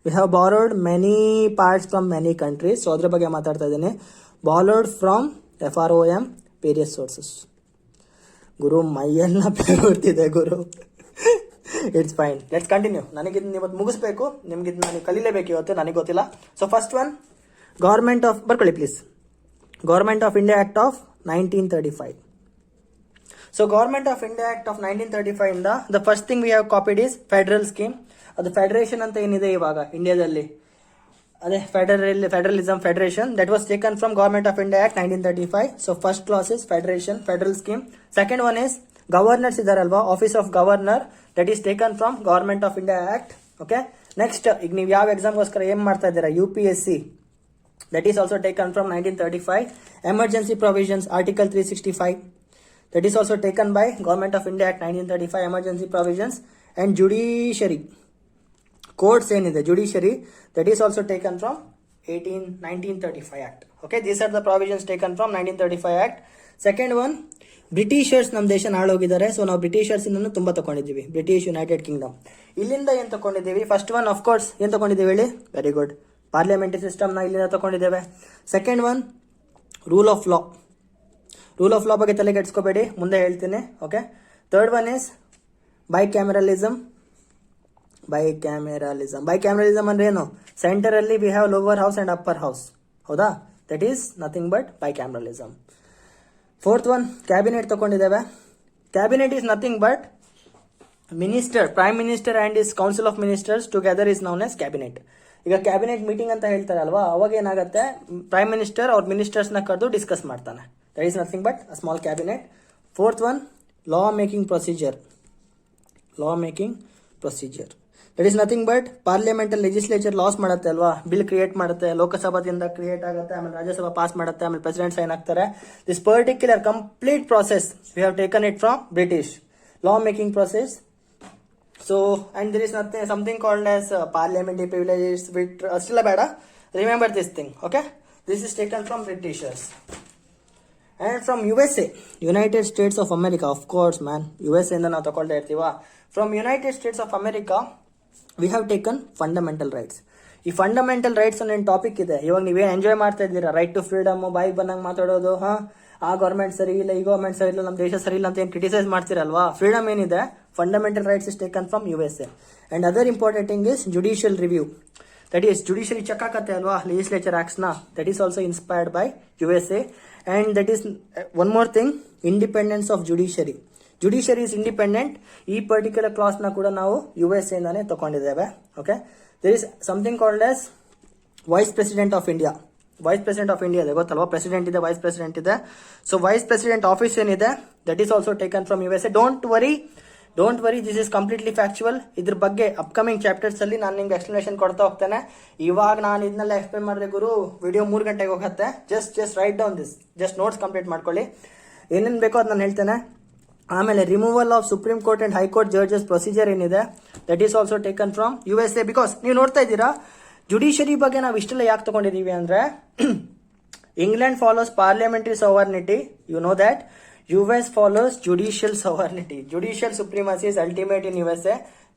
We have borrowed many parts from many countries. So ಅದ್ರ ಬಗ್ಗೆ ಮಾತಾಡ್ತಾ ಇದ್ದೀನಿ. Borrowed from FROM various sources. ಗುರು ಮೈಯೆಲ್ಲ ಬರ್ತಿದೆ ಗುರು. It's fine, let's continue. ನನಗಿದ್ ಇವತ್ತು ಮುಗಿಸ್ಬೇಕು, ನಿಮ್ಗಿದ್ ನನಗೆ ಕಲೀಲೇಬೇಕು ಇವತ್ತು, ನನಗೆ ಗೊತ್ತಿಲ್ಲ. So first one, government of, ಬರ್ಕೊಳ್ಳಿ please, government of India act of 1935. So government of India act of 1935 ಇಂದ the first thing we have copied is federal scheme. ಅದು ಫೆಡರೇಷನ್ ಅಂತ ಏನಿದೆ ಇವಾಗ ಇಂಡಿಯಾದಲ್ಲಿ, ಅದೇ federalism, federation, that was taken from government of India act 1935. So first clause is federation, federal scheme. Second one is governors ಇದಾರಲ್ವಾ, office of governor, that is taken from government of India act. Okay, next ಈಗ ನೀವು ಯಾವ ಎಕ್ಸಾಮ್ಗೋಸ್ಕರ ಏನ್ ಮಾಡ್ತಾ ಇದ್ದೀರಾ, UPSC, that is also taken from 1935. Emergency provisions, Article 365, that is also taken by Government of India Act 1935, emergency provisions. And judiciary, courts ಏನಿದೆ judiciary, that is also taken from 1935 Act. Okay, these are the provisions taken from 1935 Act. Second one, Britishers ನಮ್ಮ ದೇಶ ಆಳೋಗಿದ್ದಾರೆ. So ನಾವು Britishers ಇಂದನೂ ತುಂಬಾ ತಗೊಂಡಿದ್ದೀವಿ. British United Kingdom, ಇಲ್ಲಿಂದ ಏನ್ ತಗೊಂಡಿದ್ದೀವಿ? First one of course ಏನ್ ತಗೊಂಡಿದ್ದೀವಿ ಹೇಳಿ? ವೆರಿ ಗುಡ್, ಪಾರ್ಲಿಮೆಂಟರಿ ಸಿಸ್ಟಮ್ನ ಇಲ್ಲಿಂದ ತಗೊಂಡಿದ್ದೇವೆ. Second one, rule of law. Rule of law ಬಗ್ಗೆ ತಲೆ ಕೆಡಿಸ್ಕೋಬೇಡಿ, ಮುಂದೆ ಹೇಳ್ತೀನಿ. Okay, third one is bicameralism. Bicameralism ಅಂದ್ರೆ ಏನು? ಸೆಂಟರ್ ಅಲ್ಲಿ we have lower house and upper house, ಹೌದಾ? That is nothing but bicameralism. Fourth one, cabinet ತಗೊಂಡಿದ್ದೇವೆ. Cabinet is nothing but minister, prime minister and is council of ministers together is known as cabinet. ಈಗ cabinet meeting ಅಂತ ಹೇಳ್ತಾರೆ ಅಲ್ವಾ, ಅವಾಗ ಏನಾಗುತ್ತೆ, prime minister ಅವ್ರ ministers ನ ಕರೆದು ಡಿಸ್ಕಸ್ ಮಾಡ್ತಾನೆ. That is nothing but a small cabinet. Fourth one, law making procedure. That is nothing but parliament ಅಲ್ಲಿ ಲೆಜಿಸ್ಲೇಚರ್ ಲಾಸ್ ಮಾಡುತ್ತೆ ಅಲ್ವಾ, ಬಿಲ್ ಕ್ರಿಯೇಟ್ ಮಾಡುತ್ತೆ, ಲೋಕಸಭಾದಿಂದ ಕ್ರಿಯೇಟ್ ಆಗುತ್ತೆ, ಆಮೇಲೆ ರಾಜ್ಯಸಭಾ ಪಾಸ್ ಮಾಡುತ್ತೆ, ಆಮೇಲೆ ಪ್ರೆಸಿಡೆಂಟ್ ಸೈನ್ ಆಗ್ತಾರೆ. This particular complete process V have taken it from British. Law making process so and there is nothing something called as parliamentary privileges with ಅಷ್ಟೆಲ್ಲ ಬೇಡ. Remember this thing. Okay, this is taken from Britishers. And from USA, United States of America, of course man, USA ಇಂದ ನಾವು ತಗೊಳ್ತಾ ಇರ್ತೀವ. From United States of America, we have taken fundamental rights. ಈ fundamental rights ಅನ್ನೋ topic ಇದೆ. ಇವಾಗ ನೀವೇನು enjoy ಮಾಡ್ತಾ ಇದ್ದೀರಾ, ರೈಟ್ ಟು ಫ್ರೀಡಮ್, ಬಾಯಿಗೆ ಬಂದಂಗೆ ಮಾತಾಡೋದು, ಆ ಗೌರ್ಮೆಂಟ್ ಸರಿ ಇಲ್ಲ, ಈ ಗೌರ್ಮೆಂಟ್ ಸರಿ ಇಲ್ಲ, ನಮ್ಮ ದೇಶ ಸರಿ ಇಲ್ಲ ಅಂತ ಏನು ಕ್ರಿಟಿಸೈಸ್ ಮಾಡ್ತೀರಲ್ವಾ. ಫ್ರೀಡಮ್ ಏನಿದೆ, fundamental rights is taken from USA. And other important thing is judicial review. That is judiciary check ಆಗತ್ತೆ ಅಲ್ವಾ ಲೆಜಿಸ್ಲೇಚರ್ ಆಕ್ಟ್ಸ್ನ, that is also inspired by USA. And that is one more thing, independence of judiciary. Judiciary is independent. ಈ particular clause ನ ಕೂಡ ನಾವು USA ಇಂದಾನೆ ತಗೊಂಡಿದ್ದೇವೆ. Okay, there is something called as vice president of India. Vice president of India ಇದೆ ಗೊತ್ತಲ್ವಾ, president ಇದೆ, vice president ಇದೆ. ಸೊ ವೈಸ್ ಪ್ರೆಸಿಡೆಂಟ್ ಆಫೀಸ್ ಏನಿದೆ, that is also taken from USA. Don't worry, this is completely factual. ಇದ್ರ ಬಗ್ಗೆ upcoming chapters ಅಲ್ಲಿ ನಾನು ನಿಮ್ಗೆ ಎಕ್ಸ್ಪ್ಲನೇಷನ್ ಕೊಡ್ತಾ ಹೋಗ್ತೇನೆ. ಇವಾಗ ನಾನು ಇದನ್ನೆಲ್ಲ ಎಕ್ಸ್ಪ್ಲೇನ್ ಮಾಡಿದ್ರೆ ಗುರು ವಿಡಿಯೋ 3 ಗಂಟೆಗೆ ಹೋಗುತ್ತೆ. Just write down this, just notes complete ಮಾಡ್ಕೊಳ್ಳಿ. ಏನೇನು ಬೇಕೋ ಅದು ನಾನು ಹೇಳ್ತೇನೆ. ಆಮೇಲೆ removal of supreme court and High Court judges procedure ಏನಿದೆ, that is also taken from USA. Because ನೀವು ನೋಡ್ತಾ ಇದ್ದೀರಾ, ಜುಡಿಷಿಯರಿ ಬಗ್ಗೆ ನಾವು ಇಷ್ಟೆಲ್ಲ ಯಾಕೆ ತಗೊಂಡಿದೀವಿ ಅಂದ್ರೆ, England follows parliamentary sovereignty, you know that. US follows judicial sovereignty. Judicial supremacy is ultimate in USA.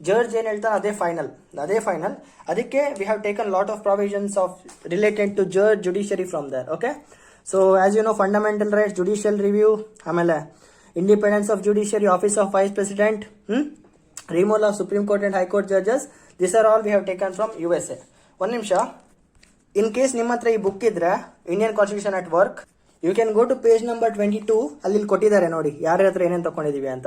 Judge ಏನ್ ಹೇಳ್ತಾನೆ ಅದೇ ಫೈನಲ್. ಅದಕ್ಕೆ we have taken lot of provisions of related to judge judiciary from there. Okay, so as you know, fundamental rights, judicial review, ಆಮೇಲೆ independence of judiciary, office of vice president, removal of supreme court and High Court judges, this are all we have taken from USA. ಒಂದ್ ನಿಮಿಷ, in case ನಿಮ್ಮ ಹತ್ರ ಈ book ಇದ್ರೆ, Indian constitution at work, you can go to page number 22. ಅಲ್ಲಿ ಕೊಟ್ಟಿದ್ದಾರೆ ನೋಡಿ ಯಾರ ಹತ್ರ ಏನೇನು ತಗೊಂಡಿದೀವಿ ಅಂತ.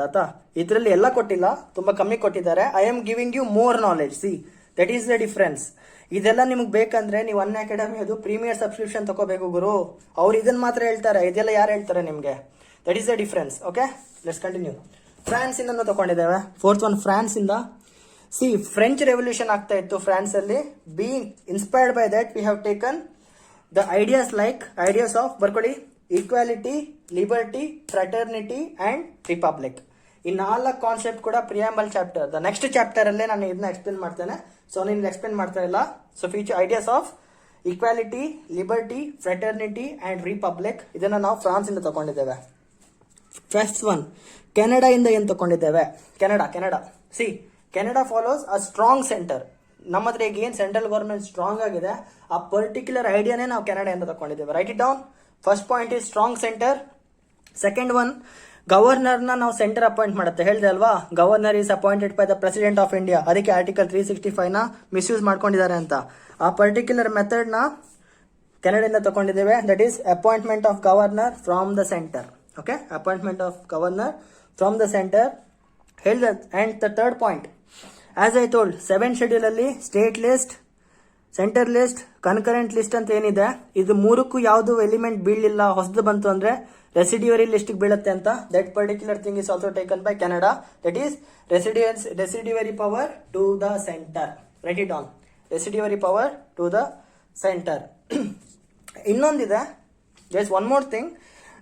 ಇದರಲ್ಲಿ ಎಲ್ಲ ಕೊಟ್ಟಿಲ್ಲ, ತುಂಬಾ ಕಮ್ಮಿ ಕೊಟ್ಟಿದ್ದಾರೆ. I am giving you more knowledge. See, that is the difference. ಇದೆಲ್ಲ ನಿಮ್ಗೆ ಬೇಕಂದ್ರೆ ನೀವು ಅನ್ ಅಕಾಡೆಮಿ ಅದು ಪ್ರೀಮಿಯರ್ ಸಬ್ಸ್ಕ್ರಿಪ್ಷನ್ ತಗೋಬೇಕು ಗುರು. ಅವ್ರು ಇದನ್ನ ಮಾತ್ರ ಹೇಳ್ತಾರೆ, ಇದೆಲ್ಲ ಯಾರು ಹೇಳ್ತಾರೆ ನಿಮ್ಗೆ? That is the difference. Okay, let's continue. France ಇಂದ ತಗೊಂಡಿದ್ದೇವೆ. ಫೋರ್ತ್ ಒನ್, ಫ್ರಾನ್ಸ್ ಇಂದ. ಸಿ, ಫ್ರೆಂಚ್ ರೆವಲ್ಯೂಷನ್ ಆಗ್ತಾ ಇತ್ತು ಫ್ರಾನ್ಸ್ ಅಲ್ಲಿ. Being inspired by that we have taken the ideas of ಬರ್ಕೊಳ್ಳಿ, equality, liberty, fraternity and republic. ಈ 4 ಕಾನ್ಸೆಪ್ಟ್ ಕೂಡ preamble chapter, the next chapter ಅಲ್ಲೇ ನಾನು ಇದನ್ನ ಎಕ್ಸ್ಪ್ಲೇನ್ ಮಾಡ್ತೇನೆ. ಸೊ ನೀನು ಎಕ್ಸ್ಪ್ಲೇನ್ ಮಾಡ್ತಾ ಇಲ್ಲ. So future ideas of equality, liberty, fraternity and republic, ಇದನ್ನ ನಾವು ಫ್ರಾನ್ಸ್ ಇಂದ ತಗೊಂಡಿದ್ದೇವೆ. ಫಸ್ಟ್ ಒನ್, ಕೆನಡಾ ಇಂದ ಏನ್ ತಗೊಂಡಿದ್ದೇವೆ? Canada. See, Canada follows a strong centre. ನಮ್ಮ ಹತ್ರ ಈಗ ಏನ್ ಸೆಂಟ್ರಲ್ ಗವರ್ಮೆಂಟ್ ಸ್ಟ್ರಾಂಗ್ ಆಗಿದೆ, ಆ ಪರ್ಟಿಕ್ಯುಲರ್ ಐಡಿಯಾನೇ ನಾವು ಕೆನಡಾದಿಂದ ತಗೊಂಡಿದ್ದೇವೆ. Write it down. First point is strong centre. Second one, governor ನಾವು ಸೆಂಟರ್ ಅಪಾಯಿಂಟ್ ಮಾಡುತ್ತೆ. ಹೇಳಿದೆ ಅಲ್ವಾ, governor is appointed by the president of India. ಅದಕ್ಕೆ ಆರ್ಟಿಕಲ್ 365 ಮಿಸ್ಯೂಸ್ ಮಾಡ್ಕೊಂಡಿದ್ದಾರೆ ಅಂತ. ಆ ಪರ್ಟಿಕ್ಯುಲರ್ ಮೆಥಡ್ ನ ಕೆನಡಾದಿಂದ ತಗೊಂಡಿದ್ದೇವೆ. That is appointment of governor from the centre. Okay, appointment of governor from the centre ಹೇಳಿದೆ. And the third point, as I told, 7th schedule ಅಲ್ಲಿ state list, centre list, concurrent list ಅಂತ ಏನಿದೆ, ಇದು 3ಕ್ಕೂ ಯಾವುದು element ಬೀಳಲಿಲ್ಲ, ಹೊಸದು ಬಂತು ಅಂದ್ರೆ ರೆಸಿಡ್ಯೂರಿ list ಬೀಳುತ್ತೆ ಅಂತ. That particular thing is also taken by Canada. That is residuary power to the centre. Write it down, residuary power to the centre. ಇನ್ನೊಂದಿದೆ, there is one more thing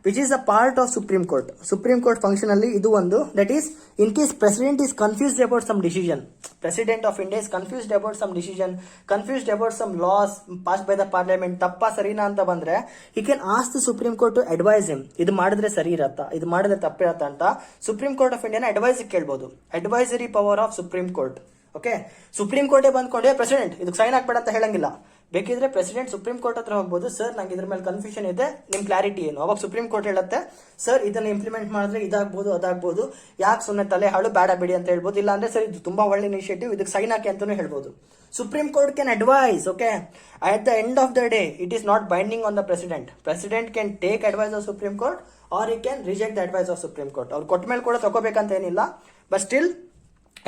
which is a part of Supreme Court. Supreme Court function alli idu ಒಂದು, that is in case president is confused about some decision, president of India is confused about some decision, confused about some laws passed by the parliament, tappa sarina anta bandre, he can ask the Supreme Court to advise him. Idu madidre sari irutta, idu madidre tappirutta anta Supreme Court of India na advice kelbodu. Advisory power of Supreme Court. Okay, Supreme ಕೋರ್ಟೇ ಬಂದ್ಕೊಂಡೆ president ಇದಕ್ಕೆ sign ಹಾಕ್ಬೇಡ ಅಂತ ಹೇಳಂಗಿಲ್ಲ. ಬೇಕಿದ್ರೆ president supreme court ಹತ್ರ ಹೋಗ್ಬೋದು, sir ನಂಗೆ ಇದ್ರ ಮೇಲೆ ಕನ್ಫ್ಯೂಷನ್ ಇದೆ, ನಿಮ್ ಕ್ಲಾರಿಟಿ ಏನು? ಅವಾಗ ಸುಪ್ರೀಂ ಕೋರ್ಟ್ ಹೇಳುತ್ತೆ, ಸರ್ ಇದನ್ನ ಇಂಪ್ಲಿಮೆಂಟ್ ಮಾಡಿದ್ರೆ ಇದಾಗ್ಬೋದು ಅದಾಗ್ಬೋದು, ಯಾಕೆ ಸುಮ್ಮನೆ ತಲೆ ಹಾಳು ಬೇಡ ಬಿಡಿ ಅಂತ ಹೇಳ್ಬೋದು. ಇಲ್ಲ ಅಂದ್ರೆ ಸರ್ ಇದು ತುಂಬಾ ಒಳ್ಳೆ ಇನಿಷಿಯೇಟಿವ್, ಇದಕ್ಕೆ ಸೈನ್ ಹಾಕಿ ಅಂತಾನು ಹೇಳ್ಬೋದು. Supreme Court can advise. Okay, at the end of the day it is not binding on the president. President can take advice of supreme Court or he can reject the advice of supreme Court. ಅವ್ರು ಕೊಟ್ಟ ಮೇಲೆ ಕೂಡ ತಗೋಬೇಕಂತ ಏನಿಲ್ಲ, but still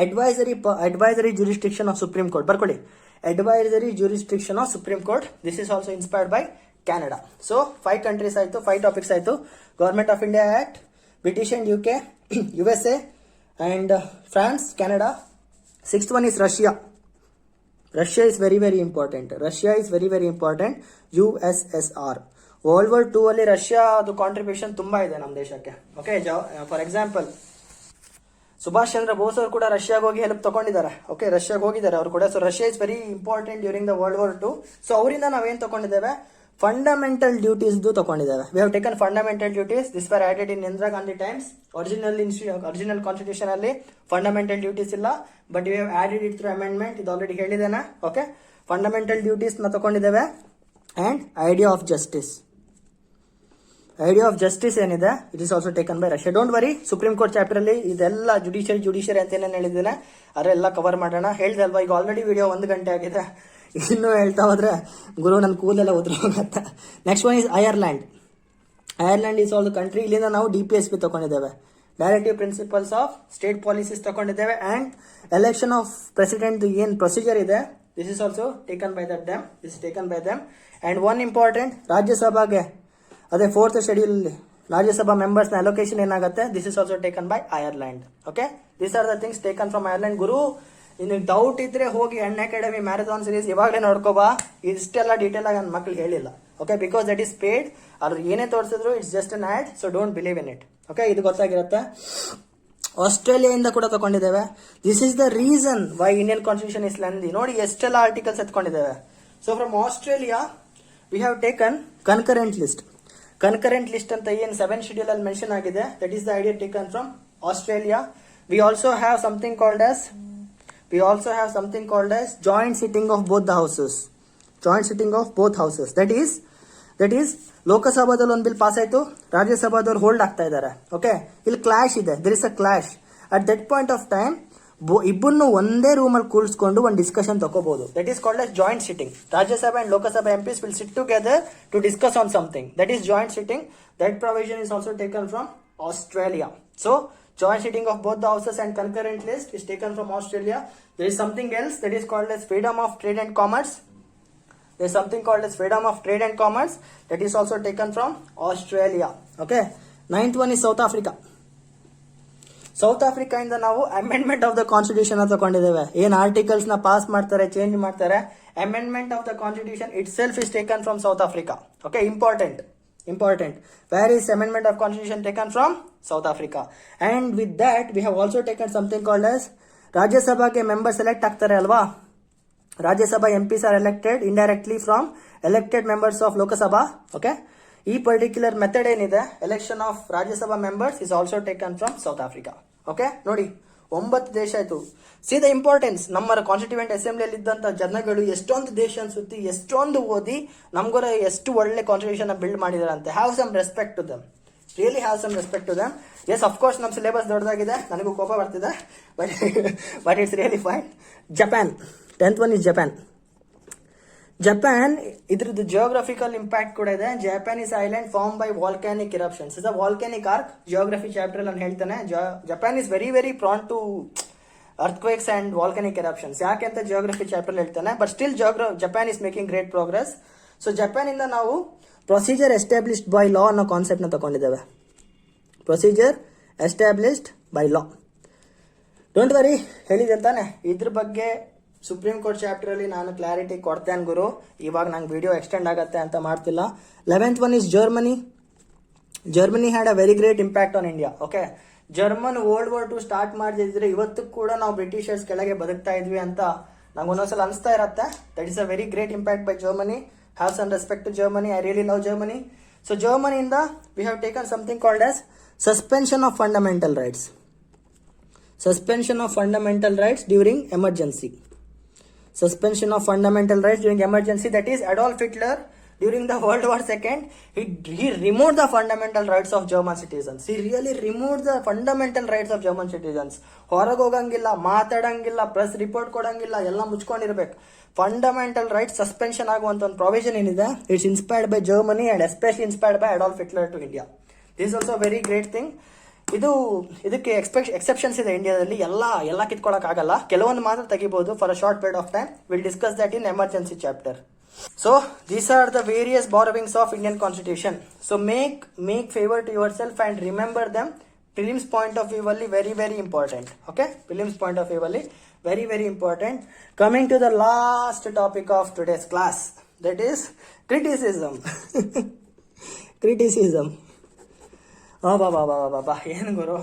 advisory jurisdiction of Supreme Court. ಬರ್ಕೊಳ್ಳಿ, advisory jurisdiction of Supreme Court. This is also inspired by Canada. So 5 countries ಆಯ್ತು, 5 topics ಆಯ್ತು. Government of India Act, British and UK, USA and France, Canada. 6th one is Russia. Russia is very very important. USSR. World War II ಅಲ್ಲಿ Russia ಅದು contribution ತುಂಬಾ ಇದೆ ನಮ್ಮ ದೇಶಕ್ಕೆ. Okay, for example Subhash Chandra Bose ಅವರು ಕೂಡ ರಷ್ಯಾಗೆ ಹೋಗಿ ಹೆಲ್ಪ್ ತಗೊಂಡಿದ್ದಾರೆ. ಓಕೆ, ರಷ್ಯಾಗೆ ಹೋಗಿದ್ದಾರೆ ಅವರು ಕೂಡ. So Russia is very important during the world war II. So ಅವರಿಂದ ನಾವೇನು ತಗೊಂಡಿದ್ದೇವೆ, ಫಂಡಮೆಂಟಲ್ ಡ್ಯೂಟೀಸ್ ತಗೊಂಡಿದ್ದೇವೆ. We have taken fundamental duties. This were added in Indira Gandhi times. Original constitution ಅಲ್ಲಿ ಫಂಡಮೆಂಟಲ್ ಡ್ಯೂಟೀಸ್ ಇಲ್ಲ, but we have added it through amendment. ಇದು already ಹೇಳಿದ್ದೇನೆ. Okay, fundamental duties ನ ತಗೊಂಡಿದ್ದೇವೆ. And idea of justice. Idea of justice ಏನಿದೆ, it is also taken by Russia. Don't worry, supreme court chapter ಅಲ್ಲಿ ಇದೆಲ್ಲ judiciary ಅಂತ ಏನೇನು ಹೇಳಿದ್ದೇನೆ ಅದೆಲ್ಲ ಕವರ್ ಮಾಡೋಣ. ಹೇಳ್ದೆ ಅಲ್ವಾ, ಈಗ ಆಲ್ರೆಡಿ ವಿಡಿಯೋ 1 ಗಂಟೆ ಆಗಿದೆ, ಇನ್ನೂ ಹೇಳ್ತಾ ಹೋದ್ರೆ ಗುರು ನನ್ನ ಕೂದಲೆಲ್ಲ ಉದ್ರ ಹೋಗತ್ತೆ. Next one is Ireland. Ireland is all country. ಇಲ್ಲಿಂದ ನಾವು DPSP ತಗೊಂಡಿದ್ದೇವೆ, directive principles of state policies ತಗೊಂಡಿದ್ದೇವೆ. ಅಂಡ್ ಎಲೆಕ್ಷನ್ ಆಫ್ ಪ್ರೆಸಿಡೆಂಟ್ ಏನ್ ಪ್ರೊಸೀಜರ್ ಇದೆ, this is also taken by them. This is taken by them. And one important, ರಾಜ್ಯಸಭಾಗೆ ಅದೇ 4th schedule Rajya Sabha members ನ allocation ಏನಾಗುತ್ತೆ, this is also taken by Ireland. Okay, these are the things taken from Ireland. ಗುರು, ನಿನಗೆ doubt ಇದ್ರೆ ಹೋಗಿ ಅನ್ academy marathon series ಇವಾಗಲೇ ನೋಡ್ಕೋಬಾ. ಇಷ್ಟೆಲ್ಲ ಡೀಟೇಲ್ ಆಗಿ ನನ್ನ ಮಕ್ಳು ಹೇಳಿಲ್ಲ. Okay, because that is paid. ಅವ್ರು ಏನೇ ತೋರಿಸಿದ್ರು it's just an ad. So don't believe in it. Okay, ಇದು ಗೊತ್ತಾಗಿರುತ್ತೆ. ಆಸ್ಟ್ರೇಲಿಯಾದಿಂದ ಕೂಡ ತಗೊಂಡಿದ್ದೇವೆ. This is the reason why Indian constitution is lengthy. ನೋಡಿ ಎಷ್ಟೆಲ್ಲ ಆರ್ಟಿಕಲ್ಸ್ ಎತ್ಕೊಂಡಿದ್ದೇವೆ. So from Australia we have taken concurrent list. Concurrent list ಅಂತ ಏನು 7th ಶೆಡ್ಯೂಲ್ ಅಲ್ಲಿ ಮೆನ್ಷನ್ ಆಗಿದೆ, that is the idea taken from Australia. We also have something called as joint sitting of both the houses. Joint sitting of both houses. That is ಲೋಕಸಭಾದಲ್ಲಿ ಒಂದು bill pass ಆಯ್ತು, ರಾಜ್ಯಸಭಾದವ್ರು hold ಆಗ್ತಾ ಇದ್ದಾರೆ. Okay, ಇಲ್ಲಿ clash ಇದೆ. There is a clash. At that point of time ಇಬ್ಬರನ್ನು ಒಂದೇ room ಅಲ್ಲಿ ಕೂರಿಸ್ಕೊಂಡು ಒಂದು ಡಿಸ್ಕಷನ್ ತಗೋಬಹುದು. That is called as joint sitting. Rajya Sabha and Lok Sabha MPs will sit together to discuss on something. That is joint sitting. That provision is also taken from Australia. So joint sitting of both the houses and concurrent list is taken from Australia. There is something else that is called as freedom of trade and commerce. There is something called as freedom of trade and commerce that is also taken from Australia. Okay. 9th one is South Africa. South Africa ಇಂದ ನಾವು amendment of the constitution ತಗೊಂಡಿದ್ದೇವೆ. ಏನ್ articles ನ pass ಮಾಡ್ತಾರೆ, change ಮಾಡ್ತಾರೆ, amendment of the constitution it self is taken from south Africa. Okay, important. Where is amendment of constitution taken from? South Africa. And with that we have also taken something called as Rajya Sabha ke members select ಆಗ್ತಾರೆ ಅಲ್ವಾ. Rajya Sabha MPs are elected indirectly from elected members of Lok Sabha. Okay, ಈ particular method ಏನಿದೆ election of Rajya Sabha members is also taken from South Africa. Okay, ನೋಡಿ 9 ದೇಶ ಆಯ್ತು. C the importance. ನಮ್ಮ constituent ಅಸೆಂಬ್ಲಿಯಲ್ಲಿ ಇದ್ದಂತ ಜನಗಳು ಎಷ್ಟೊಂದು ದೇಶ ಸುತ್ತಿ ಎಷ್ಟೊಂದು ಓದಿ ನಮ್ಗೋರ ಎಷ್ಟು ಒಳ್ಳೆ ಕಾನ್ಸ್ಟಿಟ್ಯೂಷನ್ ಬಿಲ್ಡ್ ಮಾಡಿದಾರೆ ಅಂತ. Have some respect to them. Really have some respect to them. Yes, of course ನಮ್ಮ ಸಿಲೆಬಸ್ ದೊಡ್ಡದಾಗಿದೆ, ನನಗೂ ಕೋಪ ಬರ್ತಿದೆ, but it's really fine. Japan. 10th one is Japan. Japan, ಇದ್ರದ್ದು ಜಿಯೋಗ್ರಫಿಕಲ್ ಇಂಪ್ಯಾಕ್ಟ್ ಕೂಡ ಇದೆ. Japanese island form by volcanic eruptions. Is a volcanic arc. Geography chapter ನಾನು ಹೇಳ್ತೇನೆ. Japan is very very prone to earthquakes and volcanic eruptions. ಯಾಕೆ ಅಂತ geography chapter ಹೇಳ್ತೇನೆ. But still Japan is making great progress. So Japan ಇಂದ ನಾವು procedure established by law ಅನ್ನೋ concept ನ ತಗೊಂಡಿದ್ದೇವೆ. Procedure established by law. Don't worry, ಹೇಳಿದೆ ಅಂತಾನೆ. ಇದ್ರ ಬಗ್ಗೆ ಸುಪ್ರೀಂ ಕೋರ್ಟ್ ಚಾಪ್ಟರ್ ಅಲ್ಲಿ ನಾನು ಕ್ಲಾರಿಟಿ ಕೊಡ್ತೇನೆ ಗುರು. ಇವಾಗ ನಂಗೆ ವಿಡಿಯೋ ಎಕ್ಸ್ಟೆಂಡ್ ಆಗತ್ತೆ ಅಂತ ಮಾಡ್ತಿಲ್ಲ. 11th one is Germany. Germany had a very great impact on India. Okay, German world war II start ಮಾಡಿದ್ರೆ ಇವತ್ತು ಕೂಡ ನಾವು ಬ್ರಿಟಿಷರ್ಸ್ ಕೆಳಗೆ ಬದುಕ್ತಾ ಇದ್ವಿ ಅಂತ ನಂಗೆ ಒಂದೊಂದ್ಸಲ ಅನಿಸ್ತಾ ಇರತ್ತೆ. That is a very great impact by Germany. Have some respect to Germany. I really love Germany. So ಜರ್ಮನಿಯಿಂದ we have taken something called as suspension of fundamental rights. Suspension of fundamental rights during emergency. Suspension of fundamental rights during emergency. That is Adolf Hitler during the World War II. He removed the fundamental rights of German citizens. He really removed the fundamental rights of German citizens. ಹೊರಗೆ ಹೋಗಂಗಿಲ್ಲ, ಮಾತಾಡಂಗಿಲ್ಲ, press report ಕೊಡಂಗಿಲ್ಲ, ಎಲ್ಲ ಮುಚ್ಕೊಂಡಿರ್ಬೇಕು. Fundamental rights suspension ಆಗುವಂತ ಒಂದು provision ಏನಿದೆ, it's inspired by Germany and especially inspired by Adolf Hitler to India. This also very great thing. ಇದಕ್ಕೆ exceptions ಇದೆ ಇಂಡಿಯಾದಲ್ಲಿ. ಎಲ್ಲ ಕಿತ್ಕೊಳಕ್ ಆಗಲ್ಲ, ಕೆಲವೊಂದು ಮಾತ್ರ ತೆಗಿಬಹುದು for a short period of time. Will discuss that in emergency chapter. So these are the various borrowings of Indian Constitution. So make favor to yourself and remember them. Prelims point of view alli very very important. Okay, prelims point of view alli very very important. Coming to the last topic of today's class, that is criticism. Criticism. ಬಾ ಏನು ಗುರು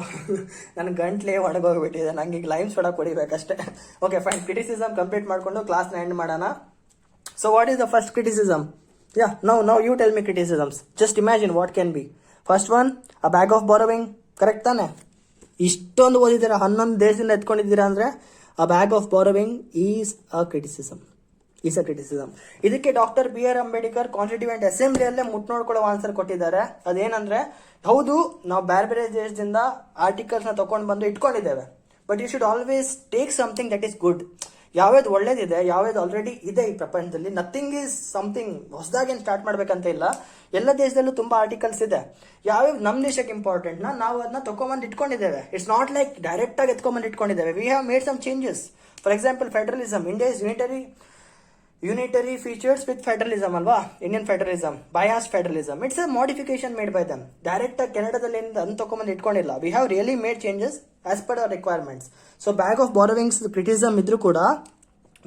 ನನ್ನ ಗಂಟ್ಲೆ ಒಣಗೋಗ್ಬಿಟ್ಟಿದೆ, ನಂಗೆ ಈಗ lines ಹೊಡಕ್ಕೆ ಹೊಡಿಬೇಕಷ್ಟೇ. Okay fine, criticism complete ಮಾಡಿಕೊಂಡು ಕ್ಲಾಸ್ನ ಎಂಡ್ ಮಾಡೋಣ. So what is the first criticism? Yeah now you tell me criticisms. Just imagine what can be. First one, a bag of borrowing. Correct ತಾನೆ? ಇಷ್ಟೊಂದು ಓದಿದ್ದೀರಾ, 11 ದೇಶದಿಂದ ಎತ್ಕೊಂಡಿದ್ದೀರಾ ಅಂದರೆ a bag of borrowing is a criticism. ಇದಕ್ಕೆ doctor B.R. Ambedkar constituent ಅಸೆಂಬ್ಲಿಯಲ್ಲೇ ಮುಟ್ ನೋಡ್ಕೊಳ್ಳೋ ಆನ್ಸರ್ ಕೊಟ್ಟಿದ್ದಾರೆ. ಅದೇನಂದ್ರೆ, ಹೌದು ನಾವು ಬೇರೆ ಬೇರೆ ದೇಶದಿಂದ ಆರ್ಟಿಕಲ್ಸ್ನ ತಗೊಂಡು ಬಂದು ಇಟ್ಕೊಂಡಿದ್ದೇವೆ, but you should always take something that is good. ಯಾವ್ಯಾವ್ದು ಒಳ್ಳೇದಿದೆ, ಯಾವ್ಯಾವ್ದು ಆಲ್ರೆಡಿ ಇದೆ ಈ ಪ್ರಪಂಚದಲ್ಲಿ, ನಥಿಂಗ್ ಈಸ್ ಸಮಥಿಂಗ್ ಹೊಸದಾಗೇನು ಸ್ಟಾರ್ಟ್ ಮಾಡ್ಬೇಕಂತ ಇಲ್ಲ. ಎಲ್ಲ ದೇಶದಲ್ಲೂ ತುಂಬಾ ಆರ್ಟಿಕಲ್ಸ್ ಇದೆ. ಯಾವ್ಯಾವ ನಮ್ಮ ದೇಶಕ್ಕೆ ಇಂಪಾರ್ಟೆಂಟ್ನ ನಾವು ಅದನ್ನ ತಗೊಂಬಂದು ಇಟ್ಕೊಂಡಿದ್ದೇವೆ. ಇಟ್ಸ್ ನಾಟ್ ಲೈಕ್ ಡೈರೆಕ್ಟ್ ಆಗಿ ಎತ್ಕೊಂಡ್ಬಂದು ಇಟ್ಕೊಂಡಿದ್ದೇವೆ. We have made some changes. For example federalism. India is unitary features with federalism ಅಲ್ವಾ? Indian federalism, bias federalism. It's a modification made by them. Direct ಆಗಿ ಕೆನಡಾದಲ್ಲಿ ಅದನ್ನ ತಗೊಂಬಂದು ಇಟ್ಕೊಂಡಿಲ್ಲ. We have really made changes as per our requirements. So bag of borrowings criticism ಇದ್ರೂ ಕೂಡ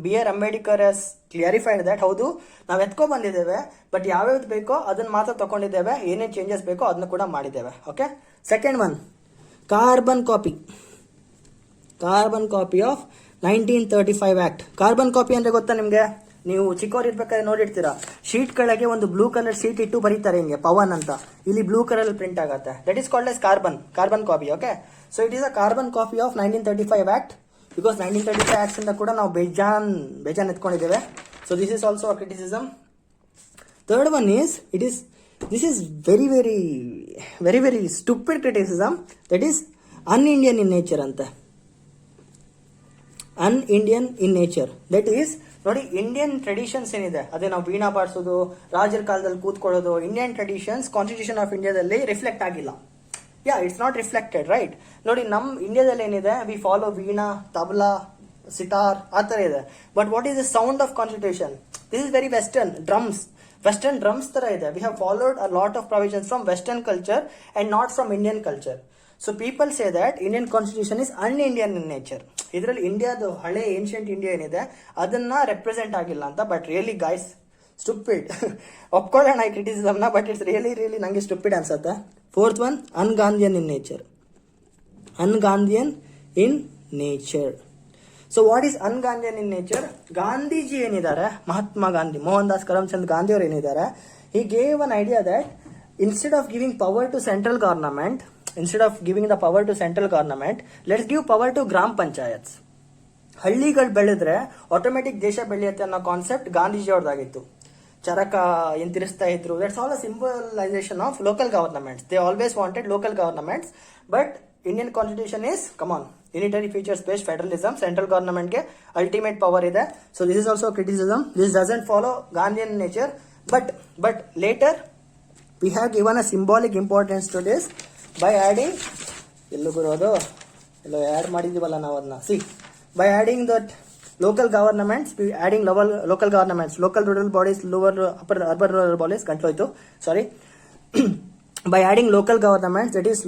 B.R. Ambedkar ಹಸ್ ಕ್ಲಿಯರಿಫೈಡ್ that ಹೌದು ನಾವು ಎತ್ಕೊಂಡ್ ಬಂದಿದ್ದೇವೆ, ಬಟ್ ಯಾವ್ಯಾವ್ದು ಬೇಕೋ ಅದನ್ನ ಮಾತ್ರ ತಗೊಂಡಿದ್ದೇವೆ, ಏನೇನು ಚೇಂಜಸ್ ಬೇಕೋ ಅದನ್ನ ಕೂಡ ಮಾಡಿದ್ದೇವೆ. Okay, second one, carbon copy of 1935 act. Carbon copy ಅಂದ್ರೆ ಗೊತ್ತಾ ನಿಮ್ಗೆ? ನೀವು ಚಿಕ್ಕವ್ರು ಇರ್ಬೇಕಾದ್ರೆ ನೋಡಿರ್ತೀರಾ, ಶೀಟ್ ಕೆಳಗೆ ಒಂದು ಬ್ಲೂ ಕಲರ್ ಶೀಟ್ ಇಟ್ಟು ಬರೀತಾರೆ ಹಿಂಗೆ ಪವನ್ ಅಂತ, ಇಲ್ಲಿ ಬ್ಲೂ ಕಲರ್ ಪ್ರಿಂಟ್ ಆಗುತ್ತೆ. That is called as carbon copy. Okay, so it is a carbon copy of 1935 act. Because 1935 acts ಇಂದ ಕೂಡ ನಾವು ಬೇಜಾನ್ ಎತ್ಕೊಂಡಿದ್ದೇವೆ. So this is also a criticism. Third one is this is very very very very stupid criticism. That is un-Indian in nature ಅಂತ. Un-Indian in nature, that is ನೋಡಿ, Indian traditions ಏನಿದೆ, ಅದೇ ನಾವು ವೀಣಾ ಬಾರಿಸೋದು, ರಾಜರ ಕಾಲದಲ್ಲಿ ಕೂತ್ಕೊಳ್ಳೋದು, ಇಂಡಿಯನ್ ಟ್ರೆಡಿಷನ್ಸ್ ಕಾನ್ಸ್ಟಿಟ್ಯೂಷನ್ ಆಫ್ ಇಂಡಿಯಾದಲ್ಲಿ reflect ಆಗಿಲ್ಲ. Yeah, it's not reflected, right? ನೋಡಿ, ನಮ್ಮ ಇಂಡಿಯಾದಲ್ಲಿ ಏನಿದೆ, ವಿ ಫಾಲೋ ವೀಣಾ, ತಬಲಾ, ಸಿತಾರ್, ಆ ಥರ ಇದೆ. But what is the sound of constitution? This is very western drums ತರ ಇದೆ. We have followed a lot of provisions from western culture and not from Indian culture. So people say that Indian constitution is un-Indian in nature. ಇದರಲ್ಲಿ ಇಂಡಿಯಾದ ಹಳೆ ancient India ಏನಿದೆ ಅದನ್ನ represent ಆಗಿಲ್ಲ ಅಂತ. But really guys, stupid. ಒಪ್ಕೊಳ್ಳೋಣ ಈ ಕ್ರಿಟಿಸಿಸಮ್ನ, ಬಟ್ ಇಟ್ಸ್ ರಿಯಲಿ ನಂಗೆ ಸ್ಟುಪಿಡ್ ಅನ್ಸುತ್ತೆ. Fourth one, un-Gandhian in nature. So what is un-Gandhian in nature? Gandhiji ಏನಿದ್ದಾರೆ, ಮಹಾತ್ಮ ಗಾಂಧಿ, ಮೋಹನ್ ದಾಸ್ ಕರಮ್ಚಂದ್ ಗಾಂಧಿ ಅವರು ಏನಿದ್ದಾರೆ, he gave an idea that instead of giving power to central government, let's give power to ಗ್ರಾಮ ಪಂಚಾಯತ್ಸ್. ಹಳ್ಳಿಗಳು ಬೆಳೆದ್ರೆ automatic ದೇಶ ಬೆಳೆಯುತ್ತೆ ಅನ್ನೋ ಕಾನ್ಸೆಪ್ಟ್ ಗಾಂಧೀಜಿ ಅವ್ರದ್ದಾಗಿತ್ತು. ಚರಕ ಏನ್ ತಿರ್ಸ್ತಾ ಇದ್ರು, that's all a symbolisation of local governments. They always wanted local governments, but Indian constitution is unitary features based federalism. Central government ಗೆ ಅಲ್ಟಿಮೇಟ್ ಪವರ್ ಇದೆ. So this is also criticism. This doesn't follow Gandhian nature. But later we have given a symbolic importance to this by adding add ಮಾಡಿದೀವಲ್ಲ ನಾವು ಅದನ್ನ. by adding that local governments, local rural bodies, upper urban rural bodies, by adding local governments, that is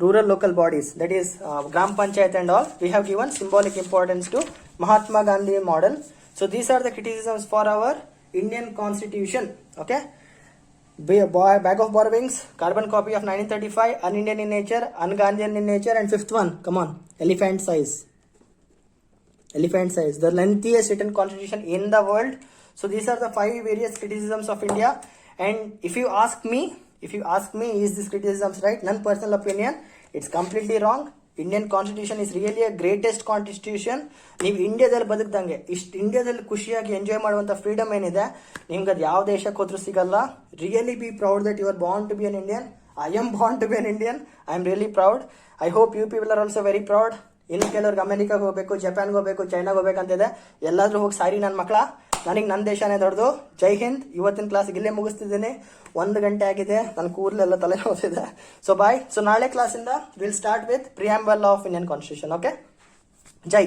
rural local bodies, that is gram panchayat and all, we have given symbolic importance to Mahatma Gandhi model. So these are the criticisms for our Indian constitution. Okay, bag of borrowings, carbon copy of 1935, un-Indian in nature, un-Gandhian in nature, and fifth one, come on, elephant size, the lengthiest written constitution in the world. So these are the 5 various criticisms of India. And if you ask me, is this criticisms right? None personal opinion, it's completely wrong. Indian constitution is really a greatest constitution. ನೀವು ಇಂಡಿಯಾದಲ್ಲಿ ಬದುಕ್ದಂಗೆ, ಇಷ್ಟು ಇಂಡಿಯಾದಲ್ಲಿ ಖುಷಿಯಾಗಿ enjoy ಮಾಡುವಂಥ freedom ಏನಿದೆ, ನಿಮ್ಗೆ ಅದು ಯಾವ ದೇಶಕ್ಕೆ ಹೋದ್ರೂ ಸಿಗಲ್ಲ. Really be proud that you are born to be an Indian. I am born to be an Indian. I am really proud. I hope you people are also very proud. ಇನ್ನು ಕೆಲವ್ರಿಗೆ ಅಮೆರಿಕಾಗೆ ಹೋಗಬೇಕು, ಜಪಾನ್ಗೆ ಹೋಗಬೇಕು, ಚೈನಾಗೆ ಹೋಗ್ಬೇಕಂತಿದೆ. ಎಲ್ಲಾದ್ರೂ ಹೋಗಿ ಸಾರಿ ನನ್ನ ಮಕ್ಕಳ, ನನಗೆ ನನ್ನ ದೇಶನೇ ದೊಡ್ಡದು. ಜೈ ಹಿಂದ್. ಇವತ್ತಿನ ಕ್ಲಾಸ್ ಇಲ್ಲೇ ಮುಗಿಸ್ತಿದ್ದೀನಿ. 1 ಗಂಟೆ ಆಗಿದೆ, ನನ್ನ ಕೂದಲೆಲ್ಲ ತಲೆ ನೋವ್ತಿದೆ. So bye. ಸೊ ನಾಳೆ ಕ್ಲಾಸಿಂದ will start with preamble of Indian constitution. Okay, Jai.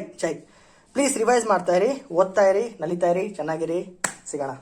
Please revise ಮಾಡ್ತಾ ಇರಿ, ಓದ್ತಾ ಇರಿ, ನಲಿತಾ ಇರಿ, ಚೆನ್ನಾಗಿರಿ. ಸಿಗೋಣ.